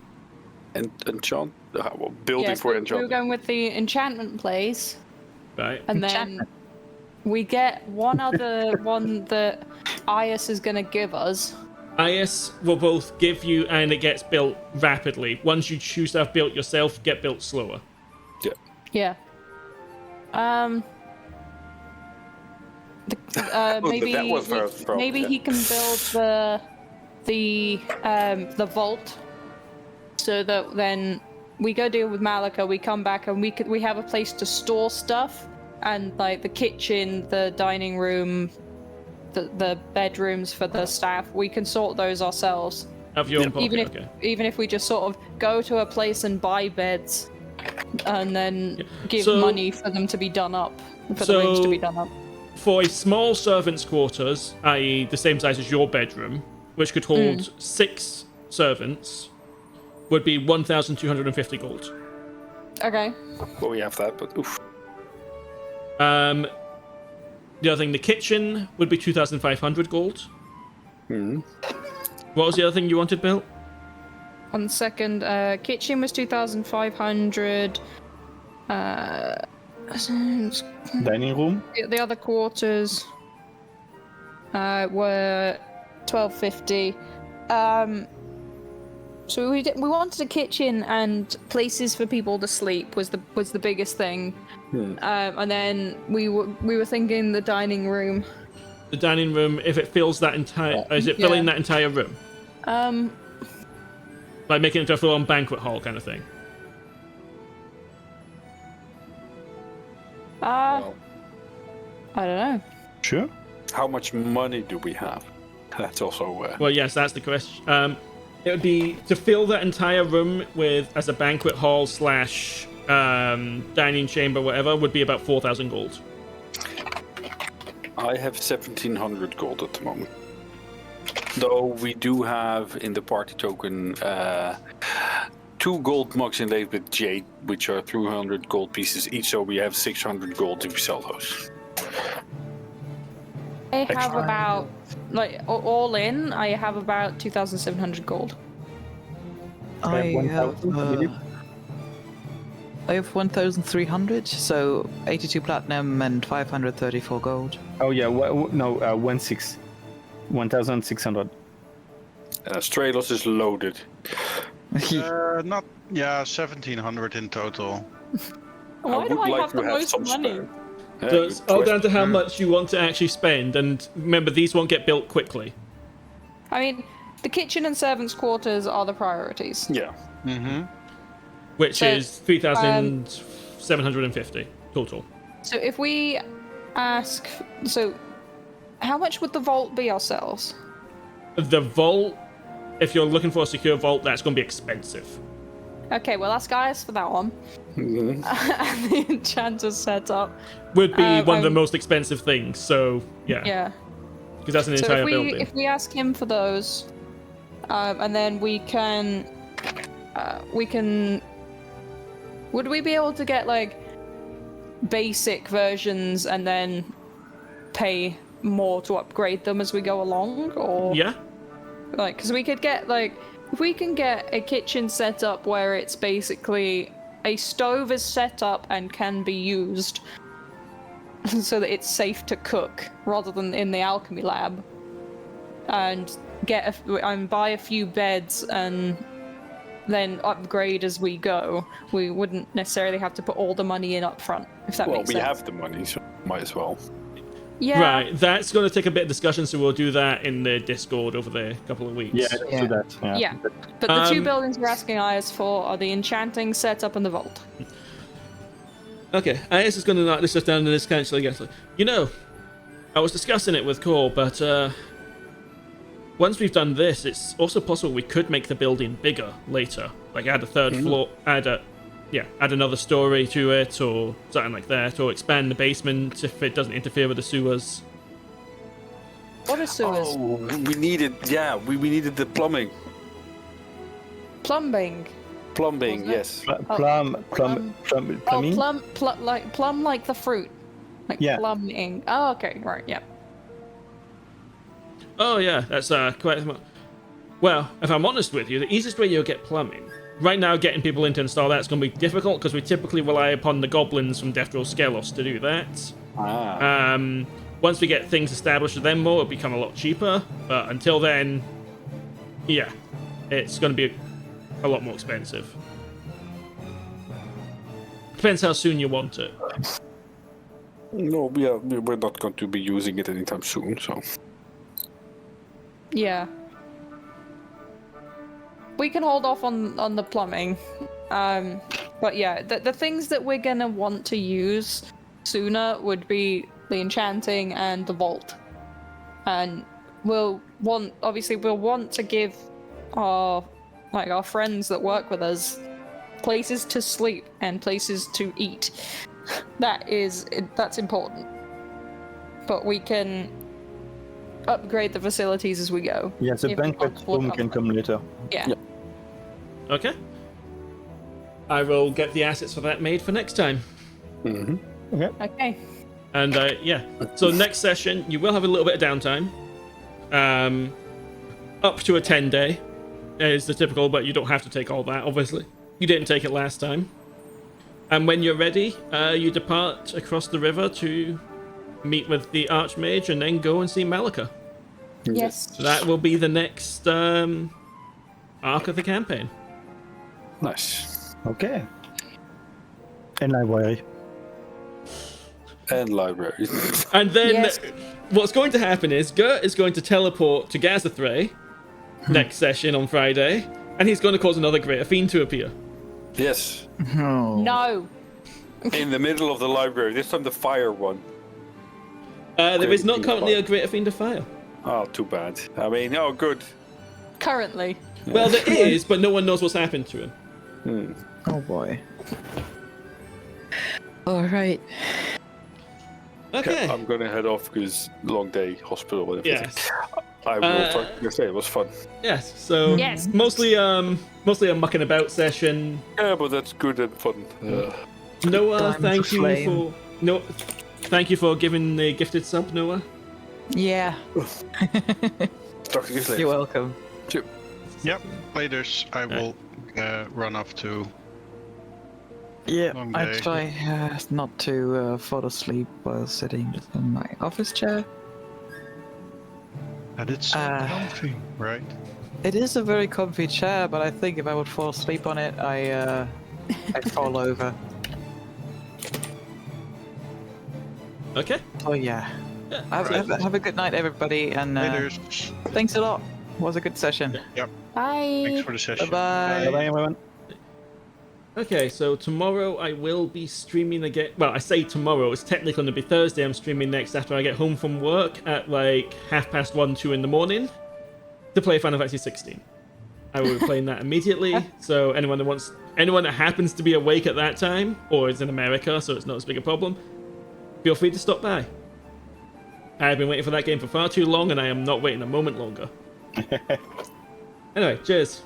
And enchant? Well, building Yes, for we were enchant. going with the enchantment place, Right. and then we get one other one that Ias is going to give us. IS will both give you, and it gets built rapidly. Once you choose to have built yourself, get built slower. Yeah. Maybe that was for us, probably, maybe yeah. he can build the vault, so that then we go deal with Malika. We come back and we have a place to store stuff, and like the kitchen, the dining room, the bedrooms for the staff. We can sort those ourselves. Have your own pocket, Even if okay. even if we just sort of go to a place and buy beds, and then give So- money for them to be done up, for the rooms to be done up. For a small servant's quarters, i.e. the same size as your bedroom, which could hold 6 servants, would be 1,250 gold. Okay. Well, we have that, but oof. The other thing, the kitchen would be 2,500 gold. What was the other thing you wanted, Bill? 1 second. Kitchen was 2,500. Dining room? The other quarters were 1,250. So we wanted a kitchen and places for people to sleep was the biggest thing. And then we were thinking the dining room. The dining room, if it fills that entire... Is it filling that entire room? Like making it into a full-on banquet hall kind of thing? I don't know. Sure. How much money do we have? That's also... Well, yes, that's the question. It would be to fill that entire room with as a banquet hall slash dining chamber, whatever, would be about 4,000 gold. I have 1,700 gold at the moment. Though we do have in the party token 2 gold mugs inlaid with jade, which are 300 gold pieces each, so we have 600 gold if we sell those. I have about, like, all in, I have about 2,700 gold. I have 1,000, I have 1,300, so 82 platinum and 534 gold. Oh yeah, 1,600. Astraelos is loaded. Not, yeah, 1,700 in total. Why do would I like have to the have most some money? spare. So it's all down to how much you want to actually spend, and remember, these won't get built quickly. I mean, the kitchen and servants' quarters are the priorities. Yeah. Which So, is 3,750 total. So if we ask, so how much would the vault be ourselves? The vault, if you're looking for a secure vault, that's going to be expensive. Okay, well ask guys for that one. And the enchanter's setup. Would be one of the I'm- most expensive things, so yeah. Yeah. Because that's an So entire building. if we ask him for those, and then we can, would we be able to get like basic versions and then pay more to upgrade them as we go along, or Yeah. like, because we could get like, if we can get a kitchen set up where it's basically a stove is set up and can be used so that it's safe to cook rather than in the alchemy lab, and buy a few beds and then upgrade as we go, we wouldn't necessarily have to put all the money in up front, if that Well, makes we sense. have the money, so might as well. Yeah. Right, that's going to take a bit of discussion, so we'll do that in the Discord over the couple of weeks. Yeah, let's do that. Yeah. But the 2 Um, buildings we're asking Ayas for are the enchanting setup and the vault. Okay, Ayas is going to knock this down and this cancelling again. You know, I was discussing it with Cole, but once we've done this, it's also possible we could make the building bigger later. Like add a third floor, add another story to it, or something like that, or expand the basement if it doesn't interfere with the sewers. What are sewers? Oh, we needed the plumbing. Plumbing. Plumbing, Wasn't it? yes. Plumbing? Plum like the fruit. Like Yeah. plumbing. Oh, okay, right, yeah. Oh yeah, that's quite. Well, if I'm honest with you, the easiest way you'll get plumbing. Right now, getting people in to install that's going to be difficult because we typically rely upon the goblins from Death Row Skelos to do that. Once we get things established with them more, it'll become a lot cheaper. But until then, yeah, it's going to be a lot more expensive. Depends how soon you want it. No, we're not going to be using it anytime soon, so. Yeah. We can hold off on the plumbing. But yeah, the things that we're gonna want to use sooner would be the enchanting and the vault. And we'll want to give our friends that work with us places to sleep and places to eat. That's important. But we can upgrade the facilities as we go. Yeah, the If we banquet want room to can come later. Yeah. Okay. I will get the assets for that made for next time. Okay. And yeah, so next session you will have a little bit of downtime, up to a 10-day is the typical, but you don't have to take all that. Obviously, you didn't take it last time. And when you're ready, you depart across the river to meet with the Archmage, and then go and see Malika. Yes. So that will be the next arc of the campaign. Nice. Okay. And library. And library. And then Yes. what's going to happen is Gert is going to teleport to Gazethray next session on Friday, and he's going to cause another Greater Fiend to appear. Yes. No. In the middle of the library. This time the fire one. There is not Fiend currently fire. a Greater Fiend of Fire. Oh, too bad. I mean, oh, good. Currently. Well, there is, but no one knows what's happened to him. Oh boy. All right. Okay. Yeah, I'm gonna head off because long day, hospital, and everything. Yes. I will talk to you say it was fun. Yes. So Yes. mostly a mucking about session. Yeah, but that's good and fun. Noah, Time thank to you flame. thank you for giving the gifted sub, Noah. Yeah. Talk to you later. You're welcome. Yep, laters. I will run off to. Yeah, Long I day. try not to fall asleep while sitting in my office chair. And it's so comfy, right? It is a very comfy chair, but I think if I would fall asleep on it, I'd fall over. Okay. Oh yeah. Yeah. Have a good night, everybody, and Laters. thanks a lot. Was a good session. Yep. Bye. Thanks for the session. Bye-bye. Bye, everyone. Okay, so tomorrow I will be streaming again. Well, I say tomorrow, it's technically going to be Thursday. I'm streaming next after I get home from work at like 1:30, 2 in the morning to play Final Fantasy 16. I will be playing that immediately. So anyone that happens to be awake at that time, or is in America, so it's not as big a problem, feel free to stop by. I've been waiting for that game for far too long, and I am not waiting a moment longer. Anyway, cheers.